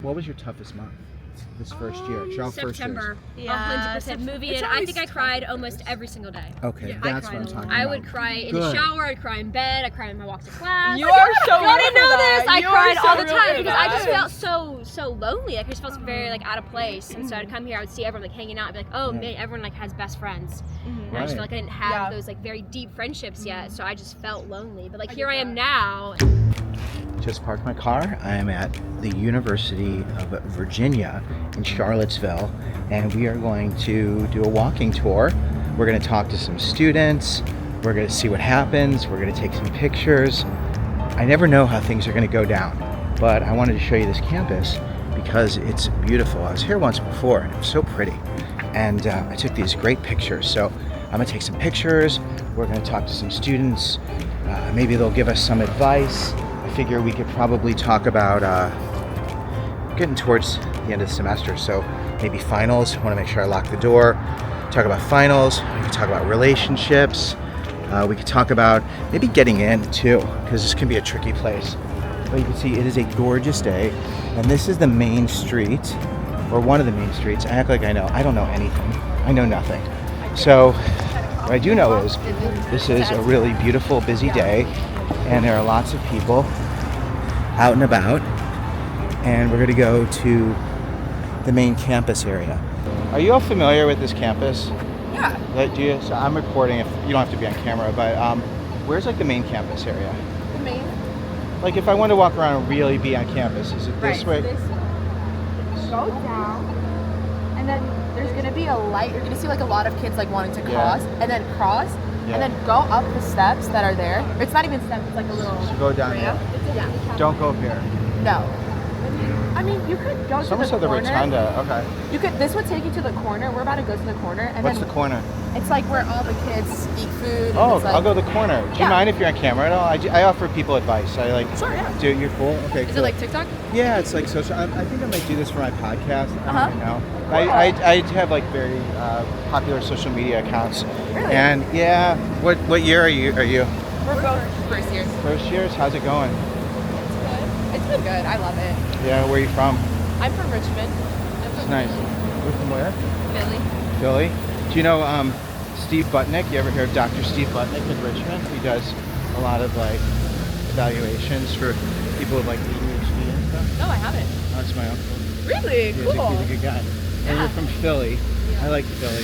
What was your toughest month this first year? Y'all September. First years. Yeah, 100% movie, and I think I cried almost every single day. Okay, that's what I'm talking about. I would cry in the shower, I'd cry in bed, I'd cry in my walks to class. You are so Y'all didn't know this. I cried all the time because I just felt felt so lonely. Like I just felt very like out of place, and so I'd come here, I would see everyone like hanging out, I'd be like, oh man, everyone like has best friends. And I just felt like I didn't have those like very deep friendships yet, so I just felt lonely. But like here I am now. Just parked my car. I am at the University of Virginia in Charlottesville, and we are going to do a walking tour. We're going to talk to some students. We're going to see what happens. We're going to take some pictures. I never know how things are going to go down, but I wanted to show you this campus because it's beautiful. I was here once before, and it was so pretty, and I took these great pictures. So I'm going to take some pictures. We're going to talk to some students. Maybe they'll give us some advice. I figure we could probably talk about getting towards the end of the semester, so maybe finals. I want to make sure I lock the door. Talk about finals. We could talk about relationships. We could talk about maybe getting in too, because this can be a tricky place. But you can see it is a gorgeous day, and this is the main street, or one of the main streets. I act like I know. I don't know anything. I know nothing. So what I do know is this is a really beautiful, busy day, and there are lots of people out and about, and we're going to go to the main campus area. Are you all familiar with this campus? Yeah. So I'm recording. If you don't have to be on camera, but where's like the main campus area? The main? Like if I want to walk around and really be on campus, is it this way? Go down, and then there's gonna be a light. You're gonna see like a lot of kids like wanting to cross, and then cross, and then go up the steps that are there. It's not even steps. It's like a little. So go down ramp. there. Yeah. Don't go here. No. I mean, you could go Someone to said the the corner. rotunda. Okay. You could. This would take you to the corner. We're about to go to the corner, and What's then the corner? it's like where all the kids eat food. And Oh, it's like, I'll go to the corner. Do you mind if you're on camera at all? I offer people advice. I like. Sure, yeah. Do you're cool. Okay. Is cool. it like TikTok? Yeah, it's like social. I think I might do this for my podcast. I Uh-huh. don't know. Cool. I have like very popular social media accounts. Really? And yeah, what year are you? We're both first years. First years? How's it going? It's been good. I love it. Yeah, where are you from? I'm from Richmond. It's nice. You're from where? Philly. Philly. Do you know Steve Butnick? You ever hear of Dr. Steve Butnick in Richmond? He does a lot of like evaluations for people with like ADHD and stuff. No, I haven't. That's my uncle. Really? He's Cool. a good guy. And Yeah. you're from Philly. I like Philly.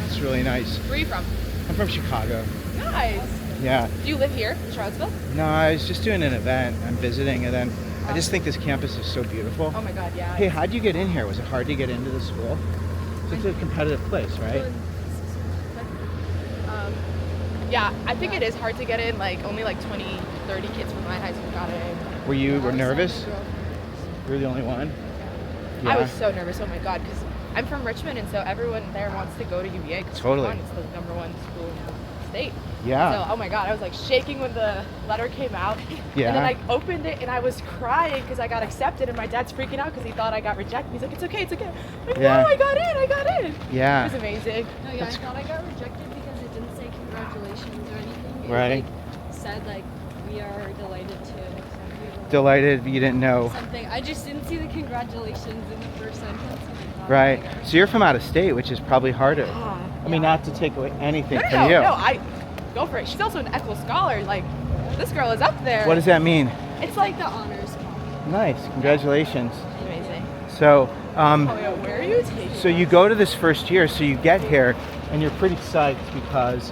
It's really nice. Where are you from? I'm from Chicago. Nice. Yeah. Do you live here in Charlottesville? No, I was just doing an event. I'm visiting, and then I just think this campus is so beautiful. Oh my God, yeah. Hey, how'd you get in here? Was it hard to get into the school? It's a competitive place, right? Yeah, I think it is hard to get in. Like only like 20, 30 kids from my high school got in. Were you nervous? You were the only one? Yeah. I was so nervous. Oh my God, because I'm from Richmond, and so everyone there wants to go to UVA. Totally. It's the #1 school in the state. Yeah. So, oh my God, I was like shaking when the letter came out. Yeah. And then I opened it and I was crying because I got accepted, and my dad's freaking out because he thought I got rejected. He's like, it's okay, it's okay. I'm like, Yeah. no, I got in. Yeah. It was amazing. No, yeah, I thought I got rejected because it didn't say congratulations or anything. It Right. said like we are delighted to accept you. Delighted you didn't know. Something. I just didn't see the congratulations in the first sentence. and I thought, Right. oh my gosh. So you're from out of state, which is probably harder. I mean, not to take away anything from you. No, I go for it. She's also an ECHL scholar. Like, this girl is up there. What does that mean? It's like The honors. Nice. Congratulations. amazing. So, Oh yeah, where are you taking? so you go to this first year, so you get here, and you're pretty psyched because,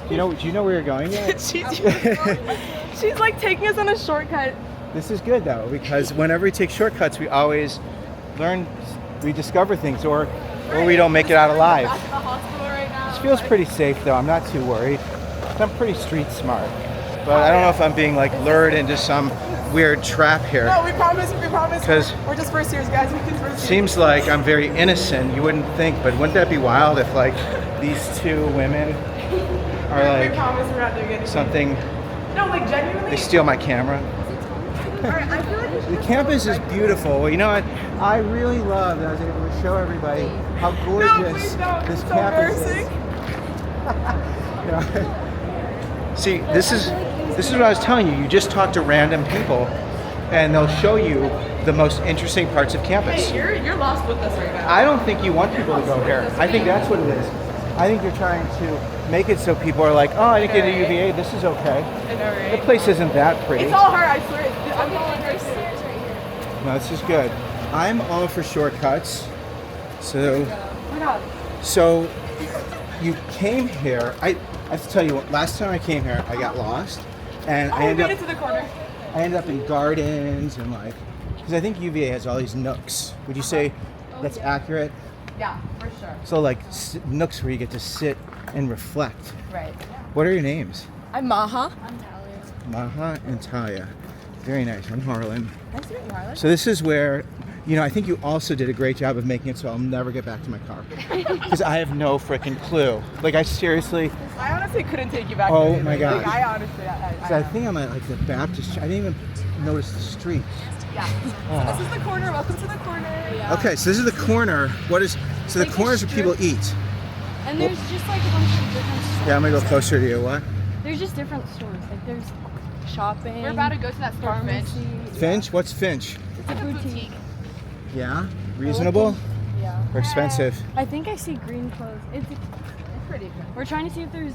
do you know where you're going yet? She's like taking us on a shortcut. This is good though, because whenever we take shortcuts, we always we discover things, or we don't make it out alive. At the hospital right now. This feels pretty safe though. I'm not too worried. I'm pretty street smart, but I don't know if I'm being like lured into some weird trap here. No, we promise. 'Cause we're just first years, guys. We're just first years. Seems like I'm very innocent. You wouldn't think, but wouldn't that be wild if like these two women are We like promise we're not doing anything. something? No, like genuinely. They steal my camera. Alright, I feel like we should. The campus is beautiful. Well, you know what? I really love that I was able to show everybody how gorgeous please don't. this It's so campus embarrassing. is. Yeah. See, this is what I was telling you. You just talk to random people, and they'll show you the most interesting parts of campus. Hey, you're lost with us right now. I don't think you want people to go here. I think that's what it is. I think you're trying to make it so people are like, oh, I didn't get to UVA, this is okay. I know, right? The place isn't that pretty. It's all her, I swear. I'm following her stairs right here. No, this is good. I'm all for shortcuts. So, Oh my god. so you came here. I have to tell you, last time I came here, I got lost, and I ended To the corner. up in gardens and like, because I think UVA has all these nooks. Would you say that's accurate? Yeah, for sure. So like nooks where you get to sit and reflect. Right. What are your names? I'm Maha. I'm Talia. Maha and Talia. Very nice. I'm Harlan. Nice to meet you, Harlan. So this is where, you know, I think you also did a great job of making it so I'll never get back to my car. Because I have no freaking clue. Like I seriously, I honestly couldn't take you back. Oh there. my God. Like, I honestly, so I think I'm at like the Baptist. I didn't even notice the street. Yeah. So this is the corner. Welcome to the corner. Yeah. Okay, so this is the corner. What is, so the Like a corners where people strip. eat. And there's just like a bunch of different stores. Yeah, I'm gonna go closer to you. What? There's just different stores. Like there's shopping. We're about to go to that store, Finch. Finch? What's Finch? It's like a boutique. Yeah? Reasonable? Yeah. Or expensive? I think I see green clothes. It's Pretty good. we're trying to see if there's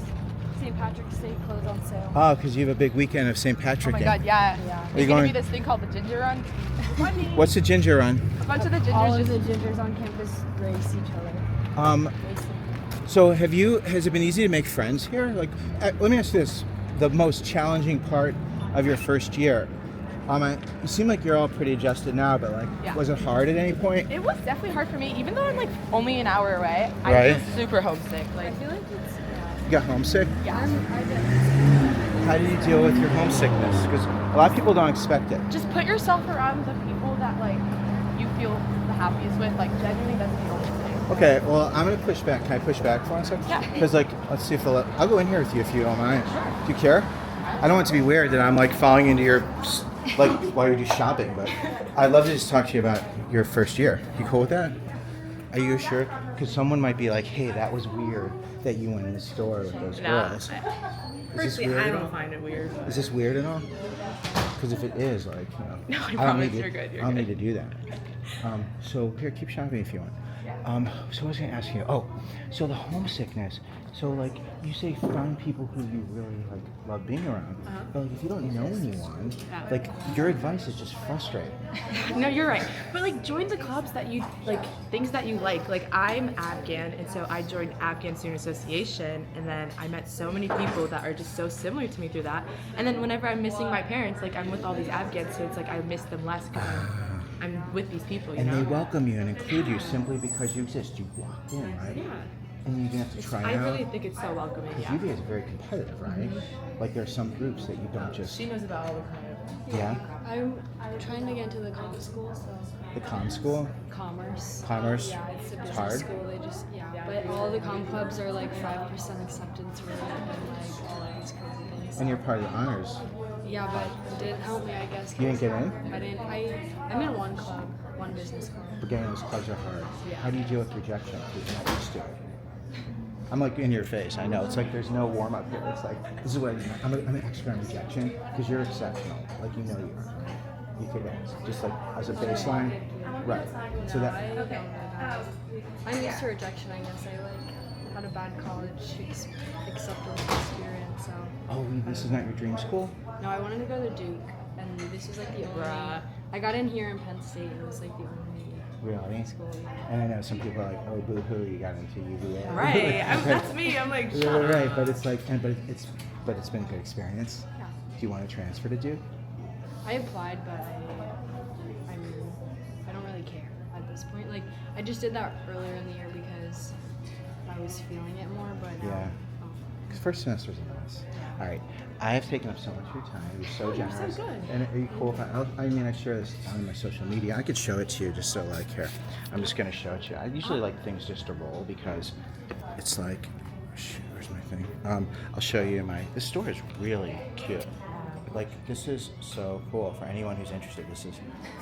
St. Patrick's Day clothes on sale. Oh, because you have a big weekend of St. Oh Patrick my Day. god, yeah. Yeah. Are you There's gonna going? be this thing called the ginger run. Funny. What's the ginger run? A bunch of the All gingers of just the gingers on campus race each other. Race them. So has it been easy to make friends here? Like, let me ask you this: the most challenging part of your first year. You seem like you're all pretty adjusted now, but like, Yeah. was it hard at any point? It was definitely hard for me, even though I'm like only an hour away. I Right. feel super homesick. Like, I feel like it's You got homesick? yeah. How did you deal with your homesickness? Because a lot of people don't expect it. Just put yourself around the people that like you feel the happiest with. Like, genuinely, that's the only thing. Okay, well, I'm gonna push back. Can I push back for 1 second? Yeah. Because like, let's see if I'll go in here with you if you don't mind. Do you care? I don't want it to be weird that I'm like falling into your, like, while you're just shopping, but I'd love to just talk to you about your first year. You cool with that? Are you sure? Because someone might be like, hey, that was weird that you went in the store with those girls. Is this Personally, weird I at all? don't find it weird. Is this weird at all? Because if it is, like, you know, No, I don't promise need to, you're good, you're I don't good. need to do that. So here, keep shopping if you want. So I was gonna ask you. Oh, so the homesickness. So like, you say find people who you really like love being around. But like, if you don't know anyone, like your advice is just frustrating. No, you're right. But like, join the clubs that you like, things that you like. Like, I'm Afghan, and so I joined Afghan Student Association, and then I met so many people that are just so similar to me through that. And then whenever I'm missing my parents, like I'm with all these Afghans, so it's like I miss them less because I'm with these people, you And know. they welcome you and include you simply because you exist. You walked in, right? Yeah. And you didn't have to try I out. really think it's so welcoming. Because Yeah. UVA is very competitive, right? Like there are some groups that you don't just. She knows about all the kind of. Yeah. I'm trying to get into the comm school, so The comm school. commerce. Commerce. Yeah, it's a business hard. school. They just but all the comm clubs are like 5% acceptance rate and like all of these crazy things. And you're part of the honors. Yeah, but it didn't help me, I guess. You didn't get in? I didn't. I'm in one club, one business club. But getting those clubs are hard. Yeah. How do you deal with rejection? Because you're not used to it. I'm like in your face. I know. It's like there's no warm up here. It's like this is what I'm an expert on rejection because you're exceptional. Like you know you are. You kick ass. Just like as a baseline. Right. So that. I'm used to rejection, I guess. I like had a bad college acceptance experience, so. Oh, this is not your dream school. No, I wanted to go to Duke, and this was like the only. I got in here in Penn State, and it was like the only Really? school. Yeah. And I know some people are like, oh, boo hoo, you got into UVA. Right. That's me. I'm like, shut up. Right, but it's like, but it's been a good experience. Yeah. Do you want to transfer to Duke? I applied, but I don't really care at this point. Like, I just did that earlier in the year because I was feeling it more, but now, Yeah. Because first semester's a mess. All right, I have taken up so much of your time. You're so you're generous. so good. And are you cool if I share this on my social media. I could show it to you just so like here. I'm just gonna show it to you. I usually like things just to roll because it's like, shoot, where's my thing? I'll show you this store is really cute. Like this is so cool for anyone who's interested. This is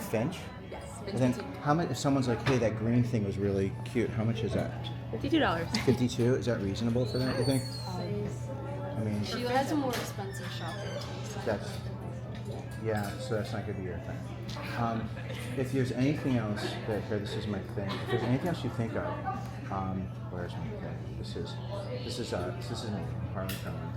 Finch. Yes. And then how much? If someone's like, hey, that green thing was really cute. How much is that? $52. 52. Is that reasonable for that? You think? I mean, she has a more expensive shopping taste. that's Yeah, so that's not going to be your thing. If there's anything else that here, this is my thing. If there's anything else you think of, where's my thing? This is me, Harlan Cohen.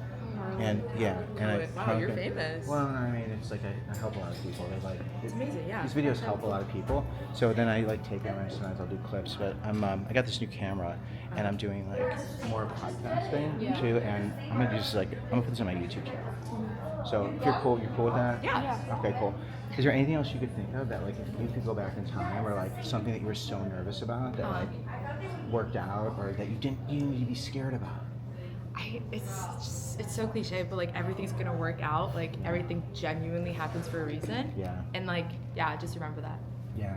And yeah, and Wow, you're famous. Well, no, I mean, it's like I help a lot of people. They like It's amazing, yeah. these videos help a lot of people. So then I like take them and sometimes I'll do clips. But I got this new camera and I'm doing like more podcasting too. And I'm gonna put this on my YouTube channel. So if you're cool with that? Yeah. Okay, cool. Is there anything else you could think of that like if you could go back in time or like something that you were so nervous about that like worked out or that you need to be scared about? It's so cliche, but like everything's gonna work out. Like everything genuinely happens for a reason. Yeah. And like, yeah, just remember that. Yeah.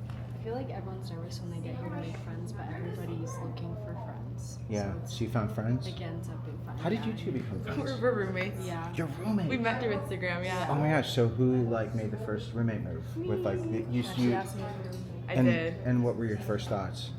I feel like everyone's nervous when they get here to make friends, but everybody's looking for friends. Yeah. So you found friends? It ends up being fun. How did you two become friends? We're roommates. Yeah. Your roommate. We met through Instagram, yeah. Oh my gosh! So who like made the first roommate move with like you? She asked me to do I and, did. And what were your first thoughts?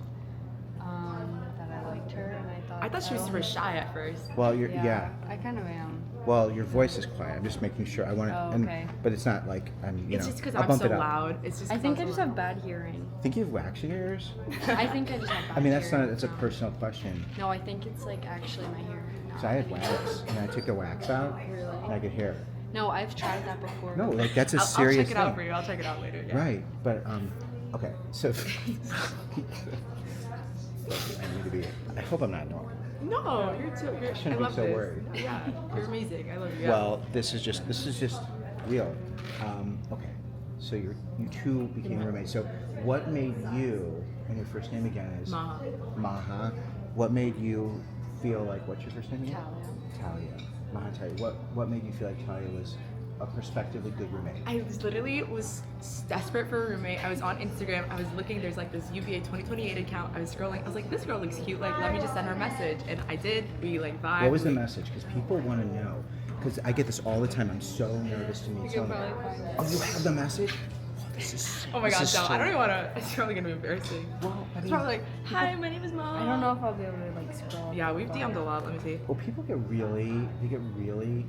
that I liked her, and I thought. I thought she was super shy at first. Well, yeah. I kind of am. Well, your voice is quiet. I'm just making sure. I want to. Oh, okay. But it's not like I'm. It's just because I'll I'm bump so it up. loud. It's just. I 'cause think I'm I just so have bad hearing. Think you have waxy ears? I think I just have bad I mean, that's hearing. not. It's a personal question. No, I think it's like actually my hearing. So I had wax, and I took the wax out, Really? and I could hear it. No, I've tried that before. No, like that's a I'll serious check it out thing. for you. I'll check it out later. Yeah. Right, but okay. So I need to be. I hope I'm not normal. No, you're too. I shouldn't be love so this. worried. Yeah, you're amazing. I love you. Yeah. Well, this is just real. Okay, so you two became roommates. So what made you, and your first name again is Maha. Maha. What made you feel like, what's your first name again? Talia. Talia. Maha, Talia. What made you feel like Talia was a prospectively good roommate? I literally was desperate for a roommate. I was on Instagram. I was looking. There's like this UVA 2028 account. I was scrolling. I was like, this girl looks cute. Like, let me just send her a message. And I did. We like vibed. What was the message? Because people want to know. Because I get this all the time. I'm so nervous to meet someone. Oh, you have the message? Oh, this is. Oh my this god, is no, so- I don't even want to. It's probably gonna be embarrassing. Well, I It's mean, probably like, hi, my name is Maha. I don't know if I'll be able to like scroll. Yeah, we've DM'd a lot. Let me see. well, people get really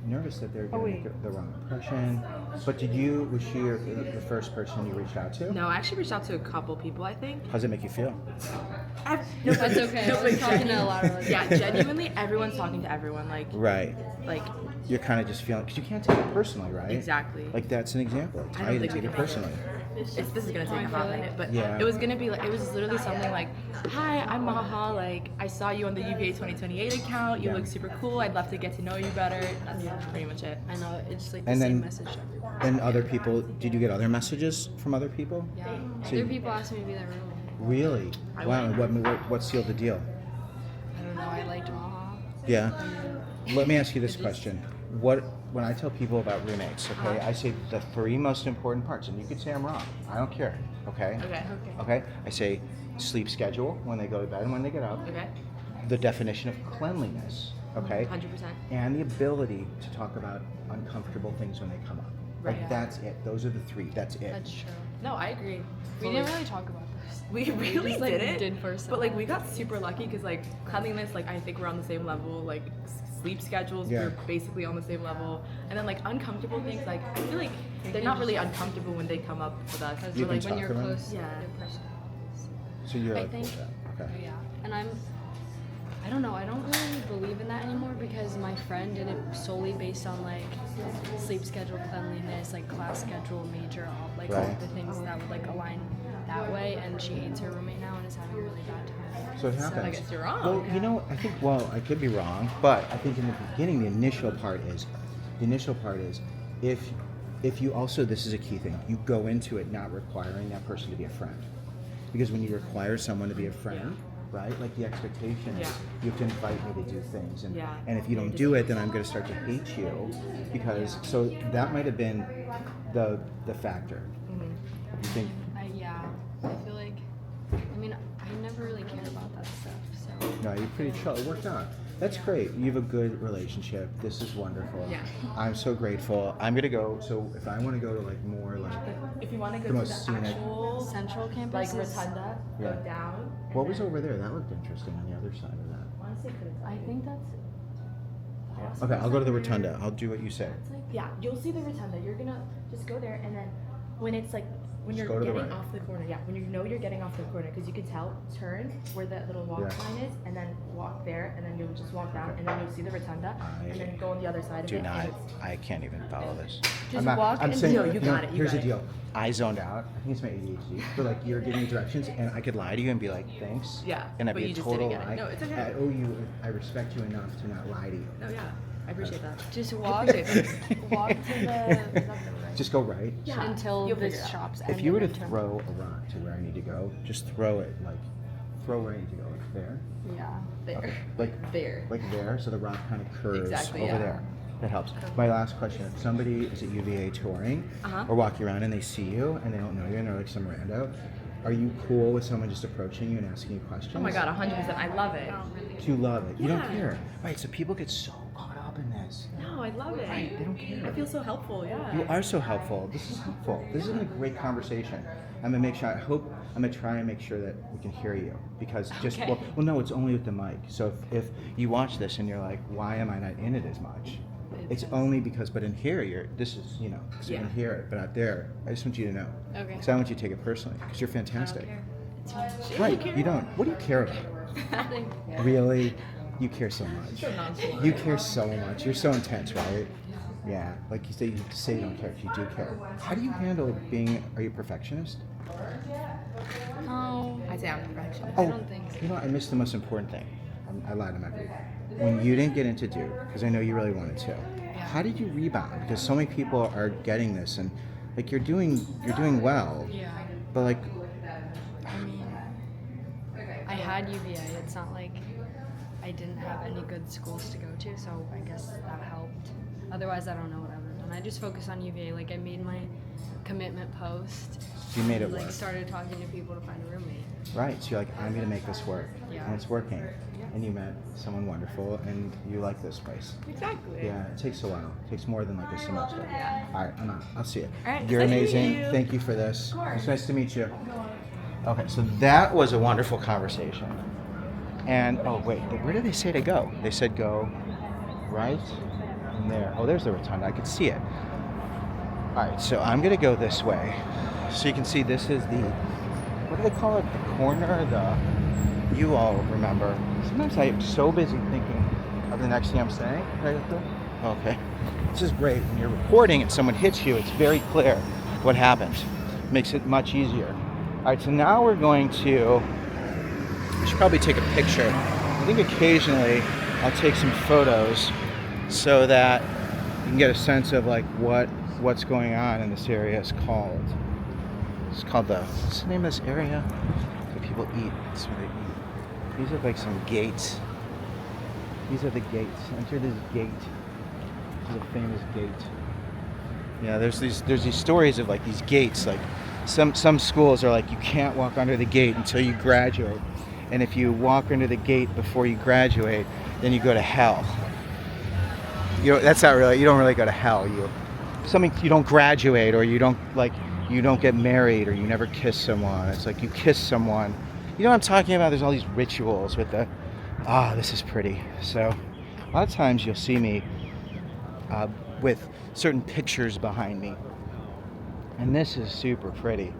nervous that they're going to make the wrong impression. But was she the first person you reached out to? No, I actually reached out to a couple people. I think. How does it make you feel? No, That's okay. I was talking to a lot of like, Yeah, genuinely, everyone's talking to everyone. Like, Right. You're kind of just feeling, because you can't take it personally, right? exactly. Like that's an example. I don't Talia didn't think take we it can. personally. This is gonna take a hot minute, but Yeah. it was gonna be like, it was literally something like, hi, I'm Maha. Like, I saw you on the UVA 2028 account. You Yeah. look super cool. I'd love to get to know you better. That's pretty much it. I know it's like the And same then- message everywhere. And other people, did you get other messages from other people? Yeah. So Other you- people asked me to be their roommate. Really? I Wow. would. And what sealed the deal? I don't know. I liked Maha. Yeah. Let me ask you this question. When I tell people about roommates, okay, I say the three most important parts, and you could say I'm wrong. I don't care. Okay. Okay. Okay. I say sleep schedule when they go to bed and when they get up. Okay. The definition of cleanliness. Okay. 100%. And the ability to talk about uncomfortable things when they come up. Like Right. that's it. Those are the three. That's it. That's true. No, I agree. We didn't really talk about this. We really just, like, didn't. did first But like time. we got super lucky because like cleanliness, like I think we're on the same level. Like sleep schedules, Yeah. we're basically on the same level. And then like uncomfortable things, like I feel like they're not really uncomfortable when they come up with us. You We're, can like, talk when you're about it? close Yeah. to the person. So you're I like, think- okay. Yeah, and I don't know, I don't really believe in that anymore because my friend did it solely based on like sleep schedule, cleanliness, like class schedule, major, all like all Right. the things that would like align that way, and she hates her roommate now and is having a really bad time. So it happens. I guess you're wrong. Well, you know, I think, I could be wrong, but I think in the beginning, the initial part is if you also, this is a key thing, you go into it not requiring that person to be a friend. Because when you require someone to be a friend, right, like the expectation is Yeah. you have to invite me to do things. And, Yeah. and if you don't do it, then I'm going to start to hate you. Because, so that might have been the factor. You think, I feel like, I mean, I never really cared about that stuff, so. no, you're pretty chill. It worked out. That's great. You have a good relationship. This is wonderful. Yeah. I'm so grateful. I'm gonna go. So if I want to go to like more like, if you want to The go to most the scenic- actual Central like campus is, rotunda, Yeah. go down. and what was then- over there? That looked interesting on the other side of that. Honestly, couldn't tell I you. think that's, Okay, I'll go to the rotunda. I'll do what you say. Yeah, you'll see the rotunda. You're gonna just go there, and then when it's like when Just you're go to the getting right. off the corner, when you know you're getting off the corner, because you can tell, turn where that little walk line is, and then walk there, and then you'll just walk down, and then you'll see the rotunda, and then go on the other side of it. I can't even follow this. Just walk and saying, deal. You got it. Here's the deal. I zoned out. I think it's my ADHD. But like you're giving me directions, and I could lie to you and be like, thanks. Yeah, And that'd but be you a just total didn't get lie. it. No, it's okay. I owe you. I respect you enough to not lie to you. No, yeah, I appreciate that. Just walk to the Just go right. Yeah. until You'll the figure it out. shops. If you were to throw a rock to where I need to go, just throw it throw where I need to go, like there. Yeah. There. Okay. Like There. Like there, so the rock kind of curves Exactly, over yeah. there. That helps. My last question: if somebody is at UVA touring or walking around and they see you and they don't know you and they're like some rando, are you cool with someone just approaching you and asking you questions? Oh my God, 100%. I love it. You love it. You don't Yeah. care. Right, so people get so caught up in this. No, I love it. Right, they don't care. I feel so helpful. Yeah. You are so helpful. This is helpful. This is a great conversation. I'm gonna make sure. I'm gonna try and make sure that we can hear you because just Okay. well, no, it's only with the mic. So if you watch this and you're like, why am I not in it as much? It's only because, but in here, this is, so you can hear it, but out there, I just want you to know. Okay. Because I want you to take it personally because you're fantastic. It's fine. Right, you don't. What do you care about? Nothing. Really? You care so much. So nonchalant. You care so much. You're so intense, right? Yeah. Like you say, you have to say you don't care if you do care. How do you handle are you a perfectionist? No. I'd say I'm a perfectionist. Oh, don't think so. you know, I missed the most important thing. I lied to my people. When you didn't get into Duke, because I know you really wanted to, how did you rebound? Because so many people are getting this, and like you're doing well, Yeah. but like, I mean, I had UVA. It's not like I didn't have any good schools to go to, so I guess that helped. Otherwise, I don't know what I would have done. I just focused on UVA. Like, I made my commitment post. you made it Like, work. started talking to people to find a roommate. Right. So you're like, I'm gonna make this work, Yeah. and it's working. And you met someone wonderful, and you like this place. Exactly. Yeah, it takes a while. It takes more than like a semester. Yeah. All right, I'm out. I'll see you. All right, You're nice to meet amazing. you. Thank you for this. It's nice to meet you. Okay, so that was a wonderful conversation. And oh wait, where did they say to go? They said go right and there. Oh, there's the rotunda. I could see it. All right, so I'm gonna go this way. So you can see this is what do they call it? The corner. You all remember. Sometimes I'm so busy thinking of the next thing I'm saying. Okay. This is great. When you're recording and someone hits you, it's very clear what happened. Makes it much easier. All right, so now we're going to, we should probably take a picture. I think occasionally I'll take some photos so that you can get a sense of like what's going on in this area. It's called what's the name of this area? Where people eat. That's where they eat. These are like some gates. These are the gates. Enter this gate. This is a famous gate. Yeah, there's these stories of like these gates. Like some schools are like you can't walk under the gate until you graduate, and if you walk under the gate before you graduate, then you go to hell. That's not really. You don't really go to hell. You don't graduate, or you don't get married, or you never kiss someone. It's like you kiss someone. You know what I'm talking about? There's all these rituals with this is pretty. So a lot of times you'll see me with certain pictures behind me. And this is super pretty.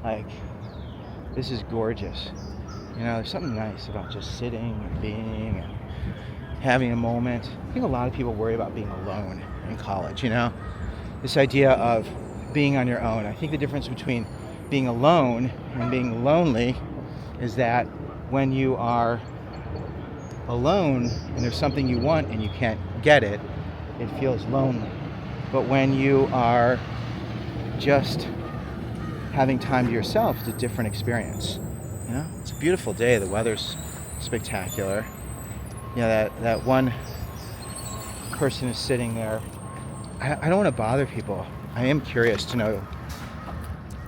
Like, this is gorgeous. There's something nice about just sitting and being and having a moment. I think a lot of people worry about being alone in college, This idea of being on your own. I think the difference between being alone and being lonely is that when you are alone and there's something you want and you can't get it, it feels lonely. But when you are just having time to yourself, it's a different experience. It's a beautiful day. The weather's spectacular. That one person is sitting there. I don't want to bother people. I am curious to know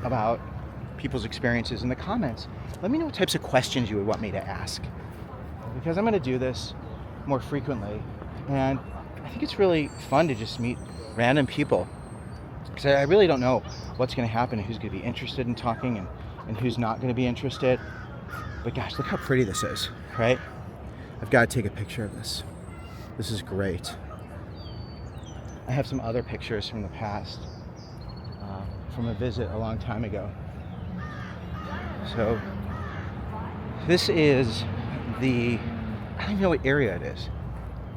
about people's experiences in the comments. Let me know what types of questions you would want me to ask, because I'm going to do this more frequently, and I think it's really fun to just meet random people, because I really don't know what's going to happen and who's going to be interested in talking and who's not going to be interested. But gosh, look how pretty this is, right? I've got to take a picture of this. This is great. I have some other pictures from the past, from a visit a long time ago. So this is I don't even know what area it is.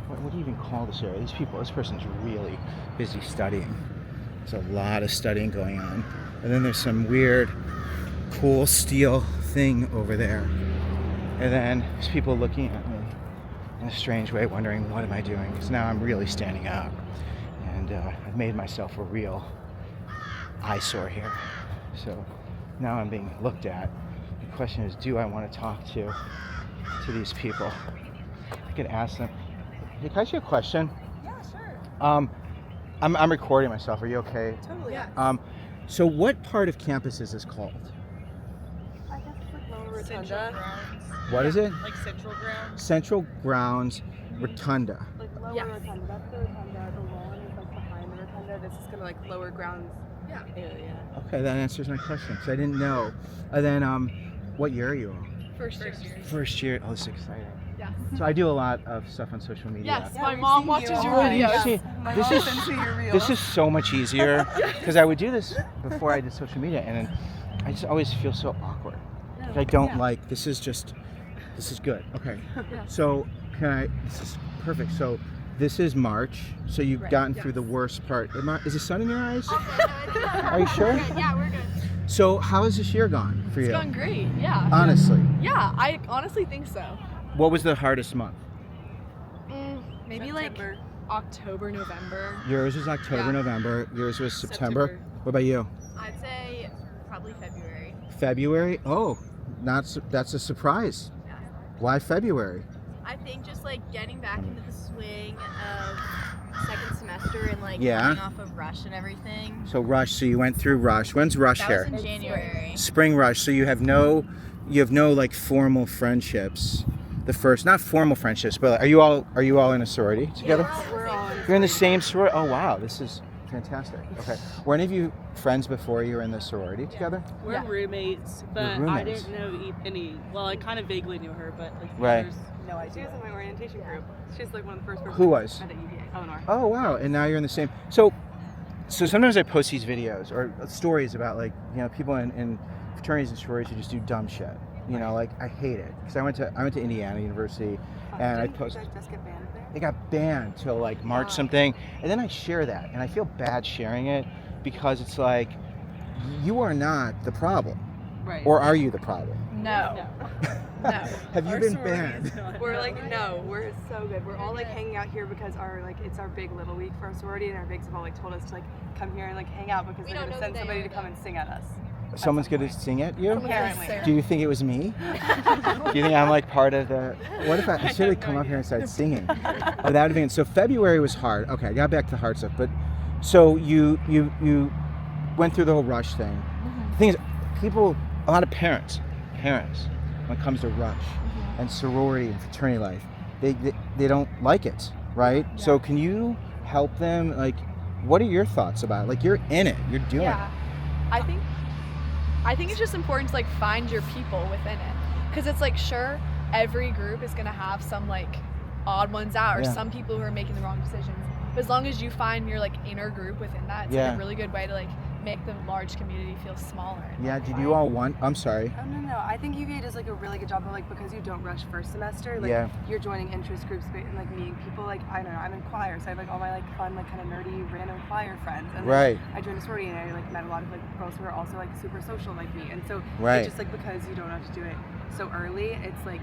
What do you even call this area? This person's really busy studying. There's a lot of studying going on. And then there's some weird, cool steel thing over there. And then there's people looking at me in a strange way, wondering, what am I doing? Because now I'm really standing out. And I've made myself a real eyesore here. So now I'm being looked at. The question is, do I want to talk to these people? I could ask them, hey, can I ask you a question? Yeah, sure. I'm recording myself. Are you okay? Totally. Yeah. So what part of campus is this called? I guess it's like Lower Rotunda. What is it? Like Central Grounds. Central Grounds Rotunda. Like Lower Yes. Rotunda. That's the Rotunda. The lawn is like behind the Rotunda. This is kind of like Lower Grounds area. Okay, that answers my question, because I didn't know. And then, what year are you on? First year. First year. Oh, this is exciting. Yes. So I do a lot of stuff on social media. Yes, Yeah, my we've mom seen watches you. your Oh, you videos. see- My this mom is- sends me your reels. This is so much easier, because I would do this before I did social media, and then I just always feel so awkward. Like, I don't like, this is good. Okay. So, this is perfect. So, this is March, so you've gotten through the worst part. Is the sun in your eyes? Are you sure? Yeah, we're good. So, how has this year gone for you? It's gone great. Yeah. Honestly. Yeah, I honestly think so. What was the hardest month? Maybe like October, November. Yours was October, Yeah. November. Yours was September. What about you? I'd say probably February. February? Oh, that's a surprise. Yeah. Why February? I think just like getting back into the swing of second semester and like Yeah. coming off of rush and everything. So Rush, so you went through Rush. When's Rush That here? was in January. Spring Rush. So you have no like formal friendships. The first, not formal friendships, but are you all in a sorority together? We're all in. You're in the same sorority. Oh wow, this is fantastic. Okay, were any of you friends before you were in the sorority together? We're Yeah. roommates, but I roommates. didn't know any. Well, I kind of vaguely knew her, but like Right. there's no She idea. was in my orientation group. She's like one of the first persons Who was? I met at UVA. Eleanor. Oh wow, and now you're in the same. So sometimes I post these videos or stories about like people in fraternities and sororities who just do dumb shit. Like I hate it because I went to Indiana University and I Didn't you posted. guys just get banned there? They got banned till like March something, and then I share that, and I feel bad sharing it because it's like you are not the problem, Right. or are you the problem? No. No. Have you Our been sorority banned? is not- We're like, no, we're so good. We're all like hanging out here because it's our big little week for our sorority, and our bigs have all like told us to like come here and like hang out because We they're don't gonna know send the somebody day to or come and sing at us. Someone's gonna sing at you? Apparently. Do you think it was me? Do you think I'm like part of the? What if I should have come up here and started singing? Oh, that would have been. So February was hard. Okay, I got back to the hard stuff. But so you went through the whole rush thing. The thing is, a lot of parents, when it comes to rush and sorority and fraternity life, they don't like it, right? So can you help them? Like, what are your thoughts about it? Like, you're in it, you're doing Yeah, I think it's just important to like find your people within it, because it's like, sure, every group is gonna have some like odd ones out or Yeah. some people who are making the wrong decisions, but as long as you find your like inner group within that, it's Yeah. like a really good way to like make the large community feel smaller. it. Yeah. Did you all want? I'm sorry. Oh no, I think UVA does like a really good job of like, because you don't rush first semester, like Yeah. you're joining interest groups and like meeting people. Like I don't know, I'm in choir, so I have like all my like fun, like kind of nerdy, random choir friends. And then Right. I joined a sorority and I like met a lot of like girls who are also like super social like me. And so Right. it's just like, because you don't have to do it so early, it's like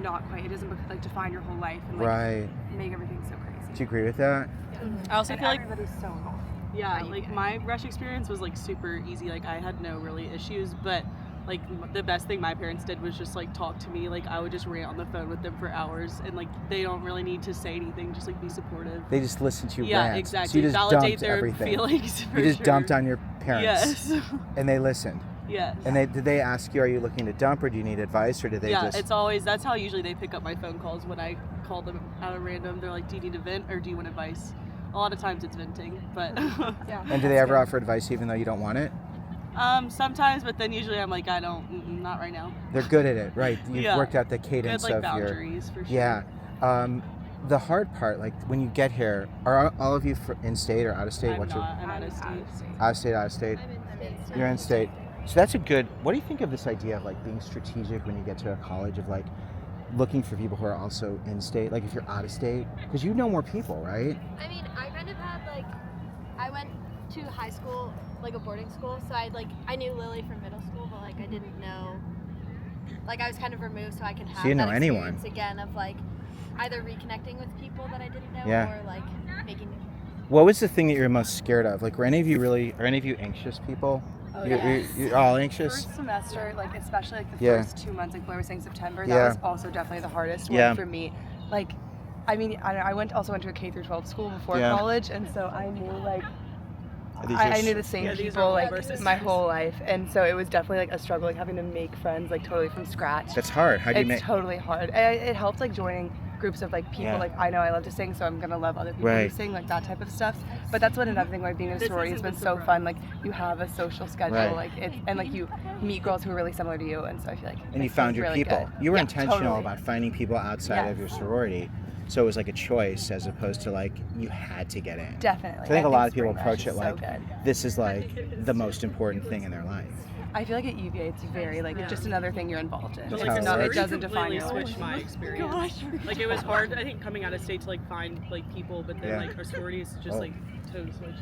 not quite. It doesn't like define your whole life and like Right. make everything so crazy. Do you agree with that? I also And feel like everybody's so involved. yeah, like my rush experience was like super easy. Like I had no really issues, but like the best thing my parents did was just like talk to me. Like I would just rant on the phone with them for hours, and like they don't really need to say anything, just like be supportive. They just listen to you Yeah, rant. exactly. So you just Validate dumped their everything. feelings. For You just sure. dumped on your parents. Yes. And they listened. Yes. And did they ask you, are you looking to dump, or do you need advice, or did they Yeah, just? it's always, that's how usually they pick up my phone calls when I call them out of random. They're like, do you need a vent or do you want advice? A lot of times it's venting, but And do they ever offer advice even though you don't want it? sometimes, but then usually I'm like, I don't, not right now. They're good at it, right? You've Yeah. worked out the Good cadence like of your. boundaries for sure. Yeah. the hard part, like when you get here, are all of you in state or out of state? I'm out of state. Out of state. You're in state. So that's a good. What do you think of this idea of like being strategic when you get to a college of like looking for people who are also in state? Like if you're out of state, because you know more people, right? I mean, I kind of had like, I went to high school, like a boarding school, so I knew Lily from middle school, but like I didn't know, like I was kind of removed, so I can have So you didn't that know experience anyone. again of like either reconnecting with people that I didn't know Yeah. or like making. What was the thing that you're most scared of? Like, are any of you anxious people? Oh, You're all anxious? First semester, like especially like the Yeah. first 2 months, like Blair was saying September, Yeah. that was also definitely the hardest one Yeah. for me. Like, I mean, I went to a K through 12 school before Yeah. college, and so I knew like These I are knew the same Yeah, these are people all like of our my whole life, and so it was definitely like a struggle, like having to make friends like totally from scratch. That's hard. How do you It's make? totally hard. It helped like joining groups of like people Yeah. like I know I love to sing, so I'm gonna love other people who Right. sing, like that type of stuff. But that's what another thing like being in a This sorority has isn't been the so surprise. fun. Like you have a social schedule, Right. like it's and like you meet girls who are really similar to you, and so I feel like And you it's found your really people. good. You were Yeah, intentional totally. about finding people outside Yes. of your sorority. So it was like a choice as opposed to like you had to get in. Definitely. I think a lot of people spring approach rush it is like so good. this is like the most important thing in their life. I feel like at UVA it's very like just another thing you're involved in. That's But how like it the works. sorority It doesn't define completely your life. switched my experience. Like it was hard, I think, coming out of state to like find like people, but then Yeah. like our sorority is just Oh. like totally switched.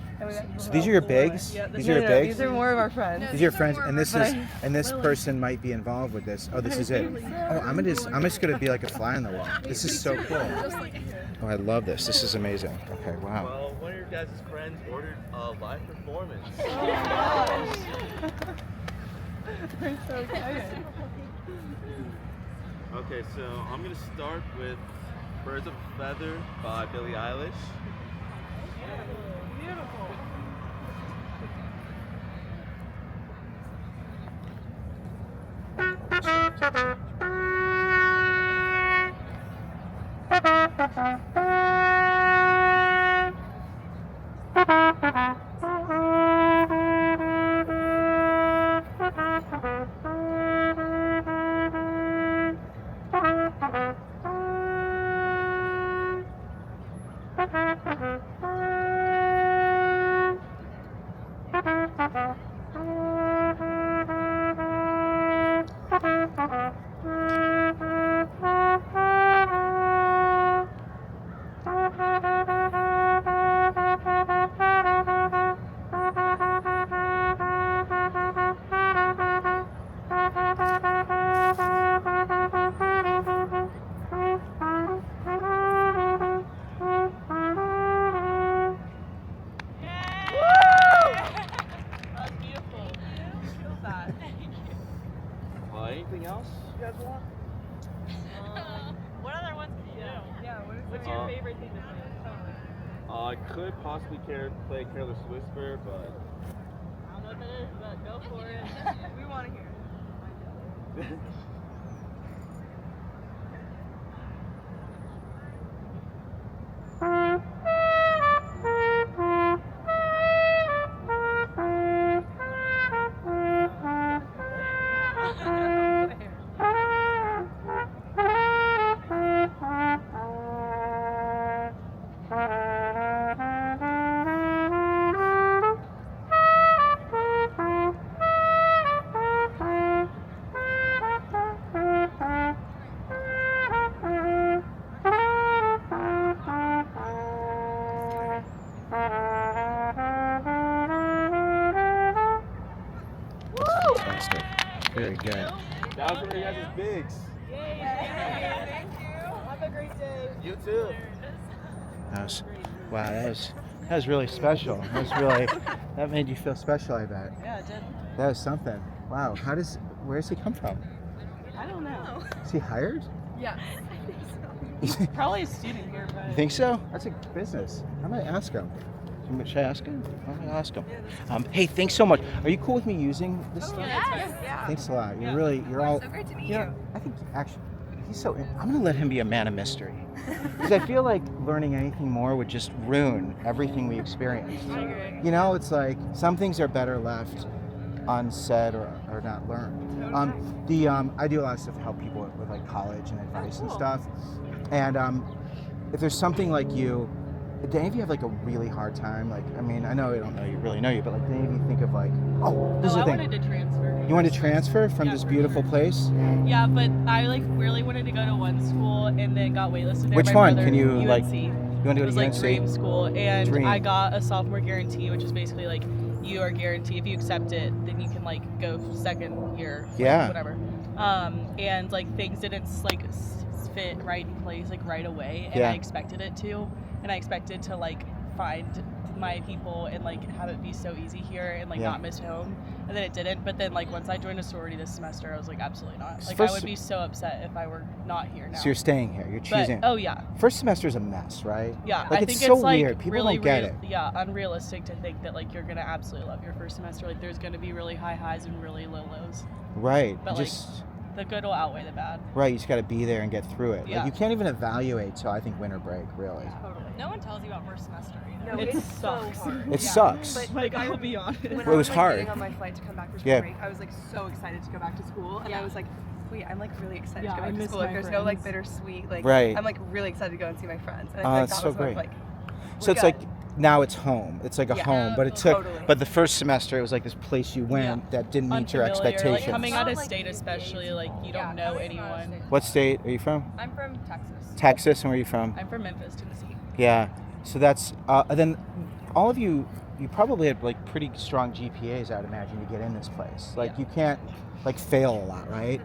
So these are your bigs? Yeah, These are your No, bigs? these are more of our friends. These are your friends, and this is But and this person might be involved with this. Oh, this is it. Oh, I'm just gonna be like a fly on the wall. This is so cool. Oh, I love this. This is amazing. Okay, wow. Well, one of your guys' friends ordered a live performance. We're so excited. Okay, so I'm gonna start with Birds of a Feather by Billie Eilish. Anything else you guys want? What other ones can you do? Yeah, What's your favorite thing to do? I could possibly play Careless Whisper, but I don't know what that is, but go for it. We want to hear it. Fantastic. Very good. that was one of you guys' bigs. Thank you. Have a great day. You too. Wow, that was really special. That made you feel special, I bet. Yeah, it did. That was something. Wow. Where does he come from? I don't know. Is he hired? Yes. Probably a student here, but You think so? That's a business. I might ask him. Should I ask him? I'm gonna ask him. Hey, thanks so much. Are you cool with me using this stuff? Yeah. Thanks a lot. You're all. So great to meet You know, you. I think actually, I'm gonna let him be a man of mystery. Because I feel like learning anything more would just ruin everything we experienced. I agree. You know, it's like some things are better left unsaid or not learned. I do a lot of stuff to help people with like college and advice and stuff. And if there's something like you, did any of you have like a really hard time? Like, I mean, I know I don't know you really know you, but like, did any of you think of like, oh, this is the I thing. wanted to transfer. You wanted to transfer from this beautiful place? Yeah, but I like really wanted to go to one school and then got waitlisted there. Which My one? brother, Can you UNC. like? You want to go It was to like UNC? dream school, and Dream. I got a sophomore guarantee, which is basically like you are guaranteed if you accept it, then you can like go second year, like, Yeah. whatever. And like things didn't like fit right in place like right away, and Yeah. I expected it to, and I expected to like find my people and like have it be so easy here and like Yeah. not miss home, and then it didn't. But then like once I joined a sorority this semester, I was like absolutely not. Like First- I would be so upset if I were not here now. So you're staying here. You're choosing. But, oh yeah. First semester's a mess, right? Yeah, Like, I it's think so it's like weird. People really don't get it. Yeah, unrealistic to think that like you're gonna absolutely love your first semester. Like there's gonna be really high highs and really low lows. Right. But Just the good will outweigh the bad. right. You just got to be there and get through it. Yeah. Like you can't even evaluate till I think winter break. Really. Totally. No one tells you about first semester either. No, it it's sucks. so hard. It sucks. But Like I'll be honest. when Well, I it was like, hard. getting on my flight to come back for Yeah. spring break, I was like so excited to go back to school, and I was like, wait, I'm like really excited Yeah, to go I back to miss school. Like my there's no like friends. bittersweet, like Right. I'm like really excited to go and see my friends. And Oh, I feel like that's that so was when I was great. like, So it's good. like now it's home. It's like a Yeah. home, but it took. Totally. But the first semester, it was like this place you went that didn't meet your Unfamiliar, expectations. Like coming out of Like, state, especially like you don't Yeah. know anyone. What state are you from? I'm from Texas. Texas, and where are you from? I'm from Memphis, Tennessee. Yeah. So that's then all of you. You probably had like pretty strong GPAs, I'd imagine, to get in this place. Like you can't like fail a lot, right?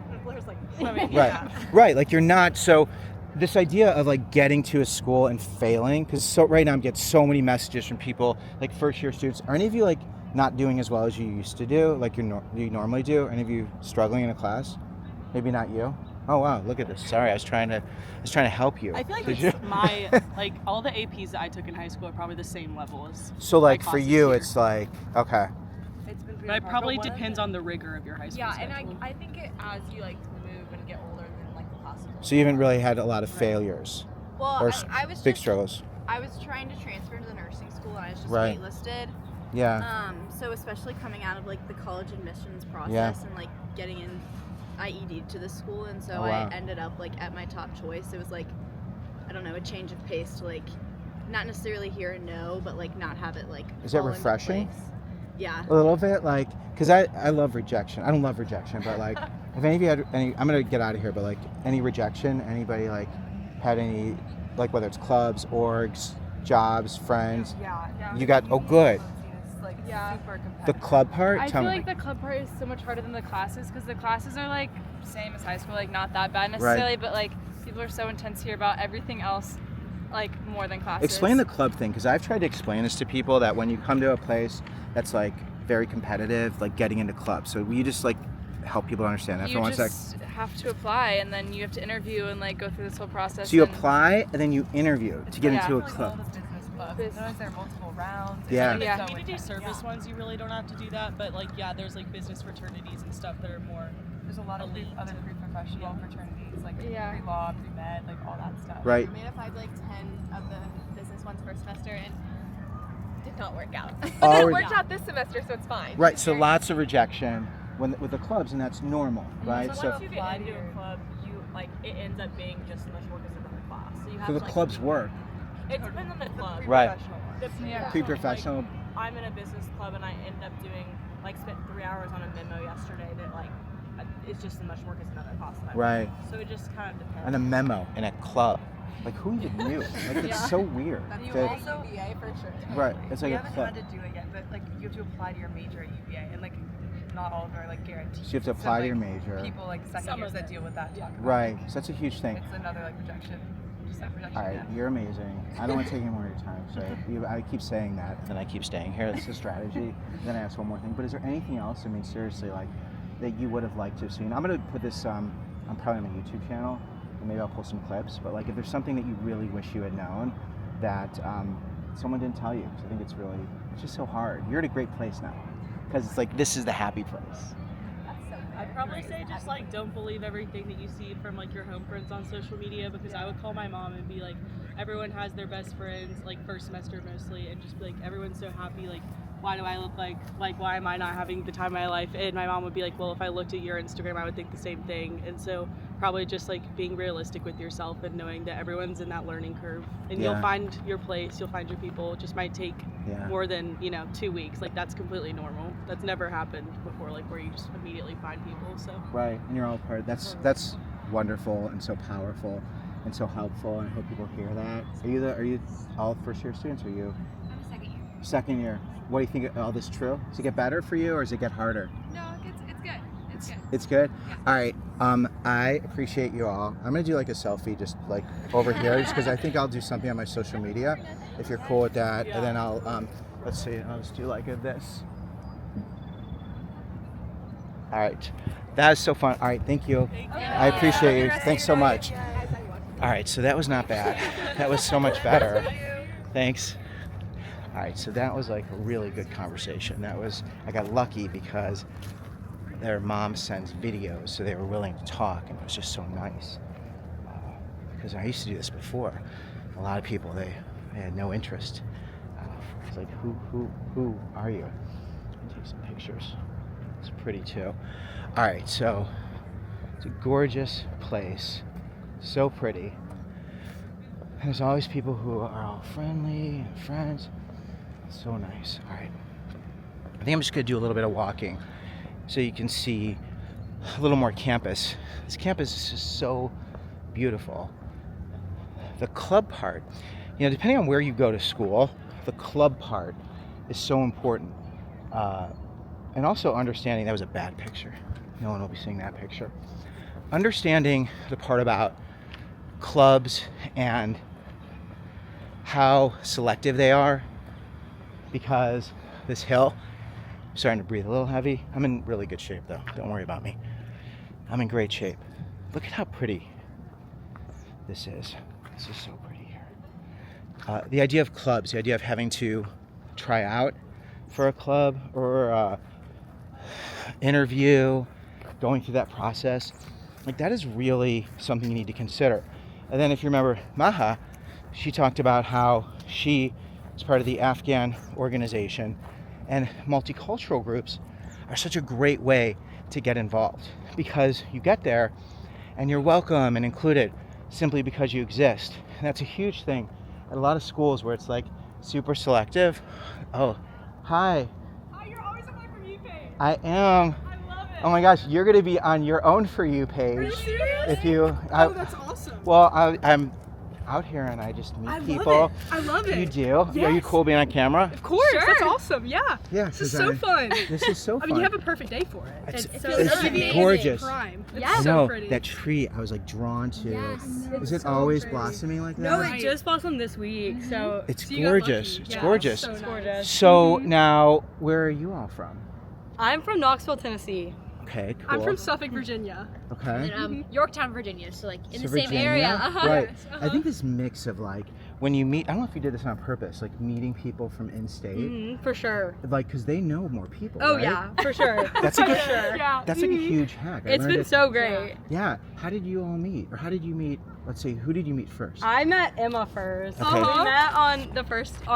Right. Right. Like you're not so. This idea of like getting to a school and failing, because so right now I'm getting so many messages from people like first year students. Are any of you like not doing as well as you used to do, like you normally do? Any of you struggling in a class? Maybe not you. Oh wow, look at this. Sorry, I was trying to help you. I feel like Did it's you? my like all the APs that I took in high school are probably the same level as. So like my for classes you, here. it's like okay. it's been pretty But it hard, probably one of depends on the rigor of your high school. Yeah, and schedule. I think it as you like move and get older, then like the classes. So you haven't really had a lot of failures Well, or I was big just, struggles. I was trying to transfer to the nursing school, and I was just Right. waitlisted. Yeah. So especially coming out of like the college admissions process Yeah. and like getting in IED to the school, and so Oh, wow. I ended up like at my top choice. It was like, I don't know, a change of pace to like not necessarily hear a no, but like not have it like. Is that fall into refreshing? place. Yeah. A little bit, like, because I love rejection. I don't love rejection, but like, if any of you had any, I'm gonna get out of here, but like, any rejection, anybody like had any, like whether it's clubs, orgs, jobs, friends, Yeah. you got, oh good. It's like Yeah. super competitive. The club part, I tell feel me. like the club part is so much harder than the classes because the classes are like same as high school, like not that bad necessarily, but like people are so intense here about everything else, like more than classes. Explain the club thing, because I've tried to explain this to people that when you come to a place that's like very competitive, like getting into clubs. So will you just like help people understand that You for one sec? just have to apply and then you have to interview and like go through this whole process. So you and- apply and then you interview to get Yeah. into a Like all club. the business clubs. This- Notice there are multiple rounds. Yeah. Yeah. So Community intense. service Yeah. ones, you really don't have to do that, but like yeah, there's like business fraternities and stuff that are more. There's a lot of elite. other pre-professional fraternities, like Yeah. pre-law, pre-med, like all that stuff. Right. I made up like 10 of the business ones first semester and did not work out. But Oh, it re- worked out this semester, so it's fine. Right, so lots of rejection with the clubs, and that's normal, right? Once you get into a club, you like it ends up being just as much work as another class. So you have So the to, like, clubs work. It depends on the club. Right. Yeah. Pre-professional. Like, I'm in a business club and I end up doing like spent 3 hours on a memo yesterday that like it's just as much work as another class. That I Right. work. So it just kind of depends. And a memo in a club. Like who even knew? Like it's so weird. You that- also, UVA for sure. right. It's we like a haven't club. had to do it yet, but like you have to apply to your major at UVA, and like not all of them are like guaranteed. So you have to apply to your major. People like second Some years of that them. deal with that talk about Right. So that's a huge thing. It's another like rejection. Just like rejection. All right, yeah. you're amazing. I don't want to take any more of your time, so I keep saying that, and then I keep staying here. That's the strategy. Then I ask one more thing. But is there anything else? I mean, seriously, like that you would have liked to have seen? I'm gonna put this. I'm probably on my YouTube channel, and maybe I'll pull some clips. But like, if there's something that you really wish you had known that someone didn't tell you, because I think it's just so hard. You're at a great place now, because it's like this is the happy place. I'd probably say just like don't believe everything that you see from like your home friends on social media, because I would call my mom and be like, everyone has their best friends like first semester mostly, and just be like everyone's so happy like why do I look like why am I not having the time of my life? And my mom would be like, well, if I looked at your Instagram, I would think the same thing. And so probably just like being realistic with yourself and knowing that everyone's in that learning curve, and you'll find your place, you'll find your people. It just might take more than 2 weeks. Like that's completely normal. That's never happened before, like where you just immediately find people. So right, and you're all part. That's wonderful and so powerful and so helpful, and I hope people hear that. Are you all first year students, or are you? I'm a second year. Second year. What do you think of all this true? Does it get better for you, or does it get harder? No, it's good. It's good. It's good? Yeah. All right. I appreciate you all. I'm going to do like a selfie just like over here, just because I think I'll do something on my social media, if you're cool with that. And then I'll, let's see, I'll just do like this. All right. That is so fun. All right. Thank you. I appreciate you. Thanks so much. All right. So that was not bad. That was so much better. Thanks. All right, so that was like a really good conversation. I got lucky because their mom sends videos, so they were willing to talk, and it was just so nice. Because I used to do this before. A lot of people, they had no interest. It's like, who are you? I'll take some pictures. It's pretty too. All right, so it's a gorgeous place, so pretty. And there's always people who are all friendly and friends. So nice. All right. I think I'm just going to do a little bit of walking so you can see a little more campus. This campus is just so beautiful. The club part, depending on where you go to school, the club part is so important. And also understanding, that was a bad picture. No one will be seeing that picture. Understanding the part about clubs and how selective they are. Because this hill, I'm starting to breathe a little heavy. I'm in really good shape though. Don't worry about me. I'm in great shape. Look at how pretty this is. This is so pretty here. The idea of clubs, the idea of having to try out for a club or interview, going through that process, like that is really something you need to consider. And then if you remember Maha, she talked about how she is part of the Afghan organization, and multicultural groups are such a great way to get involved because you get there and you're welcome and included simply because you exist. And that's a huge thing at a lot of schools where it's like super selective. Oh, hi. Hi, you're always on my For You page. I am. I love it. Oh my gosh, you're going to be on your own For You page. Are you serious? If you. Oh, that's awesome. Well, I'm out here and I just meet people. I love it. You do? Yes. Are you cool being on camera? Of course. Sure. That's awesome. Yeah. Yeah. This is so fun. This is so fun. I mean, you have a perfect day for it. It's gorgeous. Prime. It's I so know, pretty. that tree I was like drawn to. Yes. Is it always blossoming like that? No, it just blossomed this week, so It's So you got gorgeous. lucky. It's Yeah, gorgeous. so nice. gorgeous. So now, where are you all from? I'm from Knoxville, Tennessee. Okay, cool. I'm from Suffolk, Virginia. Okay. And Yorktown, Virginia, so like in So the same Virginia? area. Right. Yes, I think this mix of like when you meet, I don't know if you did this on purpose, like meeting people from in-state, For sure. like because they know more people. Oh right? yeah, for sure. That's like for sure. Yeah. That's like a huge hack. I It's learned been it- so great. Yeah. How did you all meet, or how did you meet? Let's see. Who did you meet first? I met Emma first. Okay. We met on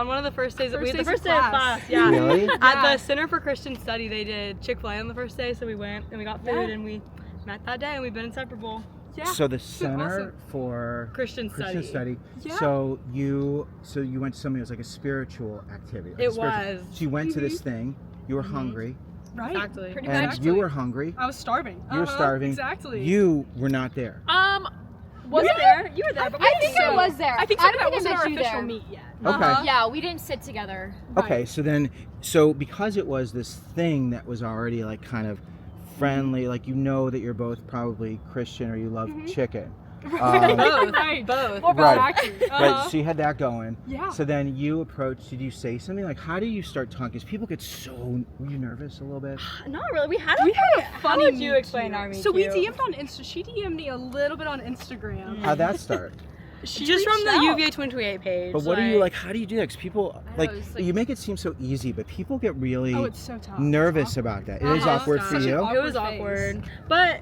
one of the first days. First The days first of day of class. class. Yeah. Really? At the Center for Christian Study, they did Chick-fil-A on the first day, so we went and we got food and we met that day and we've been inseparable. Yeah. So the Center awesome. for Christian Study. Yeah. So you went to something that was like a spiritual activity. like a It spiritual- was. So you went to this thing. You were hungry, Right. Exactly. Pretty and much. you were hungry. I was starving. You were starving. Exactly. You were not there. Was it there? You were there, but I think I was there. I think I that don't think wasn't I our met you official there. meet yet. Okay. Yeah, we didn't sit together. Okay. So because it was this thing that was already like kind of friendly, like that you're both probably Christian or you love chicken. both. Right. Both. Right. Exactly. Right, so you had that going. Yeah. So then you approached, did you say something? Like, how do you start talking? Because people get were you nervous a little bit? Not really. We had a How funny would you meet explain cute. our meet So we cute? DM'd on Insta. She DM'd me a little bit on Instagram. How'd that start? She Just from reached the out. UVA 2028 page. But what do you, like, how do you do that? Because people, I like, know, it's like- you make it seem so easy, but people get really Oh, it's so tough. nervous about that. It is awkward for Such an you? awkward It was phase. awkward, but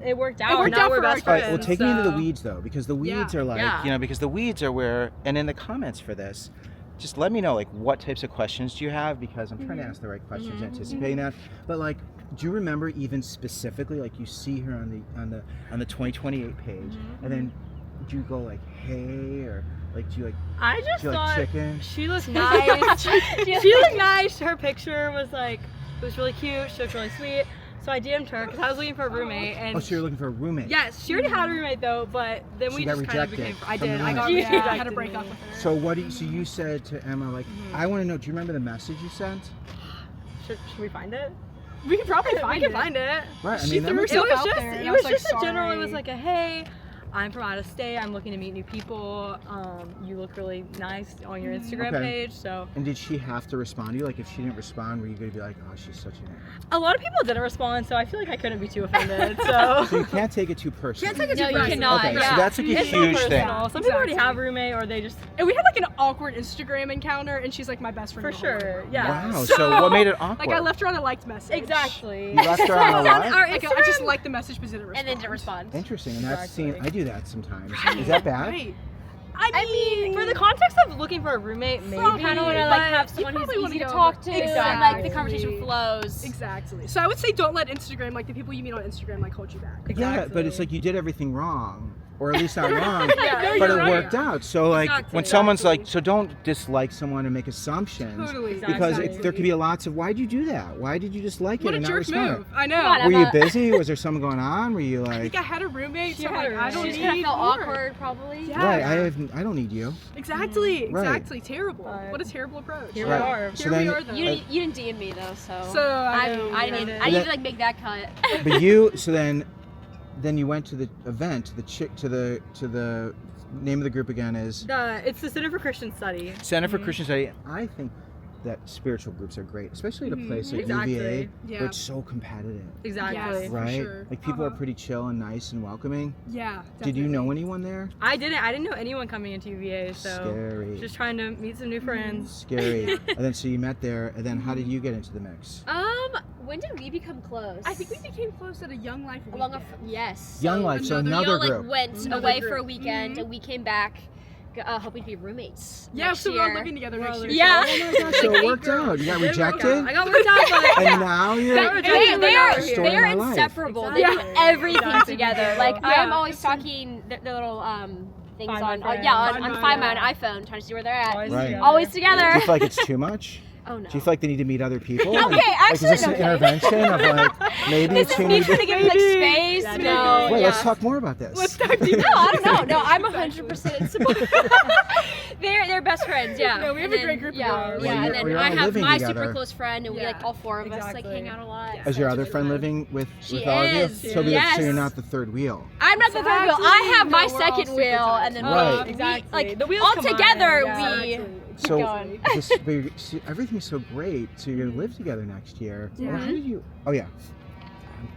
it worked out. It worked now out we're for our best All right, friends. well, take me into the so- weeds, though, because the weeds are like, Yeah. because the weeds are where, and in the comments for this, just let me know, like, what types of questions do you have, because I'm trying to ask the right questions, anticipating that. But like, do you remember even specifically, like, you see her on the 2028 page, and then do you go like, hey, or like, do you like? I just do you thought like chicken? she looked nice. She looked nice. Her picture was like, it was really cute. She looked really sweet. So I DM'd her because I was looking for a roommate. And so you're looking for a roommate? Yes, she already had a roommate though, but then She we got just kind of rejected became. I from did. the I got roommate. rejected. I had to break up with her. So what? So you said to Emma, like, I want to know. Do you remember the message you sent? Should we find it? We can probably find it. We can find it. Right. I She mean, that threw might- herself It was out just, there, and it I was was just like, a general. It was sorry. like a hey, I'm from out of state. I'm looking to meet new people. You look really nice on your Instagram Okay. page. So And did she have to respond to you? Like, if she didn't respond, were you going to be like, oh, she's such an... a lot of people didn't respond, so I feel like I couldn't be too offended. So So you can't take it too personally. can't take it too No, you personally. cannot. Okay, Yeah. so that's like a It's not huge thing. personal. Some people already Exactly. have a roommate, or they just And we had like an awkward Instagram encounter, and she's like my best friend. for in the whole sure. world. Yeah. Wow, so what made it awkward? Like I left her on a liked message. Exactly. You left her on a what? Our Like I just liked the message but didn't respond. And then didn't respond. Interesting, and that's Exactly. I do that sometimes. Is that bad? Right. I mean, for the context of looking for a roommate, maybe. You kind of want to like but have someone who's probably wanna easy to go talk with- to, and like Exactly. the conversation flows. Exactly. So I would say don't let Instagram, like the people you meet on Instagram, like hold you back. Yeah, but it's like you did everything wrong, or at least not wrong, Yeah, but it you're right. worked out. So like, Exactly. when someone's like, so don't dislike someone and make assumptions, Totally. because Exactly. there could be lots of, why'd you do that? Why did you just like What it a and not jerk respond? move. I know. Come on, Were you Emma. busy? Was there something going on? Were you I like, think I had a roommate, She so had like a I don't roommate. She's need gonna feel more. awkward, probably. Yeah. right? I don't need you. Exactly. Right. Exactly. Terrible. But What a terrible approach. Here Right. we are. So Here then- we are though. You didn't DM me though, so. So I know. didn't But even like make that cut. But you, so then you went to the event, to the name of the group again is It's the Center for Christian Study. Center for Christian Study. I think that spiritual groups are great, especially at a place like Exactly. UVA, Yeah. where it's so competitive, Exactly. Yes. For right? sure. Like people are pretty chill and nice and welcoming. Yeah. Did you definitely. know anyone there? I didn't know anyone coming into UVA, so Scary. just trying to meet some new friends. Scary. And then so you met there, and then how did you get into the mix? When did we become close? I think we became close at a Young Life along weekend. yes. Young Life, so we another all like group. went Another away group. for a weekend, and we came back, hoping to be roommates. Yeah, next so we're year. all living together next year. Yeah. So it worked out. You got rejected, I got worked out, but and now you're. They are Story of my life. inseparable. Exactly. They do everything Exactly. together. Like Yeah. I'm always talking the little things Find My on Friends. on Find My on iPhone, trying to see where they're at. Always Right. together. Always Do together. you feel like it's too much? Oh no. Do you feel like they need to meet other people? Okay, Like, actually, is this an okay. intervention of like maybe This is two me need trying to to... give you like space. Yeah, No. Wait, yeah. let's talk more about this. Let's dive deep. No, I don't know. No, I'm 100% support. They're best friends. Yeah. No, we have And a great group of Yeah, girls. yeah. Well, And you're then I have living my together. super close friend, and we like Yeah, all four of us like exactly. hang out a lot. Is your So other it's friend really fun. living with She all of you? is, So yes. you're not the third wheel. I'm not the third wheel. I have my No, we're all second super wheel, tight. and then Right. we Exactly. like The wheels all combine, together yeah. we. So going. see, everything's so great. So you're gonna live together next year. Yeah. Well, how did you? Oh yeah.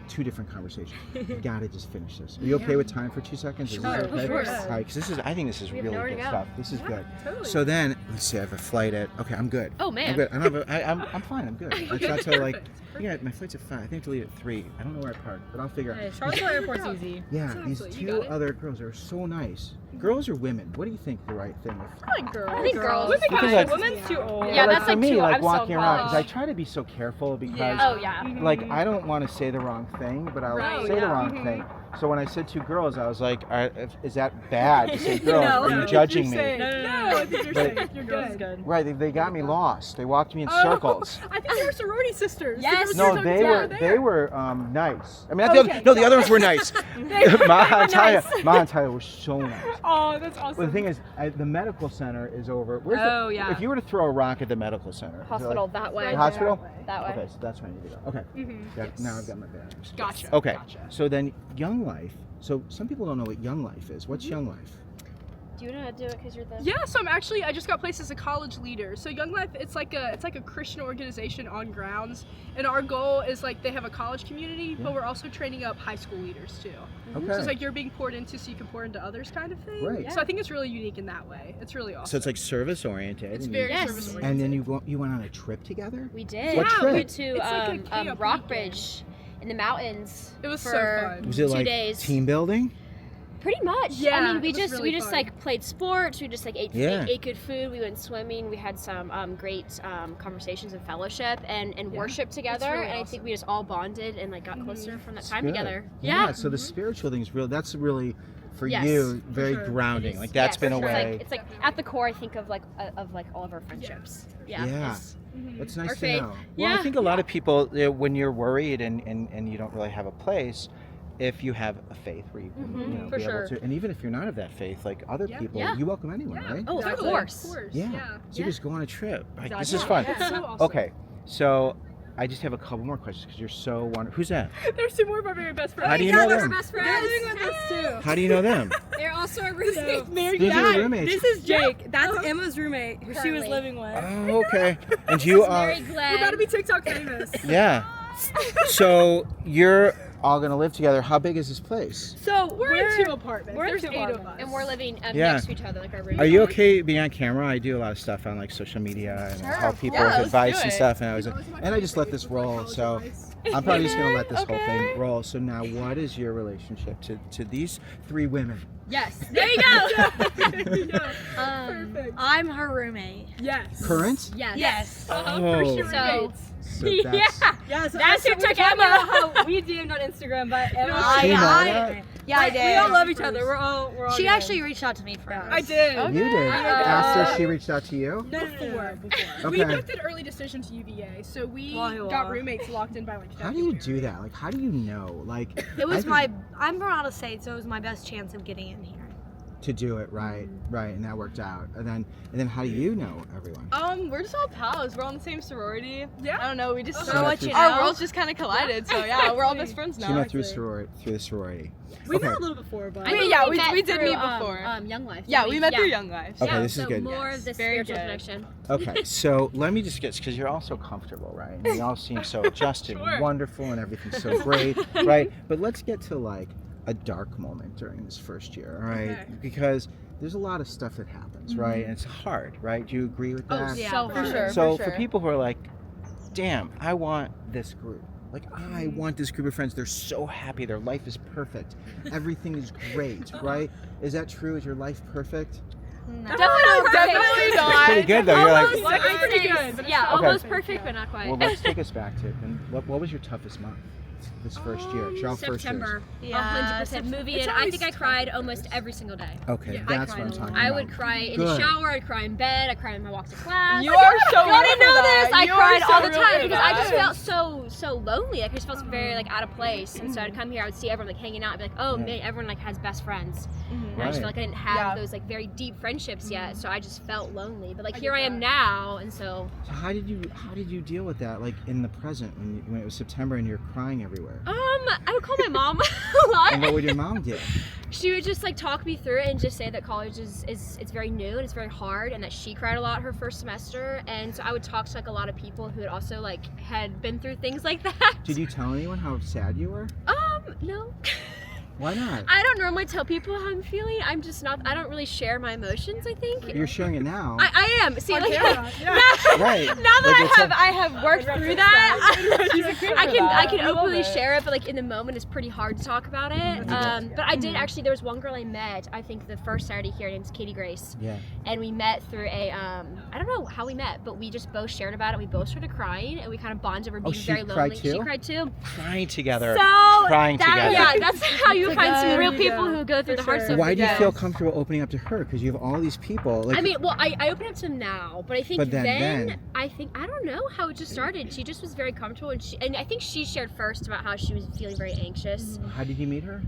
Two different conversations. You gotta just finish this. Are you okay with time for 2 seconds? Is this Sure, okay? of course. All right, because I think this is We have really nowhere to good go. stuff. This is good. Totally. So then, let's see. I have a flight at. Okay, I'm good. Oh man. I'm good. I'm fine. I'm good. It's not till like. Yeah, my flight's at 5. I think I have to leave at 3. I don't know where I park, but I'll figure Hey, out. Charlottesville Airport's easy. Yeah, Exactly, these you two got it. other girls are so nice. Girls or women? What do you think the right thing is? I like girls. I think girls. Women Because, can- like- women's too old. Yeah, But, that's for like me, two. like I'm so walking around, because I college. try to be so careful because. Oh yeah. Like I don't want to say the wrong thing, but I'll Right, say the yeah. wrong thing. So when I said two girls, I was like, is that bad to say girls? No, Are no, you judging me? No, I think you're But- safe. You're Girls good. good. Right, they got me lost. They walked me in Oh, circles. I think they were sorority sisters. Yes. No, Sisters they over were there. nice. I mean, not the other, no, the other ones were nice. Maha and Talia, Maha and Talia were so nice. Oh, that's awesome. Well, the thing is, the medical center is over. Where's Oh, the, yeah. If you were to throw a rock at the medical center, is it Hospital like, that way. the hospital? That way. Okay, so that's where I need to go. Okay, Mhm. now I've got my bags. Gotcha. Okay, Gotcha. so then Young Life. So some people don't know what Young Life is. What's Young Life? Do you want to do it because you're the? Yeah, so I just got placed as a college leader. So Young Life, it's like a Christian organization on grounds, and our goal is like they have a college community, but we're also training up high school leaders too. Okay. So it's like you're being poured into, so you can pour into others, kind of thing. Right. So I think it's really unique in that way. It's really awesome. So it's like service oriented. It's and very Yes. service oriented. And then you went on a trip together. We did. What We trip? went to It's like a camp Rockbridge in the mountains. It was so for fun. Was it 2 like days. team building? Pretty much. Yeah, I mean, we it was just really we just fun. like played sports. We just like ate Yeah. good food. We went swimming. We had some great conversations and fellowship and worship together. really and I awesome. think we just all bonded and like got closer from that It's time good. together. Yeah. So the spiritual thing is real. That's really for Yes, you for very sure. grounding. Like that's Yes, been a for sure. way. It's like at the core, I think of like all of our friendships. Yeah. Yeah. it's- That's Our nice to faith. know. Well, I Yeah. think a lot of people, when you're worried and you don't really have a place, if you have a faith where you can, you know, For be sure. able to, and even if you're not of that faith, like other Yeah. people, Yeah. you welcome anyone, right? Oh, Exactly. of course. Yeah. Yeah. So you just go on a trip. Like, this is Exactly. fun. It's so awesome. Okay, so I just have a couple more questions because you're so wonderful. Who's that? There's two more of our very best friends. How do you know They're them? best They're friends. living with us too. How do you know them? They're also our roommates. These are your roommates. This is Jake. That's Emma's roommate who she was Currently. living with. Oh, okay. And you are. Mary Glenn. We're about to be TikTok famous. Yeah. So you're all gonna live together. How big is this place? So We're in two apartments. we're in There's two 8 of apartments. us. And we're living Yeah. next to each other, like our roommates. Are you okay being on camera? I do a lot of stuff on like social media and help people with advice and stuff, and I just let this roll. So I'm probably just gonna let this whole thing roll. So now, what is your relationship to these three women? Yes. There you go. There you go. Perfect. I'm her roommate. Yes. Current? Yes. Yes. Oh, So so that's, Yeah, so That's who we took talked Emma. about how we DM'd on Instagram, but Emma. She know that? Yeah, I We did. all love each other. We're all. She good. actually reached out to me first. I did. You did. After she reached out to you? Before. Okay. We both did early decision to UVA, so we Wow. got roommates locked in by like How do you do that? Like, how do you know? Like, It was I think I'm from out of state, so it was my best chance of getting in here. to do it right, and that worked out. And then how do you know everyone? We're just all pals. We're all in the same sorority. Yeah. I don't know. We just So what you our know? worlds just kind of collided. So yeah, we're all best friends So now. you met through the sorority. We Okay. met a little before, but. I think Yeah, we we did through, meet before. Young Life. Yeah, didn't we met through Yeah. Young Life. Okay, Yeah, this is so good. more of this Very spiritual good. connection. Okay, so let me just get, because you're all so comfortable, right? And you all seem so adjusted and wonderful and everything's so great, right? But let's get to like a dark moment during this first year, all right? Okay. Because there's a lot of stuff that happens, right? And it's hard, right? Do you agree with that? Yeah, So for hard. sure. So for people who are like, damn, I want this group. Like, I want this group of friends. They're so happy. Their life is perfect. Everything is great, right? Is that true? Is your life perfect? Definitely not. Pretty good, though. You're Almost, like, I'd say, pretty good, but it's yeah, not almost perfect. perfect, but not quite. well, let's take us back to it. And what was your toughest month this first year? It's your first September. years. Yeah, 100% moving in. It's I think I always cried almost every single day. Okay, Yeah, that's I what I'm cried talking I about. would cry in the Good. shower, I'd cry in bed, I'd cry in my walk to class. You are so Y'all real didn't for know that. this. I You are cried so all the real time for because I just that. felt so lonely. Like I just felt very like out of place. And so I'd come here, I would see everyone like hanging out, I'd be like, oh Yeah. man, everyone like has best friends. And I Right. just felt like I didn't have Yeah. those like very deep friendships yet. So I just felt lonely. But like here I am now, and so So how did you deal with that, like in the present when it was September and you're crying everywhere? I would call my mom a lot. And what would your mom do? She would just like talk me through it and just say that college is it's very new and it's very hard, and that she cried a lot her first semester. And so I would talk to like a lot of people who had also like had been through things like that. Did you tell anyone how sad you were? No. Why not? I don't normally tell people how I'm feeling. I'm just not. I don't really share my emotions. I think. You're sharing it now. I am. See, like camera, yeah. Right. now that Like, I have worked through that, She's a queen I for can that. I love openly it. share it, but like in the moment, it's pretty hard to talk about it. But I did actually. There was one girl I met. I think the first Saturday here. Her name's Katie Grace. Yeah. And we met through a I don't know how we met, but we just both shared about it. We both started crying, and we kind of bonded over being she very cried lonely. too? She cried too. Crying together. So Crying together. Yeah, that's how you find some There real you people go. who go through the hard stuff. Why do you together. feel comfortable opening up to her? Because you have all these people. Like, I mean, well, I open up to them now, but I think But then- I don't know how it just started. She just was very comfortable, and I think she shared first about how she was feeling very anxious. how did you meet her?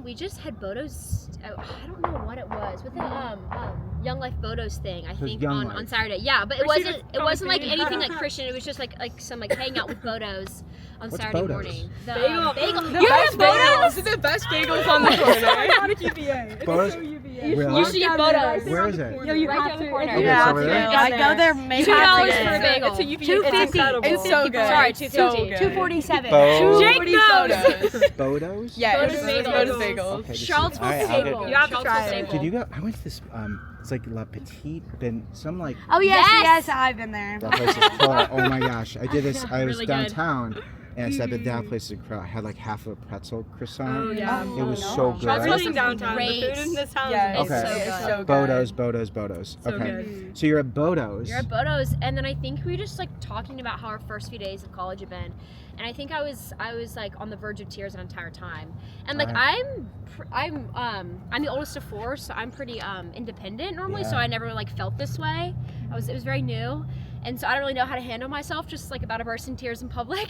We just had Bodo's. I don't know what it was with the Young Life Bodo's thing. I So it's think Young on Life. Saturday. Yeah, but it Or she wasn't. was It wasn't like probably anything like Christian. It was just like some like hang out with Bodo's on What's Saturday Bodo's? morning. The, Bagel. bagel. The You best have Bodo's? These are the best bagels on the corner. Iconic UVA. It's Bodo's? so UVA. Really? You should get Bodo's. Where is it? Yo, you Right have down the to. corner. Okay, Yeah, it's over there? I go there maybe $2 half for a the day. bagel. It's a UVA. $2.50. It's so good. Sorry, It's $2.50. so good. $2.47. Bo- Jake Photos. Bodo's? Yeah, Bodo's it's bagels. Bodo's bagels. Okay, this is- Charlottesville all right, I'll Staple. get- You have to Charlottesville try it. Did you go? I went to this. It's like La Petite. Been some like. Oh yes, Yes. yes, I've been there. That place is full. Oh my gosh! I did this. I was Really good. downtown, And I said, but that place is incredible. I had like half a pretzel croissant. Oh, yeah. It was so good. That's really downtown. The food in this house is so good. Bodo's. So Okay. good. So you're at Bodo's. You're at Bodo's, and then I think we were just like talking about how our first few days of college had been, and I think I was like on the verge of tears the entire time. And like I'm the oldest of 4, so I'm pretty independent normally. So I never like felt this way. It was very new. And so I don't really know how to handle myself, just like about to burst in tears in public.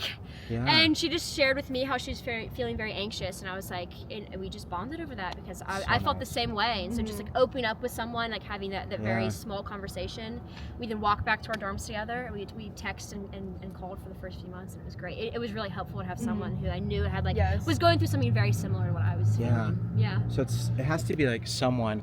Yeah. And she just shared with me how she was feeling very anxious, and I was like, and we just bonded over that because I felt the same way. And so just like opening up with someone, like having that very small conversation. We then walked back to our dorms together. We texted and called for the first few months, and it was great. It was really helpful to have someone who I knew had like was going through something very similar to what I was feeling. Yeah. So it has to be like someone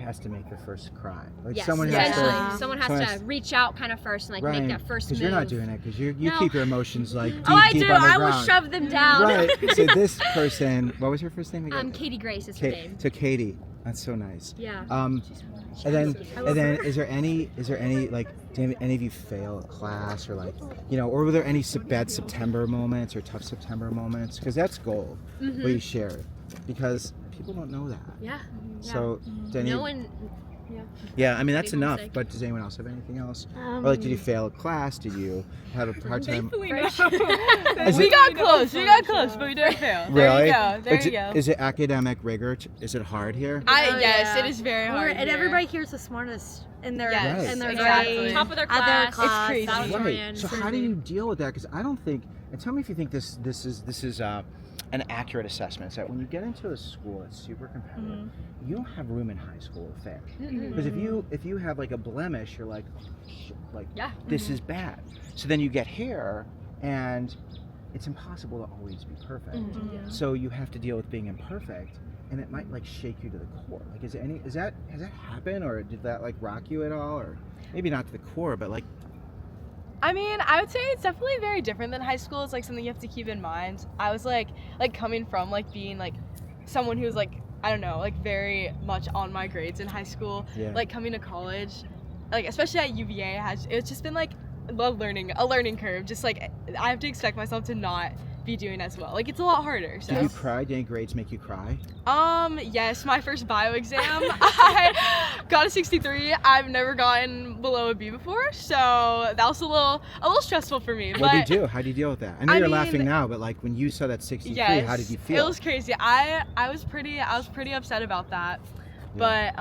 has to make the first cry. Like yes, someone has to reach out kind of first and like make that first move. Because you're not doing it, because you keep your emotions like deep, I deep do. on the I ground. will shove them down. Right. So this person, what was her first name again? Katie Grace is her name. So Katie, that's so nice. Yeah. And then is there any like did any of you fail at class or like or were there any bad September moments or tough September moments? Because that's gold. What you shared, because people don't know that. Yeah. So no one. Yeah, I mean that's enough. But does anyone else have anything else? Or like, did you fail at class? Did you have a hard time? We got close, but we didn't fail. Really? There you go. Is it academic rigor? Is it hard here? Yes, it is very hard. And everybody here is the smartest in their grade, top of their class. It's crazy. Right. So how do you deal with that? Because I don't think. And tell me if you think this is an accurate assessment. Is that when you get into a school that's super competitive, you don't have room in high school to fail. Because if you have like a blemish, you're like, this is bad. So then you get here, and it's impossible to always be perfect. So you have to deal with being imperfect, and it might like shake you to the core. Like, has that happened, or did that like rock you at all, or maybe not to the core, but like. I mean, I would say it's definitely very different than high school. It's like something you have to keep in mind. I was like coming from like being like someone who was like, I don't know, like very much on my grades in high school. Like coming to college, like especially at UVA, it's just been like a learning curve. Just like I have to expect myself to not be doing as well. Like it's a lot harder. So. Did you cry? Did any grades make you cry? Yes, my first bio exam, I got a 63. I've never gotten below a B before, so that was a little stressful for me. What did you do? How do you deal with that? I know you're laughing now, but like when you saw that 63, how did you feel? It was crazy. I was pretty upset about that. But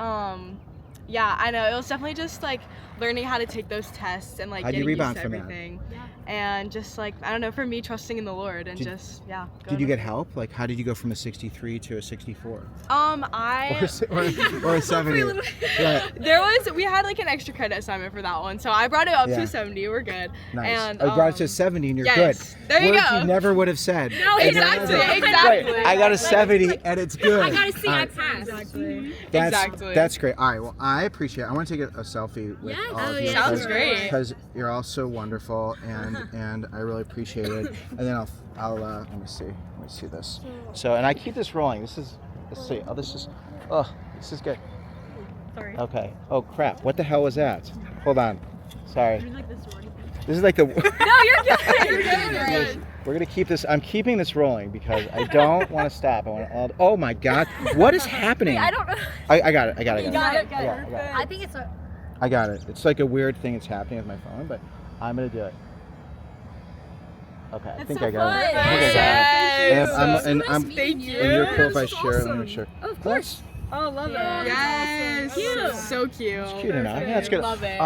yeah, I know. It was definitely just like learning how to take those tests and like getting used to everything. And just like, I don't know, for me, trusting in the Lord and Did you get help? Like, how did you go from a 63 to a 64? Or a 70. We had like an extra credit assignment for that one, so I brought it up to a 70. We're good. Nice. And I brought it to a 70 and you're good. There you Words go. you never would have said. No, exactly. Right. I got a 70 and it's good. I got to see I passed. That's great. All right, well, I appreciate it. I want to take a selfie with all of you. Sounds great. Because you're all so wonderful, and I really appreciate it. And then I'll let me see this. So, and I keep this rolling. Let's see. This is good. Sorry. Okay. Oh crap! What the hell was that? Hold on. Sorry. This is like the. No, you're good. We're gonna keep this. I'm keeping this rolling because I don't want to stop. I want to. Oh my God! What is happening? I don't know. I got it. You got it. I think it's I got it. It's like a weird thing that's happening with my phone, but I'm gonna do it. Okay, I think I got it. And you're cool if I share it. Let me share. Oh, of course. Oh, love it. Yes. Cute. So cute. It's cute enough. Yeah, it's good. Love it.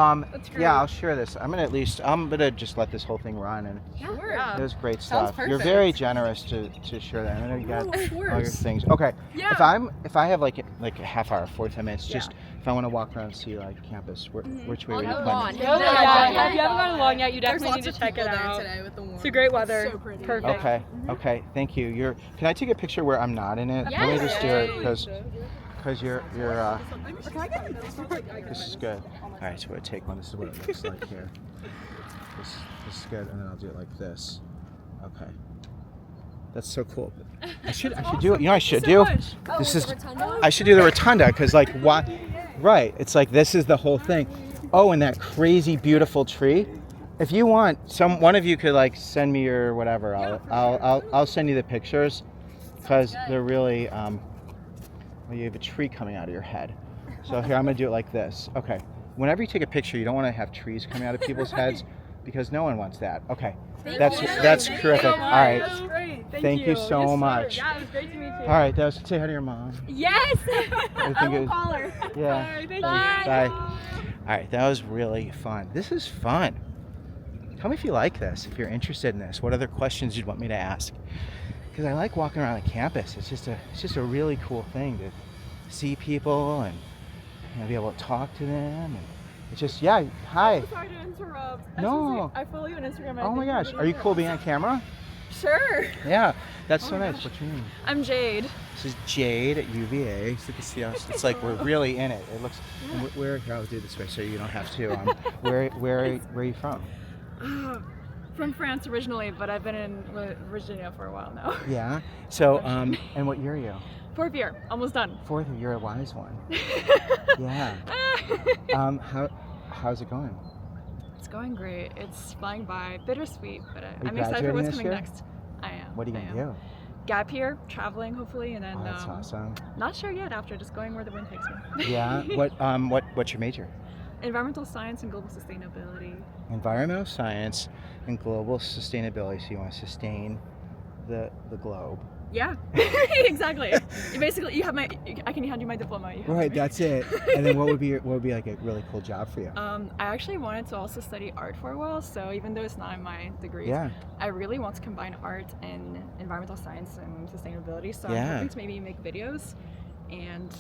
Yeah, I'll share this. I'm gonna just let this whole thing run, and it was great stuff. Sounds You're very generous to share that. I know you got all your things. Okay. Yeah. If I have like a half hour, 45 minutes, just if I want to walk around and see like campus, which way are you planning? If you haven't gone to Long yet, you definitely need to check it out. It's a great weather. So pretty. Perfect. Okay. Thank you. Can I take a picture where I'm not in it? Yes. Let me just do it because you're this is good. All right, so we'll take one. This is what it looks like here. This is good, and then I'll do it like this. Okay. That's so cool. I should do it. You know what I should do? I should do the rotunda because like what? Right. It's like this is the whole thing. Oh, and that crazy beautiful tree. If you want, one of you could like send me your whatever. I'll send you the pictures because they're really. Well, you have a tree coming out of your head. So here I'm gonna do it like this. Okay. Whenever you take a picture, you don't want to have trees coming out of people's heads because no one wants that. Okay. That's terrific. All right. That was great. Thank you so much. Yeah, it was great to meet you. All right. Say hi to your mom. Yes. I will good? call her. Yeah. All right, thank Bye. you. Bye. All right. That was really fun. This is fun. Tell me if you like this, if you're interested in this. What other questions you'd want me to ask? Because I like walking around the campus. It's just a really cool thing to see people and be able to talk to them. And it's just, yeah, hi. Sorry to interrupt. No. I follow you on Instagram. Oh my gosh, are you cool being on camera? Sure. Yeah, that's so nice. What's your name? I'm Jade. This is Jade at UVA. So you can see us. It's like we're really in it. It looks. Here, I'll do it this way so you don't have to. Where are you from? From France originally, but I've been in Virginia for a while now. Yeah. So, and what year are you? 4th year, almost done. 4th year, you're a wise one. Yeah. How's it going? It's going great. It's flying by, bittersweet, but I'm you excited for what's graduating this coming year? next. I am. What are you gonna do? Gap year, traveling hopefully, and then Oh, that's awesome. not sure yet. After just going where the wind takes me. Yeah. What's your major? Environmental science and global sustainability. Environmental science and global sustainability. So you want to sustain the globe. Yeah, exactly. You have I can hand you my diploma. Right, that's it. And then what would be like a really cool job for you? I actually wanted to also study art for a while. So even though it's not in my degree, I really want to combine art and environmental science and sustainability. So I'm hoping to maybe make videos and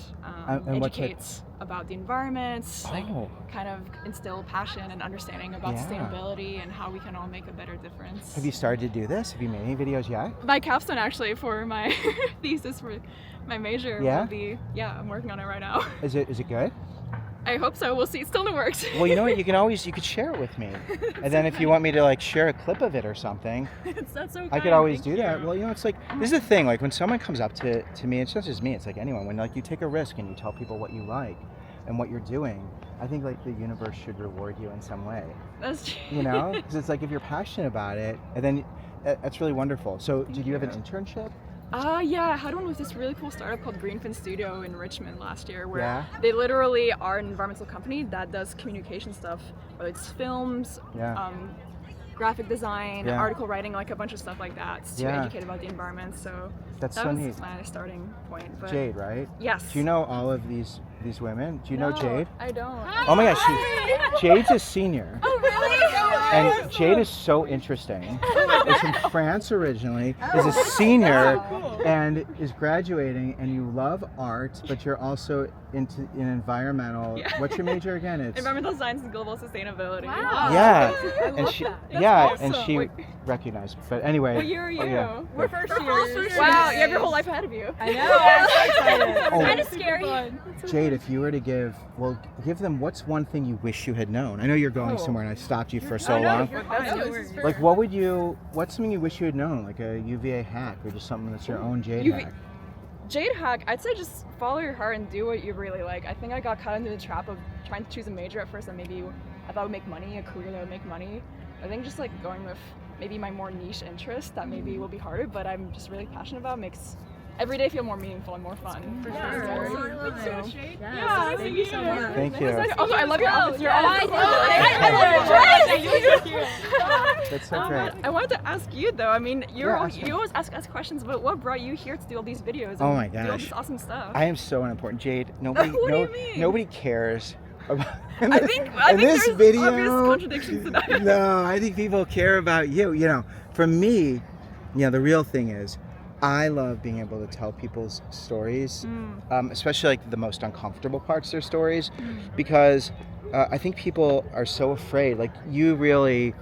educate about the environment, like kind of instill passion and understanding about sustainability and how we can all make a better difference. Have you started to do this? Have you made any videos yet? My capstone actually for my thesis for my major will be, I'm working on it right now. Is it good? I hope so. We'll see. It's still in the works. Well, you know what? You could share it with me. And then if you want me to like share a clip of it or something, that's so I could always do that. Well, it's like, this is the thing, like when someone comes up to me, it's not just me, it's like anyone, when like you take a risk and you tell people what you like and what you're doing, I think like the universe should reward you in some way. That's true. You know? Because it's like if you're passionate about it, and then that's really wonderful. So did you have an internship? Yeah, I had one with this really cool startup called Greenfin Studio in Richmond last year, where they literally are an environmental company that does communication stuff, whether it's films, graphic design, article writing, like a bunch of stuff like that to educate about the environment. So that was neat. my starting point. But Jade, right? Yes. Do you know all of these women? Do you know Jade? I don't. Oh my gosh, Jade's a senior. Oh really? And Jade is so interesting. Is from France originally, is a senior, and is graduating, and you love art, but you're also into environmental. What's your major again? It's environmental science and global sustainability. Wow. Yeah. I and love she that. and she recognized. But anyway. What year are you? We're first years. Wow, you have your whole life ahead of you. I know. I'm so excited. Kind of scary. Jade, if you were to give them what's one thing you wish you had known? I know you're going somewhere and I stopped you for so long. Like what's something you wish you had known? Like a UVA hack or just something that's your own Jade hack? Jade hack, I'd say just follow your heart and do what you really like. I think I got caught into the trap of trying to choose a major at first and maybe I thought would make money, a career that would make money. I think just like going with maybe my more niche interest that maybe will be harder, but I'm just really passionate about makes every day feel more meaningful and more fun. For sure. Thank you so much. Thank you. Also, I love your outfits. You're all I love your dress. That's so great. I wanted to ask you though. I mean, you always ask us questions, but what brought you here to do all these videos? And Oh my do all gosh. this awesome stuff. I am so unimportant. Jade, nobody What do you mean? nobody cares about I think this there's video. obvious contradictions to that. No, I think people care about you. You know, for me, the real thing is I love being able to tell people's stories, especially like the most uncomfortable parts of their stories, because I think people are so afraid. Like you really,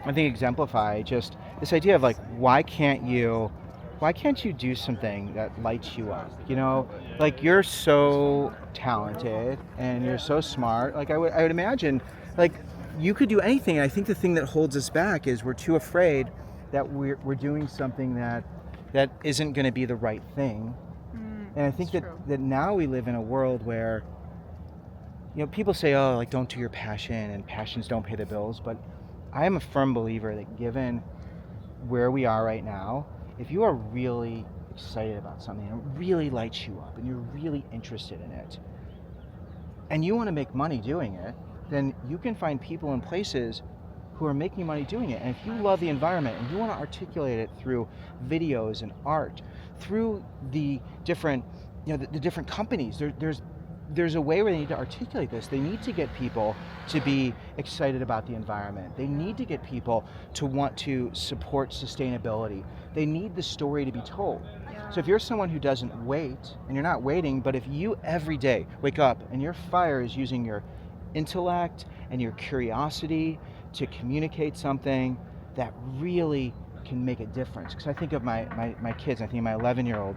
I think, exemplify just this idea of like, why can't you do something that lights you up? You know, like you're so talented and you're so smart. Like I would imagine, like you could do anything. And I think the thing that holds us back is we're too afraid that we're doing something that isn't going to be the right thing. And I think that now we live in a world where, people say, oh, like don't do your passion and passions don't pay the bills. But I am a firm believer that given where we are right now, if you are really excited about something and it really lights you up and you're really interested in it and you want to make money doing it, then you can find people in places who are making money doing it. And if you love the environment and you want to articulate it through videos and art, through the different, the different companies, there's a way where they need to articulate this. They need to get people to be excited about the environment. They need to get people to want to support sustainability. They need the story to be told. Yeah. So if you're someone who doesn't wait, and you're not waiting, but if you every day wake up and your fire is using your intellect and your curiosity to communicate something that really can make a difference. Because I think of my kids, I think of my 11-year-old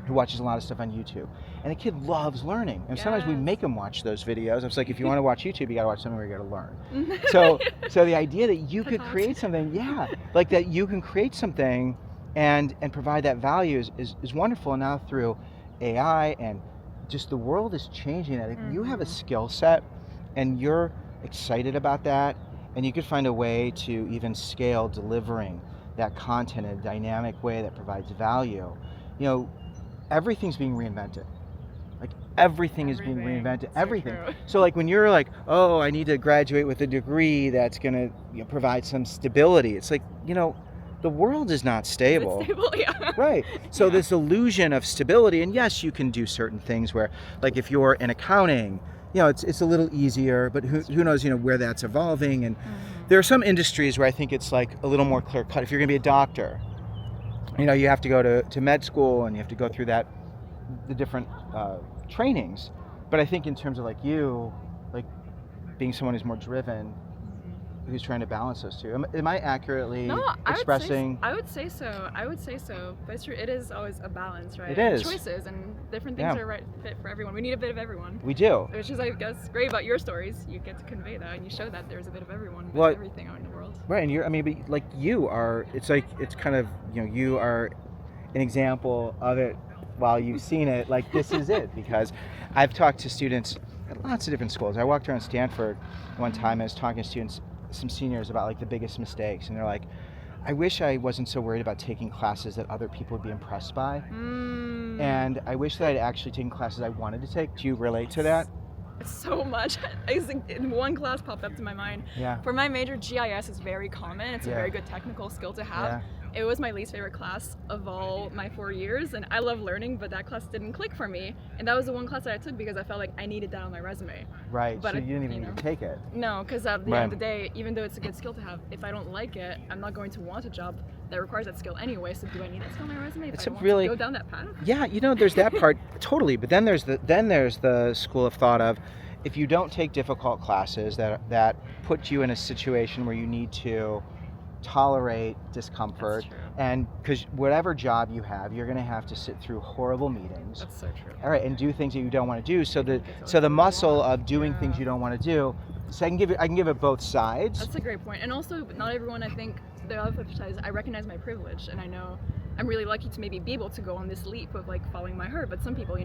who watches a lot of stuff on YouTube. And the kid loves learning. And sometimes we make him watch those videos. I was like, if you want to watch YouTube, you got to watch something where you got to learn. So the idea that you could create something, like that you can create something and provide that value is wonderful. And now through AI and just the world is changing that. If you have a skill set and you're excited about that, and you could find a way to even scale delivering that content in a dynamic way that provides value, everything's being reinvented. Like everything is being reinvented. Everything. So like when you're like, oh, I need to graduate with a degree that's going to provide some stability. It's like, the world is not stable. It's stable, yeah. Right. So this illusion of stability, and yes, you can do certain things where, like if you're in accounting, it's a little easier, but who knows, where that's evolving. And there are some industries where I think it's like a little more clear cut. If you're going to be a doctor, you have to go to med school and you have to go through the different trainings. But I think in terms of like being someone who's more driven, who's trying to balance those two. Am I accurately expressing? I would say so. But it's true. It is always a balance, right? It is. Choices and different things are fit for everyone. We need a bit of everyone. We do. Which is, I guess, great about your stories. You get to convey that and you show that there's a bit of everyone, everything out in the world. Right, and you are. It's kind of you are an example of it. While you've seen it, like this is it, because I've talked to students at lots of different schools. I walked around Stanford one time and I was talking to students, some seniors, about like the biggest mistakes, and they're like, I wish I wasn't so worried about taking classes that other people would be impressed by, and I wish that I'd actually taken classes I wanted to take. Do you relate to that? So much. One class popped up to my mind. Yeah. For my major, GIS is very common. It's a very good technical skill to have. Yeah. It was my least favorite class of all my 4 years, and I love learning, but that class didn't click for me. And that was the one class that I took because I felt like I needed that on my resume. Right, but so you didn't even need to take it. No, because at the end of the day, even though it's a good skill to have, if I don't like it, I'm not going to want a job that requires that skill anyway. So do I need that skill on my resume if I want to go down that path? Yeah, there's that part, totally. But then there's the school of thought of, if you don't take difficult classes that put you in a situation where you need to tolerate discomfort, and because whatever job you have, you're going to have to sit through horrible meetings. That's so true. All right, and do things that you don't want to do. So the muscle of doing things you don't want to do. So I can give it both sides. That's a great point. And also, not everyone, I think, the other flip side is I recognize my privilege, and I know I'm really lucky to maybe be able to go on this leap of like following my heart. But some people,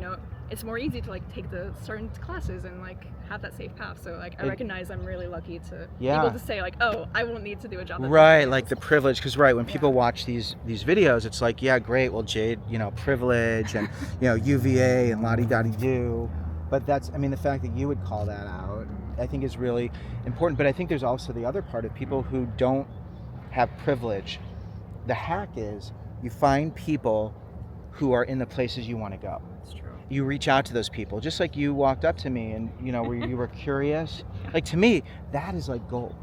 it's more easy to like take the certain classes and like have that safe path. So like I recognize I'm really lucky to be able to say like, oh, I won't need to do a job. Right, like the privilege, because when people watch these videos, it's like, yeah, great. Well, Jade, privilege and UVA and la-di-da-di-do. But that's, the fact that you would call that out, I think is really important. But I think there's also the other part of people who don't have privilege. The hack is you find people who are in the places you want to go. That's true. You reach out to those people, just like you walked up to me and where you were curious. Like, to me, that is like gold.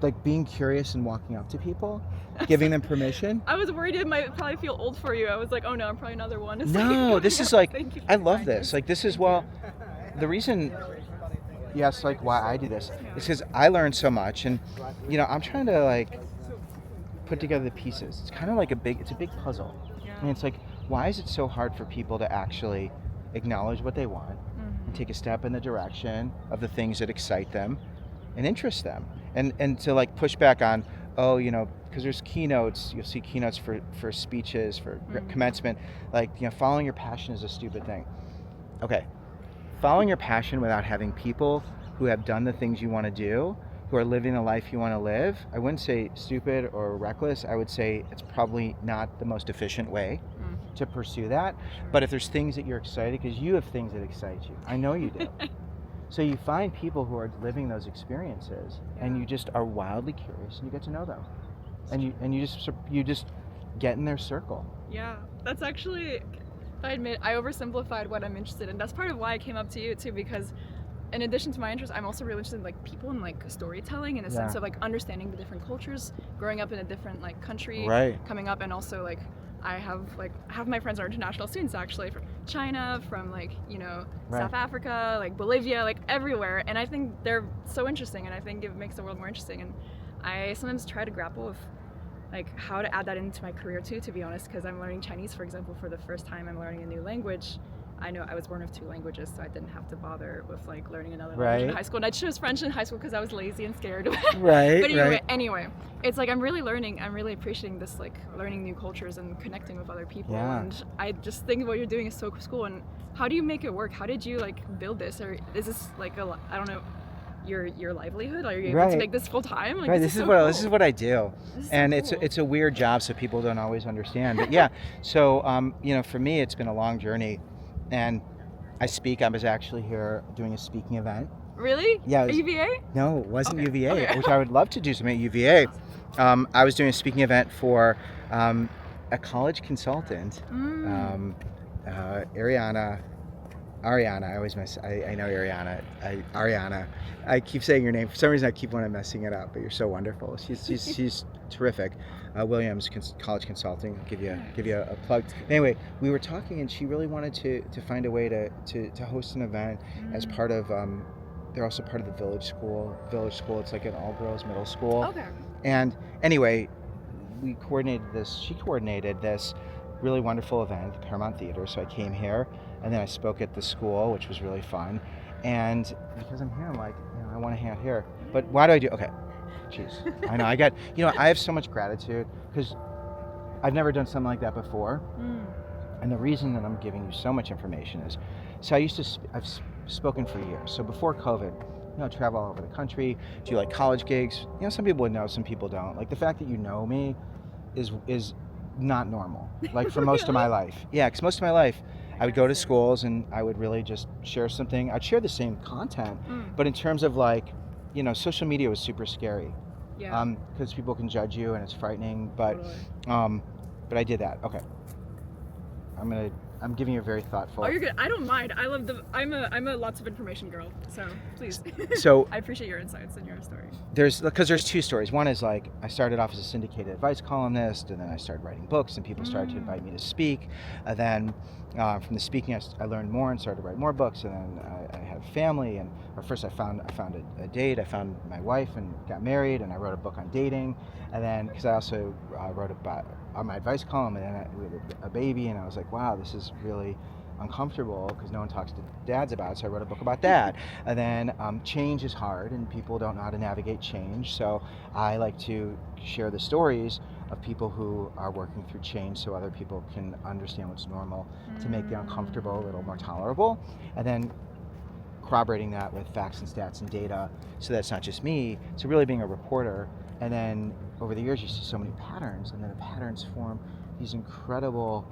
Like being curious and walking up to people, giving them permission. I was worried it might probably feel old for you. I was like, oh no, I'm probably another one. No, this is like, I love this. Like, this is, the reason you asked like why I do this is because I learned so much, and I'm trying to like put together the pieces. It's kind of like a big puzzle. Yeah. It's like, why is it so hard for people to actually acknowledge what they want and take a step in the direction of the things that excite them and interest them, and to like push back on, because there's keynotes, you'll see keynotes for speeches, for commencement, like, following your passion is a stupid thing. Okay, following your passion without having people who have done the things you want to do, who are living the life you want to live. I wouldn't say stupid or reckless. I would say it's probably not the most efficient way to pursue that. But if there's things that you're excited, because you have things that excite you, I know you do. So you find people who are living those experiences, and you just are wildly curious, and you get to know them, and you just get in their circle. Yeah, that's actually, I admit, I oversimplified what I'm interested in. That's part of why I came up to you too, because in addition to my interest, I'm also really interested in like people and like storytelling in a sense of like understanding the different cultures, growing up in a different like country, coming up, and also like I have half my friends are international students actually, from China, from like, you know, South Africa, like Bolivia, like everywhere, and I think they're so interesting, and I think it makes the world more interesting, and I sometimes try to grapple with like how to add that into my career too, to be honest, because I'm learning Chinese, for example, for the first time. I'm learning a new language. I know I was born with 2 languages, so I didn't have to bother with like learning another language in high school. And I chose French in high school because I was lazy and scared. But anyway, it's like I'm really learning. I'm really appreciating this, like learning new cultures and connecting with other people. And I just think what you're doing is so cool. And how do you make it work? How did you like build this? Or is this like I don't know, your livelihood? Are you able to make this full time? Like, this is what I do, and it's a weird job, so people don't always understand. But so you know, for me, it's been a long journey. And I speak. I was actually here doing a speaking event. Really? Yeah. UVA? No, it wasn't UVA, which I would love to do something at UVA. I was doing a speaking event for a college consultant, Ariana. I always mess. I know Ariana. I keep saying your name. For some reason, I keep wanting to messing it up. But you're so wonderful. She's terrific. Williams College Consulting. Give you a plug. Anyway, we were talking, and she really wanted to find a way to host an event as part of. They're also part of the Village School. Village School. It's like an all-girls middle school. Okay. And anyway, we coordinated this. She coordinated this really wonderful event at the Paramount Theater. So I came here, and then I spoke at the school, which was really fun. And because I'm here, I'm like, you know, I want to hang out here. But why do I do? Okay. Jeez. I know. I have so much gratitude because I've never done something like that before. And the reason that I'm giving you so much information is, so I've spoken for years. So before COVID, you know, travel all over the country, do like college gigs. You know, some people would know, some people don't. Like the fact that you know me is not normal. Like for most of my life. Yeah, because most of my life, I would go to schools and I would really just share something. I'd share the same content, but in terms of like, you know, social media was super scary. Yeah. Because people can judge you and it's frightening. But but I did that. Okay. I'm giving you a very thoughtful. Oh, you're good. I don't mind. I love I'm a lots of information girl. So please. So I appreciate your insights and your story. There's 2 stories. One is like I started off as a syndicated advice columnist, and then I started writing books, and people started to invite me to speak. And then from the speaking, I learned more and started to write more books. And then I had a family, or first I found a date. I found my wife and got married, and I wrote a book on dating. And then because I also wrote about on my advice column, and then we had a baby, and I was like, wow, this is really uncomfortable because no one talks to dads about it, so I wrote a book about that. And then change is hard, and people don't know how to navigate change, so I like to share the stories of people who are working through change so other people can understand what's normal to make the uncomfortable a little more tolerable, and then corroborating that with facts and stats and data so that's not just me, so really being a reporter. And then over the years you see so many patterns, and then the patterns form these incredible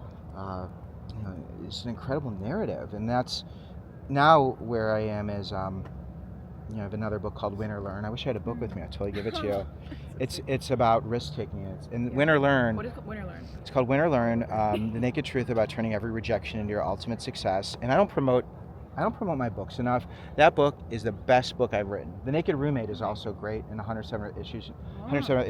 it's an incredible narrative. And that's now where I am is I have another book called Win or Learn. I wish I had a book with me. I'd totally give it to you. It's about risk taking. Win or Learn. What is Win or Learn? It's called Win or Learn, the naked truth about turning every rejection into your ultimate success. And I don't promote my books enough. That book is the best book I've written. The Naked Roommate is also great, and 107 issues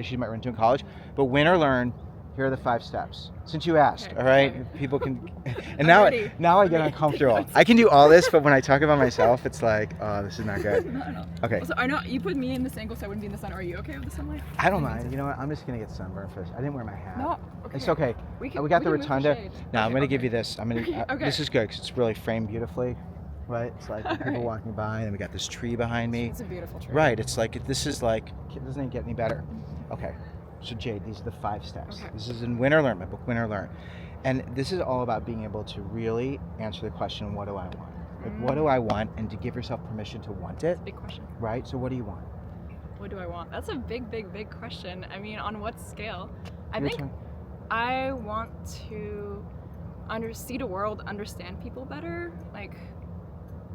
you might run into in college. But Win or Learn, here are the 5 steps. Since you asked, all right? Okay. People can, and now I get uncomfortable. I can do all this, but when I talk about myself, it's like, oh, this is not good. No. Okay. So I know you put me in this angle so I wouldn't be in the sun. Are you okay with the sunlight? I don't mind. You know what? I'm just gonna get sunburned first. I didn't wear my hat. No. Okay. It's okay. We got the rotunda. No, I'm gonna give you this. Okay. This is good because it's really framed beautifully. Right, it's like people walking by, and then we got this tree behind me. It's a beautiful tree. Right, it's like this is like it doesn't even get any better. Okay, so Jade, these are the 5 steps. Okay. This is in Win or Learn, my book Win or Learn, and this is all about being able to really answer the question, what do I want? Like, what do I want, and to give yourself permission to want it. That's a big question. Right. So what do you want? What do I want? That's a big question. I mean, on what scale? I Your think turn. I want to see the world, understand people better, like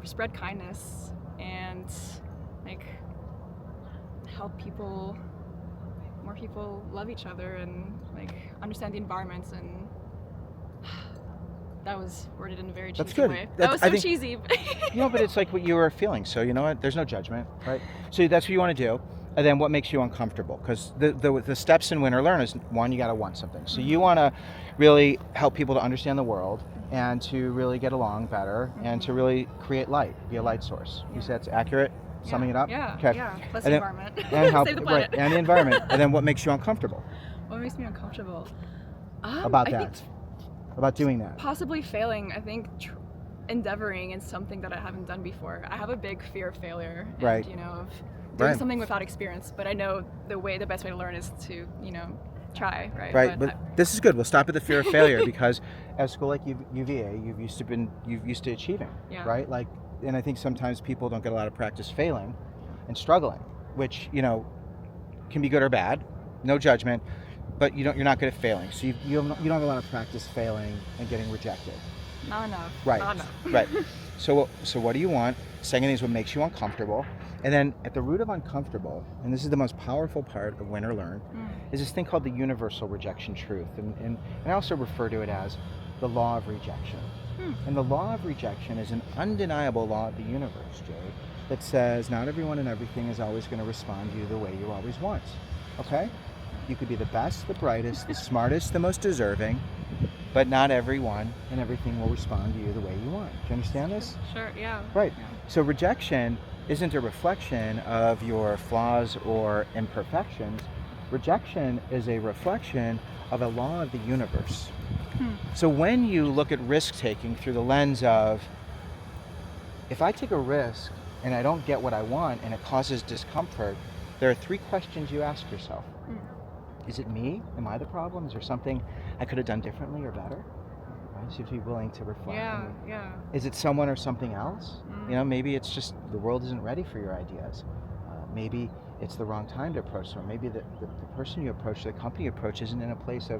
spread kindness and like help more people love each other and like understand the environments. And that was worded in a very cheesy way. That was so cheesy. No, but it's like what you were feeling. So you know what? There's no judgment, right? So that's what you want to do. And then what makes you uncomfortable? Because the steps in Win or Learn is, one, you got to want something. So you want to really help people to understand the world and to really get along better and to really create light, be a light source. You say that's accurate? Summing it up? Yeah, okay. yeah. Plus the environment. And help, Save the planet. right, and the environment. And then what makes you uncomfortable? What makes me uncomfortable? About I that. think About doing that. possibly failing. I think endeavoring in something that I haven't done before. I have a big fear of failure. And, Right. of doing something without experience. But I know the best way to learn is to, try, right? Right, but this is good. We'll stop at the fear of failure because at a school like UVA, you've used to achieving, right? Like, and I think sometimes people don't get a lot of practice failing and struggling, which can be good or bad. No judgment, but you're not good at failing. So you don't have a lot of practice failing and getting rejected. Not enough. Right. Not enough. Right. So what do you want? Second thing is what makes you uncomfortable. And then at the root of uncomfortable, and this is the most powerful part of Win or Learn, is this thing called the universal rejection truth. And I also refer to it as the law of rejection. And the law of rejection is an undeniable law of the universe, Jade, that says not everyone and everything is always going to respond to you the way you always want. Okay? You could be the best, the brightest, the smartest, the most deserving, but not everyone and everything will respond to you the way you want. Do you understand this? Sure, yeah. Right. Yeah. So rejection isn't a reflection of your flaws or imperfections. Rejection is a reflection of a law of the universe. So when you look at risk-taking through the lens of, if I take a risk and I don't get what I want and it causes discomfort, there are 3 questions you ask yourself. Is it me? Am I the problem? Is there something I could have done differently or better? Right? So you have to be willing to reflect. Yeah. Is it someone or something else? Maybe it's just the world isn't ready for your ideas. Maybe it's the wrong time to approach someone. Maybe the person you approach, the company you approach, isn't in a place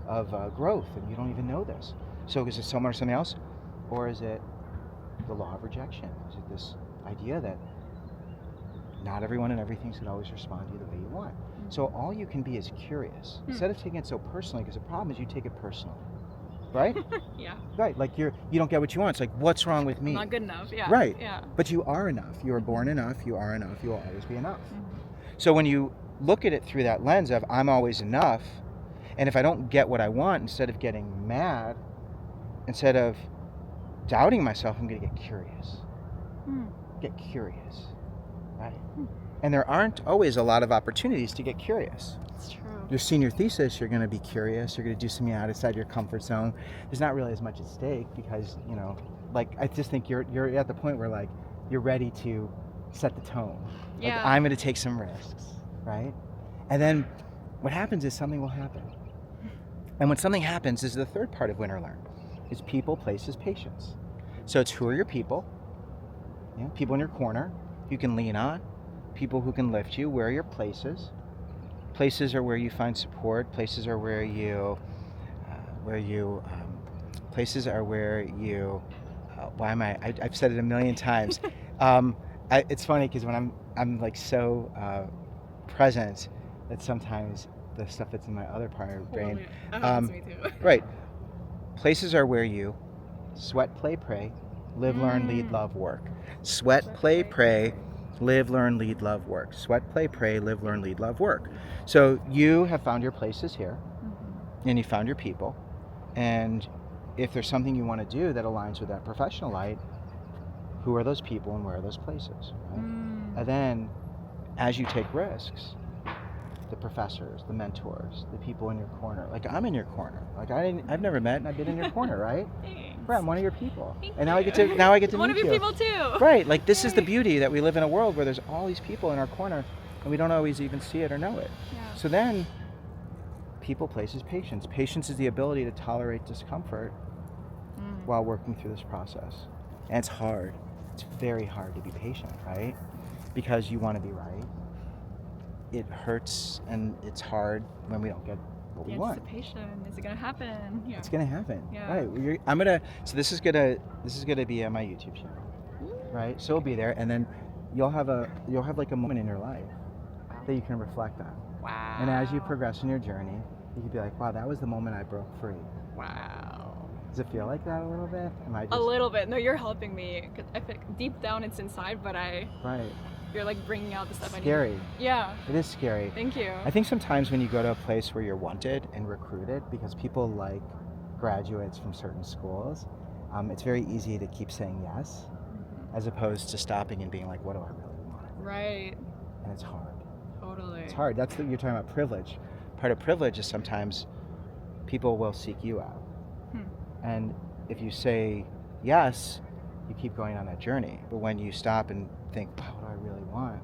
of growth and you don't even know this. So is it someone or something else? Or is it the law of rejection? Is it this idea that not everyone and everything's going to always respond to you the way you want? So all you can be is curious. Instead of taking it so personally, because the problem is you take it personally. Right? Yeah. Right, like you don't get what you want. It's like, what's wrong with me? Not good enough, yeah. Right. Yeah. But you are enough. You were born enough. You are enough. You will always be enough. So when you look at it through that lens of I'm always enough, and if I don't get what I want, instead of getting mad, instead of doubting myself, I'm going to get curious. Get curious. Right? And there aren't always a lot of opportunities to get curious. It's true. Your senior thesis, you're going to be curious. You're going to do something outside your comfort zone. There's not really as much at stake because, I just think you're at the point where, like, you're ready to set the tone. Yeah. Like, I'm going to take some risks, right? And then what happens is something will happen. And when something happens, this is the third part of Win or Learn, is people, places, patience. So it's who are your people? People in your corner you can lean on, people who can lift you. Where are your places? Places are where you find support. Places are where you places are where you I've said it a million times. It's funny because when I'm like so present that sometimes the stuff that's in my other part of my brain. Me too. Right. Places are where you sweat, play, pray, live, learn, lead, love, work. Sweat, play, pray, live, learn, lead, love, work. Sweat, play, pray, live, learn, lead, love, work. So you have found your places here, and you found your people, and if there's something you want to do that aligns with that professional light, who are those people and where are those places? Right? And then, as you take risks, the professors, the mentors, the people in your corner. Like, I'm in your corner. Like, I've never met, and I've been in your corner, right? Right, I'm one of your people. And now I get to meet you. One of your people too. Right, like this is the beauty that we live in a world where there's all these people in our corner, and we don't always even see it or know it. Yeah. So then, people, places, patience. Patience is the ability to tolerate discomfort while working through this process. And it's hard. It's very hard to be patient, right? Because you want to be right. it hurts and it's hard when we don't get what we want. Anticipation. Is it gonna happen? Yeah. It's gonna happen. Yeah. Right. So this is gonna be on my YouTube channel, right? So it'll be there, and then you'll have like a moment in your life that you can reflect on. Wow. And as you progress in your journey, you can be like, wow, that was the moment I broke free. Wow. Does it feel like that a little bit? A little bit. No, you're helping me. 'Cause I feel deep down it's inside, but Right. you're like bringing out the stuff Scary. I need. Yeah. It is scary. Thank you. I think sometimes when you go to a place where you're wanted and recruited, because people like graduates from certain schools, it's very easy to keep saying yes, as opposed to stopping and being like, what do I really want? Right. And it's hard. Totally. It's hard. That's what you're talking about, privilege. Part of privilege is sometimes people will seek you out. And if you say yes, you keep going on that journey. But when you stop and think, wow, what do I really want?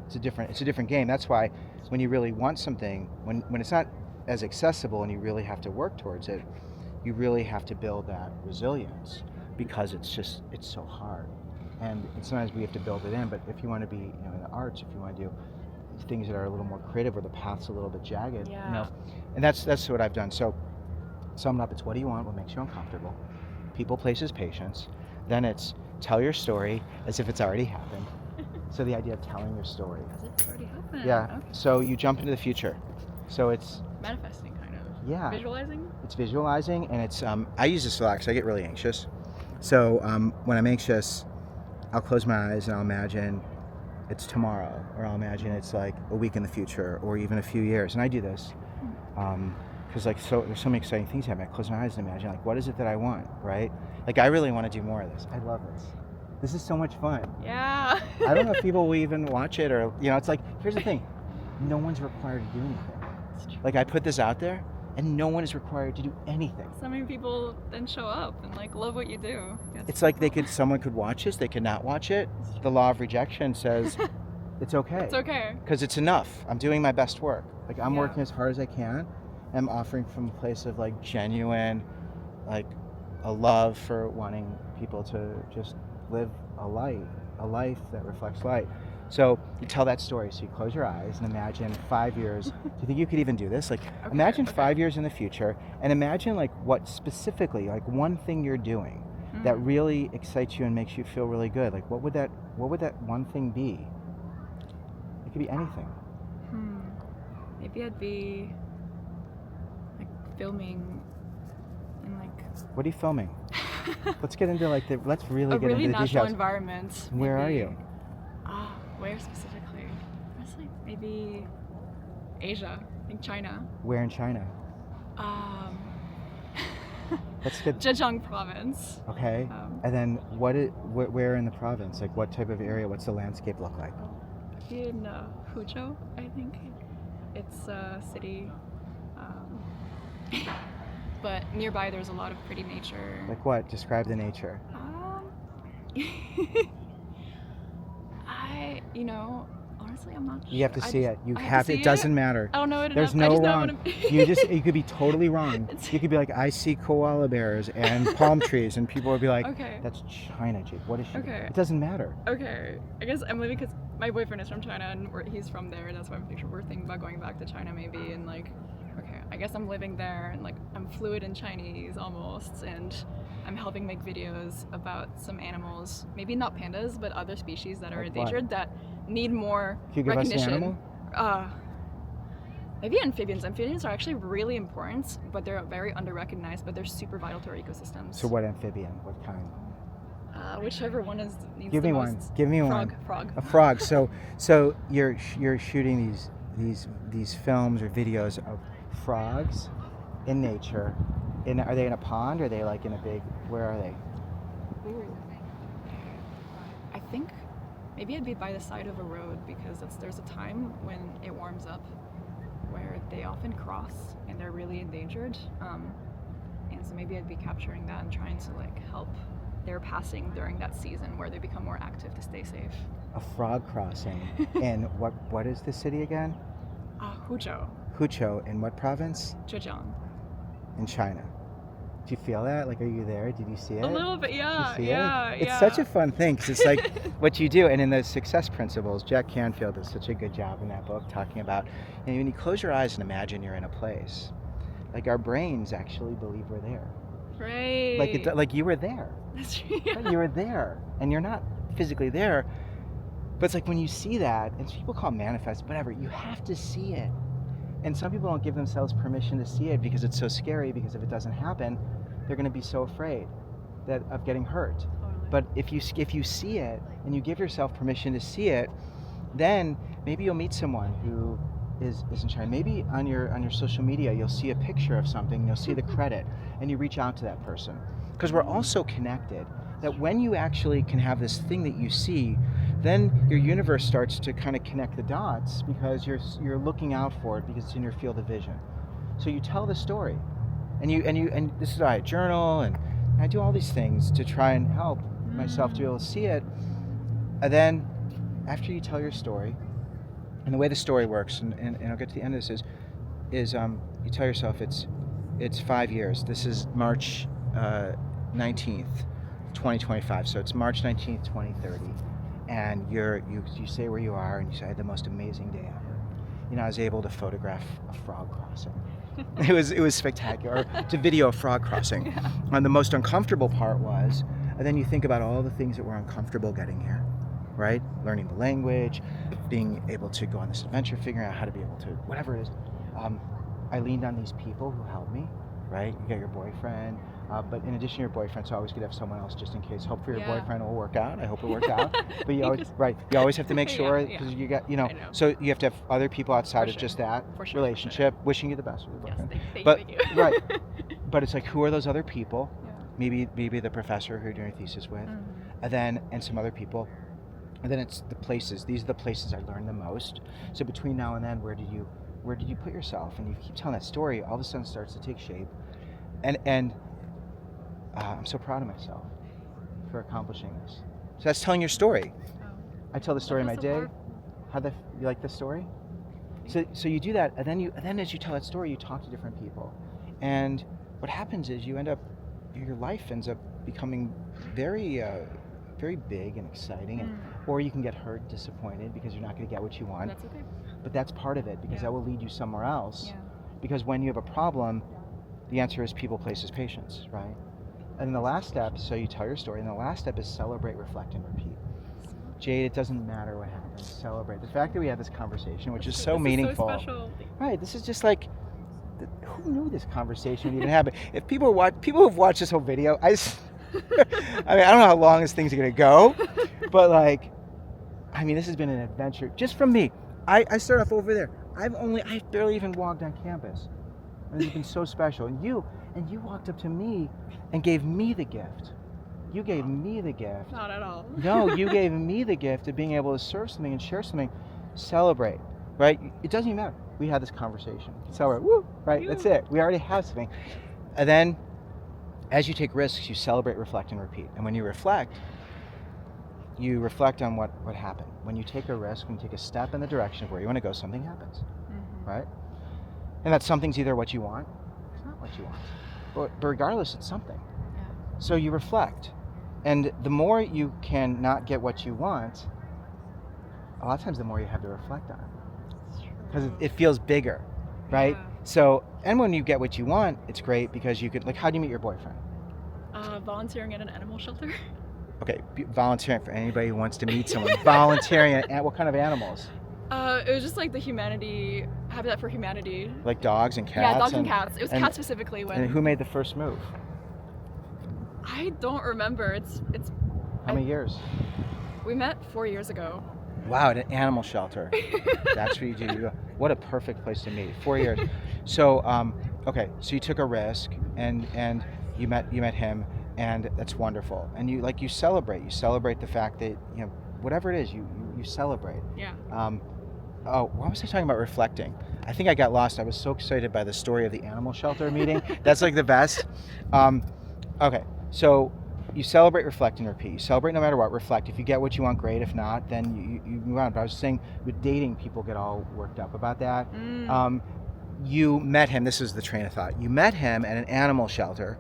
It's a different game. That's why when you really want something, when it's not as accessible and you really have to work towards it, you really have to build that resilience, because it's so hard. And sometimes we have to build it in. But if you want to be in the arts, if you want to do things that are a little more creative, or the path's a little bit jagged, and that's what I've done. So sum it up, it's what do you want, what makes you uncomfortable, people, places, patience. Then it's tell your story as if it's already happened. So the idea of telling your story. As if it's already happened. Yeah. Okay. So you jump into the future. So it's Manifesting, kind of. Yeah. Visualizing? It's visualizing, and it's I use this a lot because I get really anxious. So when I'm anxious, I'll close my eyes and I'll imagine it's tomorrow, or I'll imagine it's like a week in the future, or even a few years. And I do this because there's so many exciting things happening. I close my eyes and imagine, like, what is it that I want, right? Like, I really want to do more of this. I love this. This is so much fun. Yeah. I don't know if people will even watch it, or it's like, here's the thing, no one's required to do anything. Like, I put this out there, and no one is required to do anything. So many people then show up and like love what you do. It's like someone could watch this, they could not watch it. The law of rejection says it's okay. It's okay. Because it's enough. I'm doing my best work. Like, I'm working as hard as I can. I'm offering from a place of like genuine, like a love for wanting people to just live a life that reflects light. So you tell that story. So you close your eyes and imagine 5 years. Do you think you could even do this? Like, imagine 5 years in the future, and imagine like what specifically, like one thing you're doing that really excites you and makes you feel really good. Like, what would that one thing be? It could be anything. Maybe I'd be like filming in like. What are you filming? Let's get into let's really a get really into the natural details. environment. Where are you? Where specifically? Honestly, maybe Asia. I think China. Where in China? Let's get Zhejiang province. Okay. And then where in the province? Like, what type of area? What's the landscape look like? In Huzhou, I think. It's a city. But nearby there's a lot of pretty nature. Like what? Describe the nature. Honestly, I'm not sure. You have to see it. You have to. It see doesn't matter. I don't know it There's enough. no I just wrong. know You could be totally wrong. You could be like, I see koala bears and palm trees, and people would be like, Okay. that's China, Jade. What is she? Okay. It doesn't matter. Okay, I guess I'm living because my boyfriend is from China and he's from there. That's why we're thinking about going back to China maybe, and like, okay, I guess I'm living there and like I'm fluent in Chinese almost, and I'm helping make videos about some animals, maybe not pandas, but other species that are Like endangered what? that need more Can you give us recognition. an animal? Maybe amphibians. Amphibians are actually really important, but they're very under-recognized, but they're super vital to our ecosystems. So what amphibian? What kind? Whichever one needs Give the me most. one. Give me one. Frog. A frog. So you're shooting these films or videos of frogs in nature. Are they in a pond? Or are they like in a big? Where are they? I think maybe it'd be by the side of a road because there's a time when it warms up where they often cross and they're really endangered. And so maybe I'd be capturing that and trying to like help their passing during that season where they become more active to stay safe. A frog crossing. And what is the city again? Huzhou. Huzhou. In what province? Zhejiang. In China. Do you feel that? Like, are you there? Did you see it? A little bit, yeah. You see Yeah. it? It's such a fun thing because it's like what you do. And in the success principles, Jack Canfield does such a good job in that book talking about, when you close your eyes and imagine you're in a place, like our brains actually believe we're there. Right. Like you were there. That's true. Right? You were there, and you're not physically there. But it's like when you see that, and people call it manifest, whatever. You have to see it. And some people don't give themselves permission to see it because it's so scary, because if it doesn't happen, they're going to be so afraid of getting hurt. Totally. But if you see it and you give yourself permission to see it, then maybe you'll meet someone who isn't shy. Maybe on your social media you'll see a picture of something, and you'll see the credit, and you reach out to that person. Because we're all so connected that when you actually can have this thing that you see, then your universe starts to kind of connect the dots because you're looking out for it because it's in your field of vision. So you tell the story, and this is why I journal and I do all these things to try and help myself to be able to see it. And then after you tell your story, and the way the story works, and I'll get to the end of this is you tell yourself it's 5 years. This is March 19th, 2025. So it's March 19th, 2030. And you say where you are, and you say, I had the most amazing day ever. I was able to photograph a frog crossing. It was spectacular. To video a frog crossing. Yeah. And the most uncomfortable part was, and then you think about all the things that were uncomfortable getting here, right? Learning the language, being able to go on this adventure, figuring out how to be able to, whatever it is. I leaned on these people who helped me, right? You got your boyfriend, but in addition to your boyfriend, so always could have someone else just in case. Hopefully your boyfriend will work out. I hope it works out. But you always have to make sure, because you got, so you have to have other people outside of just that relationship, wishing you the best with your boyfriend. Thank you. Right. But it's like, who are those other people? Yeah. Maybe the professor who you're doing a thesis with, and some other people. And then it's the places. These are the places I learned the most. So between now and then, where did you put yourself? And you keep telling that story, all of a sudden it starts to take shape. And I'm so proud of myself for accomplishing this. So that's telling your story. I tell the story of my day. You like the story? So you do that, and then as you tell that story, you talk to different people. And what happens is your life ends up becoming very very big and exciting, or you can get hurt, disappointed because you're not going to get what you want. That's okay. But that's part of it, because that will lead you somewhere else. Yeah. Because when you have a problem, the answer is people, places, patience, right? And then the last step, so you tell your story, and the last step is celebrate, reflect, and repeat. Jade, it doesn't matter what happens, celebrate. The fact that we had this conversation, which is so meaningful. Is so special. Right, this is just like, who knew this conversation would even happen? If people who've watched this whole video, I don't know how long this thing's gonna go, but this has been an adventure just from me. I start off over there. I've barely even walked on campus. And it's been so special. And you walked up to me and gave me the gift. You gave me the gift. Not at all. No, you gave me the gift of being able to serve something and share something. Celebrate, right? It doesn't even matter. We had this conversation. Celebrate, woo, right? That's it. We already have something. And then, as you take risks, you celebrate, reflect, and repeat. And when you reflect on what happened. When you take a risk, when you take a step in the direction of where you want to go, something happens, right? And that something's either what you want, it's not what you want. But regardless, it's something. Yeah. So you reflect. And the more you can not get what you want, a lot of times the more you have to reflect on it. Because it feels bigger, right? Yeah. So, and when you get what you want, it's great because you could, how do you meet your boyfriend? Volunteering at an animal shelter. Okay, volunteering for anybody who wants to meet someone. Volunteering at what kind of animals? It was just the Habitat for Humanity. Like dogs and cats? Yeah, dogs and cats. It was cats specifically. And who made the first move? I don't remember. It's. How many years? We met 4 years ago. Wow, at an animal shelter. That's what you do. What a perfect place to meet. 4 years. So, okay, so you took a risk and you met him, and that's wonderful. And you celebrate. You celebrate the fact that, whatever it is, you celebrate. Yeah. Why was I talking about reflecting? I think I got lost. I was so excited by the story of the animal shelter meeting. That's the best. Okay, so you celebrate, reflect, and repeat. You celebrate no matter what, reflect. If you get what you want, great. If not, then you move on. But I was saying with dating, people get all worked up about that. you met him, this is the train of thought, you met him at an animal shelter,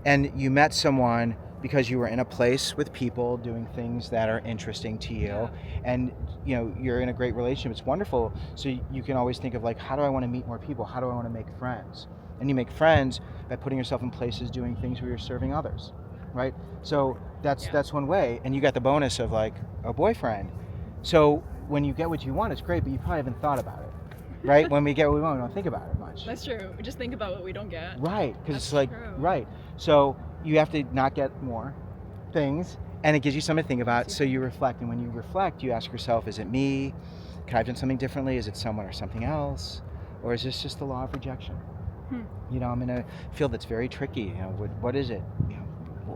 and you met someone because you were in a place with people doing things that are interesting to you, and you're in a great relationship. It's wonderful. So you can always think of like, how do I want to meet more people? How do I want to make friends? And you make friends by putting yourself in places doing things where you're serving others, right? So that's one way. And you got the bonus of like a boyfriend. So when you get what you want, it's great, but you probably haven't thought about it, right? When we get what we want, we don't think about it much. That's true. We just think about what we don't get. Right, because it's like, right. So you have to not get more things, and it gives you something to think about. So you reflect, and when you reflect, you ask yourself, is it me? Could I have done something differently? Is it someone or something else? Or is this just the law of rejection? I'm in a field that's very tricky. What is it?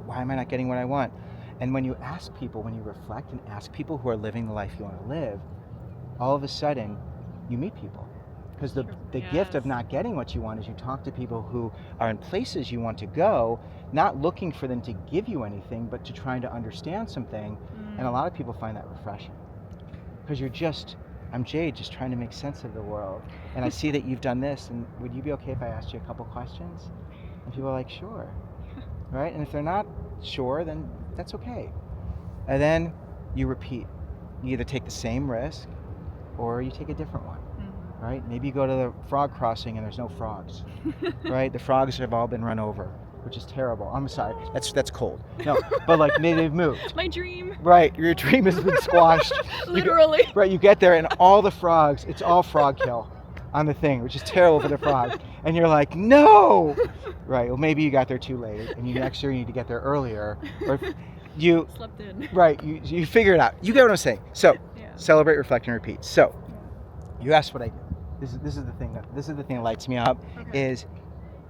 Why am I not getting what I want? And when you ask people, when you reflect and ask people who are living the life you want to live, all of a sudden you meet people. Because the gift of not getting what you want is you talk to people who are in places you want to go, not looking for them to give you anything, but to trying to understand something. And a lot of people find that refreshing. Because I'm Jade, just trying to make sense of the world. And I see that you've done this, and would you be okay if I asked you a couple questions? And people are like, sure. Right? And if they're not sure, then that's okay. And then you repeat. You either take the same risk or you take a different one. Right? Maybe you go to the frog crossing and there's no frogs. Right? The frogs have all been run over, which is terrible. I'm sorry. That's cold. No, but like maybe they've moved. My dream. Right. Your dream has been squashed. Literally. Right. You get there and all the frogs, it's all frog kill on the thing, which is terrible for the frogs. And you're like, no. Right. Well, maybe you got there too late, and next year you need to get there earlier. Or if you slept in. Right. You figure it out. You get what I'm saying. So celebrate, reflect, and repeat. So you asked what I do. This is the thing that lights me up. Is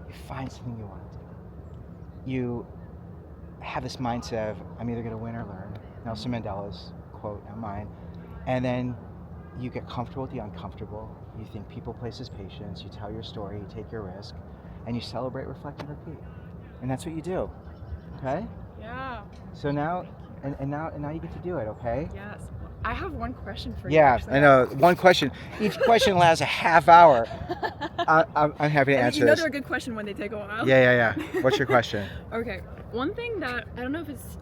you find something you want to do. You have this mindset of, I'm either going to win or learn. Nelson Mandela's quote, not mine. And then you get comfortable with the uncomfortable. You think people, places, patience. You tell your story. You take your risk, and you celebrate, reflect, and repeat. And that's what you do. Okay? Yeah. So now, and now you get to do it. Okay? Yes. I have one question for you. Yeah, I know. One question. Each question lasts a half hour. I'm happy to answer this. They're a good question when they take a while. Yeah. What's your question? Okay. One thing that, I don't know if it's,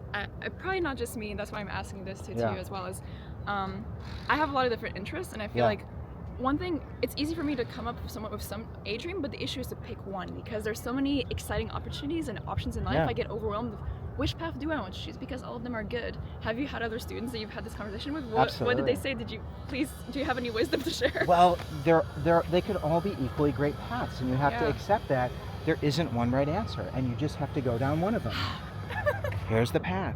probably not just me, that's why I'm asking this to you as well, is I have a lot of different interests, and I feel like one thing, it's easy for me to come up with some a dream, but the issue is to pick one, because there's so many exciting opportunities and options in life. I get overwhelmed with which path do I want to choose, because all of them are good. Have you had other students that you've had this conversation with? What did they say? Do you have any wisdom to share? Well, they could all be equally great paths, and you have to accept that there isn't one right answer, and you just have to go down one of them. Here's the path,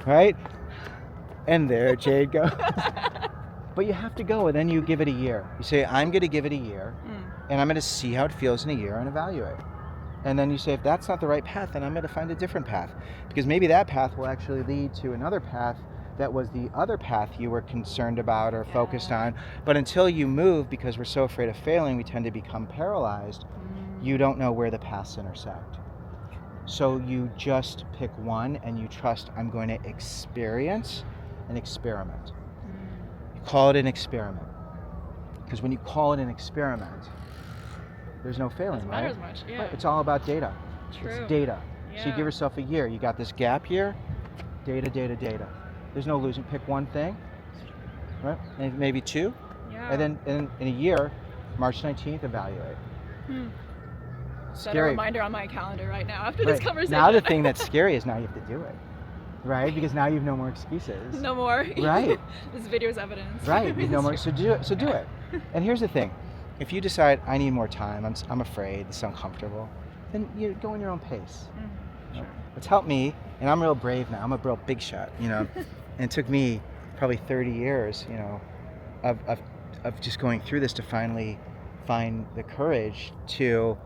right? And there Jade goes. But you have to go, and then you give it a year. You say, I'm going to give it a year, and I'm going to see how it feels in a year and evaluate. And then you say, if that's not the right path, then I'm going to find a different path. Because maybe that path will actually lead to another path that was the other path you were concerned about or focused on. But until you move, because we're so afraid of failing, we tend to become paralyzed. You don't know where the paths intersect. So you just pick one, and you trust, I'm going to experience an experiment. You call it an experiment. Because when you call it an experiment, there's no failing, right? Doesn't matter as much, Right. It's all about data. True. It's data. Yeah. So you give yourself a year. You got this gap year, data. There's no losing. Pick one thing, right? Maybe two. Yeah. And then in a year, March 19th, evaluate. Set Scary. a reminder on my calendar right now after this conversation. Now the thing that's scary is now you have to do it, right? Because now you have no more excuses. No more. Right. This video is evidence. Right. You have no more. So do it. And here's the thing. If you decide, I need more time, I'm afraid, it's uncomfortable, then you go in your own pace. Sure. It's helped me, and I'm real brave now. I'm a real big shot, And it took me probably 30 years, of just going through this to finally find the courage to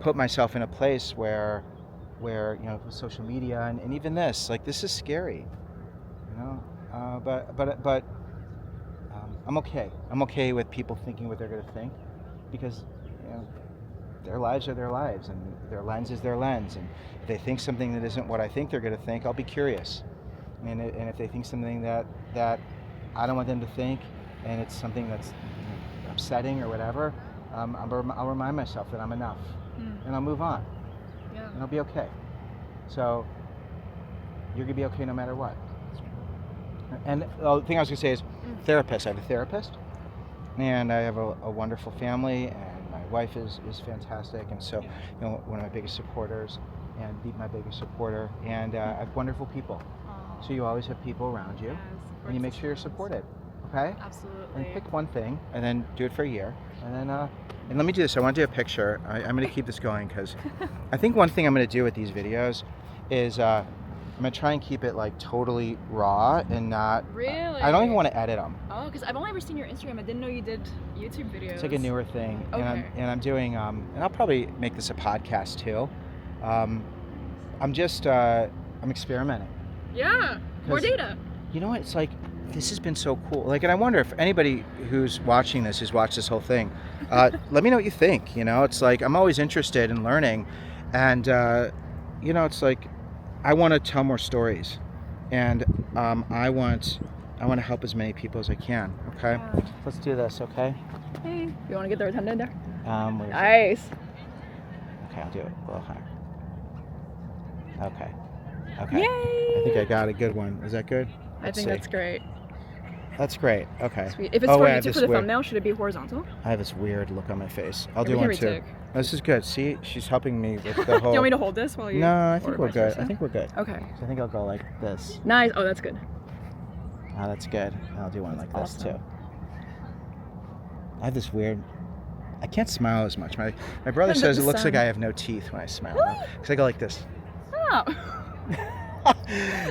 put myself in a place where with social media and even this is scary, but I'm okay. I'm okay with people thinking what they're going to think, because their lives are their lives, and their lens is their lens. And if they think something that isn't what I think they're going to think, I'll be curious. And if they think something that I don't want them to think, and it's something that's upsetting or whatever, I'll remind myself that I'm enough, and I'll move on, and I'll be okay. So you're gonna be okay no matter what. And the thing I was gonna say is, therapist. I have a therapist, and I have a wonderful family, and my wife is fantastic, and so one of my biggest supporters, and my biggest supporter, and I have wonderful people. So you always have people around you, and you make sure you're supported. Okay? Absolutely. And pick one thing, and then do it for a year, and then and let me do this. I want to do a picture. I'm going to keep this going because I think one thing I'm going to do with these videos is I'm going to try and keep it like totally raw and not. Really? I don't even want to edit them. Oh, because I've only ever seen your Instagram. I didn't know you did YouTube videos. It's like a newer thing, Okay. and I'm doing and I'll probably make this a podcast too. I'm just I'm experimenting. Yeah, more data. You know what? It's like, this has been so cool. Like, and I wonder if anybody who's watching this, who's watched this whole thing, let me know what you think. You know, it's like, I'm always interested in learning, and you know, it's like, I want to tell more stories, and I want to help as many people as I can. Okay, let's do this. Okay. Hey, you want to get the rotunda there? Where is it? Nice. Okay, I'll do it a little higher. Okay. Okay. Yay! I think I got a good one. Is that good? I think that's great. That's great. Okay. Sweet. If it's for YouTube for the thumbnail, should it be horizontal? I have this weird look on my face. I'll Yeah, do we can one too. retake. This is good. See, she's helping me with the Do whole. you want me to hold this while you? No, I think or we're vice good. versa? I think we're good. Okay. So I think I'll go like this. Nice. Oh, that's good. Oh, that's good. I'll do one like this awesome. too. I have this weird. I can't smile as much. My brother The- says the it looks like sun. I have no teeth when I smile. Because I go like this. Oh.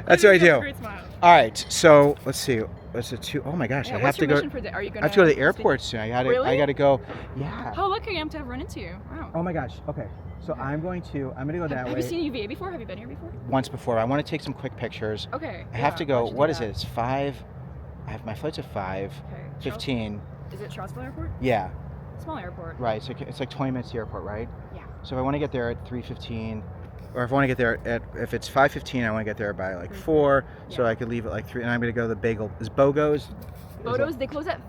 That's what I You have do. a great smile. All right, so let's see. What's it? Oh my gosh, Yeah, I have what's to your go. mission for the- are you I have to go to the gonna airport soon. I gotta. Really? I gotta go. Yeah. How lucky I am to have run into you. Wow. Oh my gosh. Okay. So I'm gonna go that Have way. you seen UVA before? Have you been here before? Once before. I want to take some quick pictures. Okay. I have to yeah, go. why'd you do What is that? it? It's 5. I have my flight's at 5:15. Is it Charlottesville Airport? Yeah. Small airport. Right. So it's like 20 minutes to the airport, right? Yeah. So if I want to get there at 3:15, or if I want to get there if it's 5:15, I want to get there by like 4, so I could leave at like 3. And I'm gonna go to the bagel. Is Bogo's? Bodo's, they close at.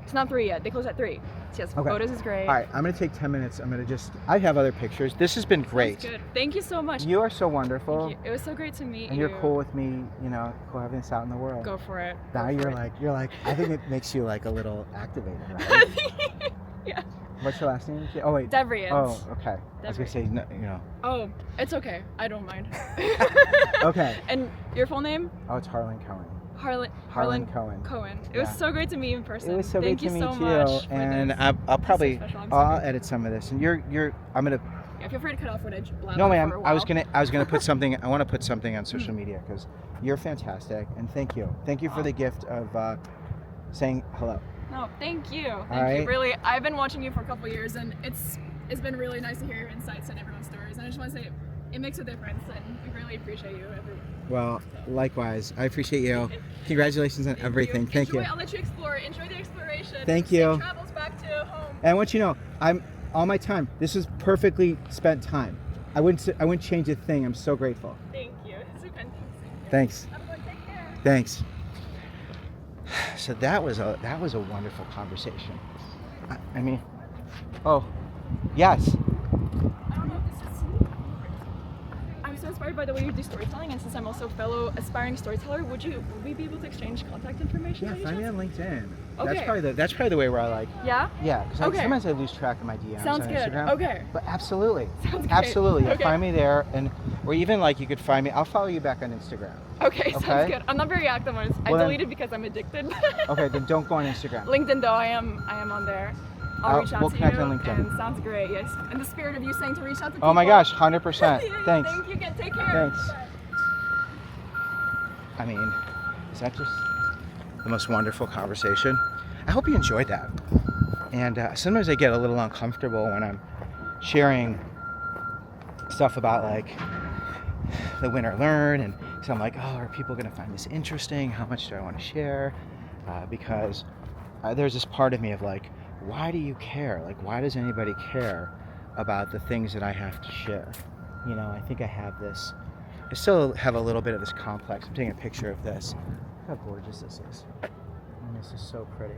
It's not 3 yet. They close at 3. So yes, Okay. Bodo's is great. All right. I'm gonna take 10 minutes. I'm gonna just. I have other pictures. This has been great. Sounds good. Thank you so much. You are so wonderful. Thank you. It was so great to meet And you. you're cool with me, you know, cool having this out in the world. Go for it. Now Go for you're like, I think it makes you like a little activated, right? Yeah. What's your last name? Oh wait. Devrians. Oh, okay. I was gonna say, no, you know. Oh, it's okay. I don't mind. Okay. And your full name? Oh, it's Harlan Cohen. Harlan Cohen. Cohen. It was Yeah. so great to meet you in person. It was so Thank great to you meet so you. much for And this. I'll probably special. I'm so I'll grateful. edit some of this. And I'm gonna. Yeah, feel free to cut off footage. No, ma'am. I was gonna put something. I want to put something on social media because you're fantastic. And thank you. Thank you for the gift of saying hello. No, thank you. Thank right. you. Really, I've been watching you for a couple years, and it's been really nice to hear your insights and everyone's stories. And I just want to say, it makes a difference, and we really appreciate you. Well, likewise. I appreciate you. Congratulations on everything. Thank you. I'll let you explore. Enjoy the exploration. Thank you. Safe travels back to home. And I want you to know, I'm all my time. This is perfectly spent time. I wouldn't change a thing. I'm so grateful. Thank you. It's fantastic. Thanks. Everyone, take care. Thanks. So that was a wonderful conversation. I mean, oh, yes. I don't know if this is. I'm so inspired by the way you do storytelling, and since I'm also a fellow aspiring storyteller, would we be able to exchange contact information? Yeah, by any find me chance? on LinkedIn. Okay. That's probably the way where I like. Yeah? Yeah, because Okay. sometimes I lose track of my DMs Sounds on good. Instagram. Okay. But absolutely. Sounds great. Absolutely. Yeah, Okay. find me there, or even like you could find me. I'll follow you back on Instagram. Okay, Okay? sounds good. I'm not very active on it. I Well, then- deleted because I'm addicted. Okay, then don't go on Instagram. LinkedIn though, I am on there. I'll reach out we'll to connect you. on LinkedIn. And sounds great. Yes. In the spirit of you saying to reach out to people. Oh my gosh, 100%. Yeah, Thanks. Thank you again. Take care. Thanks. I mean, is that just the most wonderful conversation? I hope you enjoyed that. And sometimes I get a little uncomfortable when I'm sharing stuff about like the win or learn, and so I'm like, oh, are people going to find this interesting? How much do I want to share? Because there's this part of me of like, why do you care? Like, why does anybody care about the things that I have to share? You know, I think I have this. I still have a little bit of this complex. I'm taking a picture of this. Look how gorgeous this is. And this is so pretty.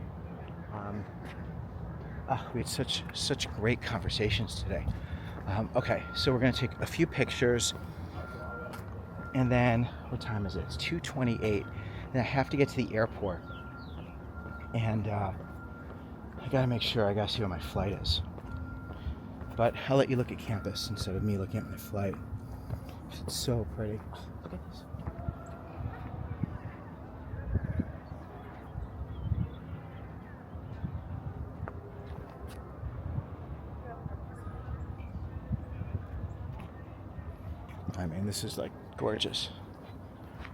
We had such great conversations today. Okay, so we're gonna take a few pictures, and then what time is it? It's 2:28, and I have to get to the airport, and I gotta make sure. I gotta see what my flight is. But I'll let you look at campus instead of me looking at my flight. It's so pretty. Oh, look at this. I mean, this is like gorgeous.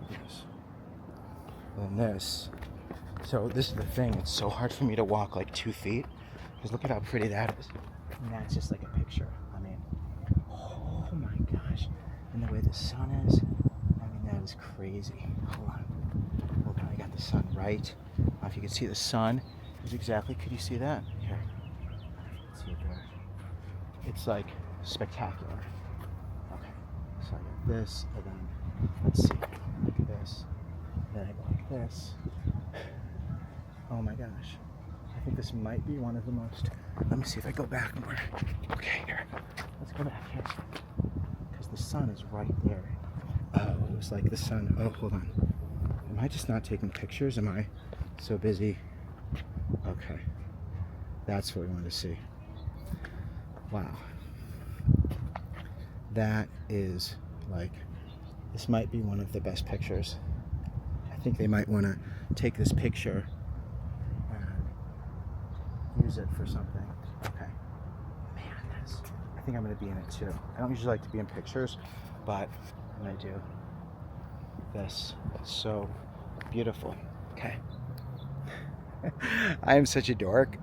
Look at this. And this. So this is the thing. It's so hard for me to walk like 2 feet because look at how pretty that is. And that's just like a picture. I mean, oh my gosh. And the way the sun is, I mean, that is crazy. Hold on, I got the sun right. I don't know if you can see the sun is exactly, could you see that? Here, see it there. It's like spectacular. Okay, so I got this, and then, let's see, like this. Then I go like this. Oh my gosh. I think this might be one of the most, let me see if I go back more. Okay, here, let's go back here. Because the sun is right there. Oh, it was like the sun, oh, hold on. Am I just not taking pictures? Am I so busy? Okay, that's what we wanted to see. Wow. That is like, this might be one of the best pictures. I think they might want to take this picture use it for something. Okay. Man, I think I'm going to be in it too. I don't usually like to be in pictures, but when I do, this is so beautiful. Okay. I am such a dork.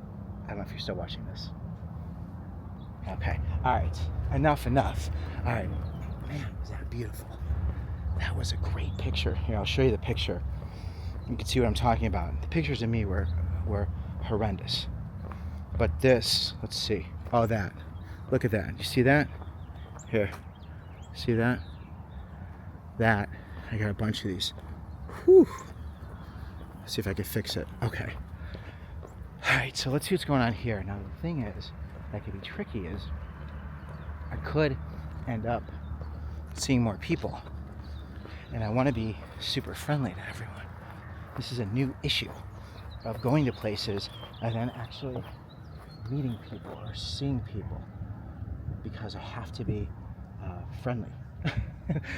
I don't know if you're still watching this. Okay. All right. Enough. All right. Man, was that beautiful. That was a great picture. Here, I'll show you the picture. You can see what I'm talking about. The pictures of me were horrendous. But this, let's see. Oh, that. Look at that. You see that? Here. See that? That. I got a bunch of these. Whew. Let's see if I can fix it. Okay. All right, so let's see what's going on here. Now, the thing is, that could be tricky is, I could end up seeing more people. And I want to be super friendly to everyone. This is a new issue of going to places and then actually meeting people or seeing people because I have to be friendly,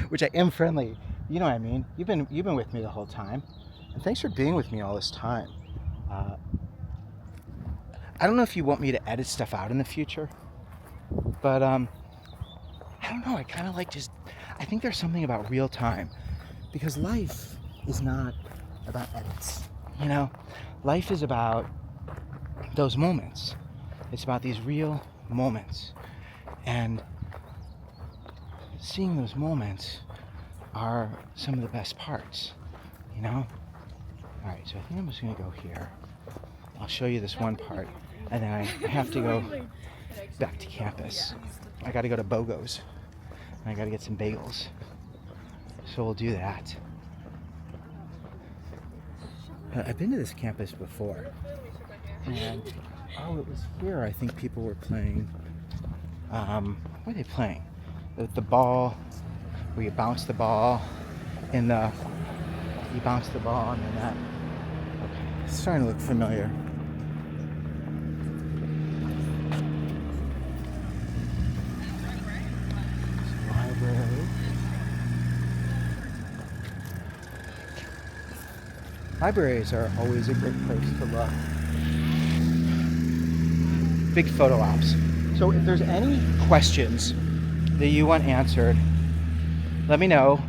which I am friendly. You know what I mean? You've been with me the whole time, and thanks for being with me all this time. I don't know if you want me to edit stuff out in the future, but I don't know. I kind of like just. I think there's something about real time, because life is not about edits. You know, life is about those moments. It's about these real moments, and seeing those moments are some of the best parts, you know? All right, so I think I'm just gonna go here. I'll show you this one part, and then I have to go back to campus. I gotta go to BOGO's, and I gotta get some bagels. So we'll do that. I've been to this campus before, and oh, it was here. I think people were playing. What were they playing? The ball, where you bounce the ball, you bounce the ball, and then that. Okay, it's starting to look familiar. Library. Libraries are always a great place to look. Big photo ops. So if there's any questions that you want answered, let me know.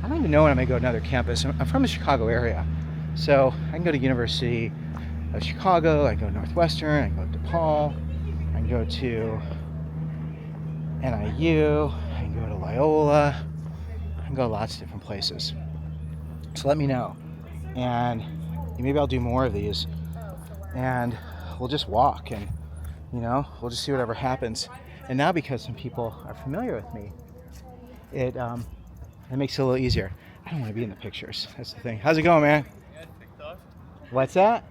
I don't even know when I'm gonna go to another campus. I'm from the Chicago area, so I can go to University of Chicago, I can go to Northwestern, I can go to DePaul, I can go to NIU, I can go to Loyola, I can go to lots of different places. So let me know, and maybe I'll do more of these, and we'll just walk, and you know, we'll just see whatever happens. And now, because some people are familiar with me, it makes it a little easier. I don't want to be in the pictures. That's the thing. How's it going, man? What's that?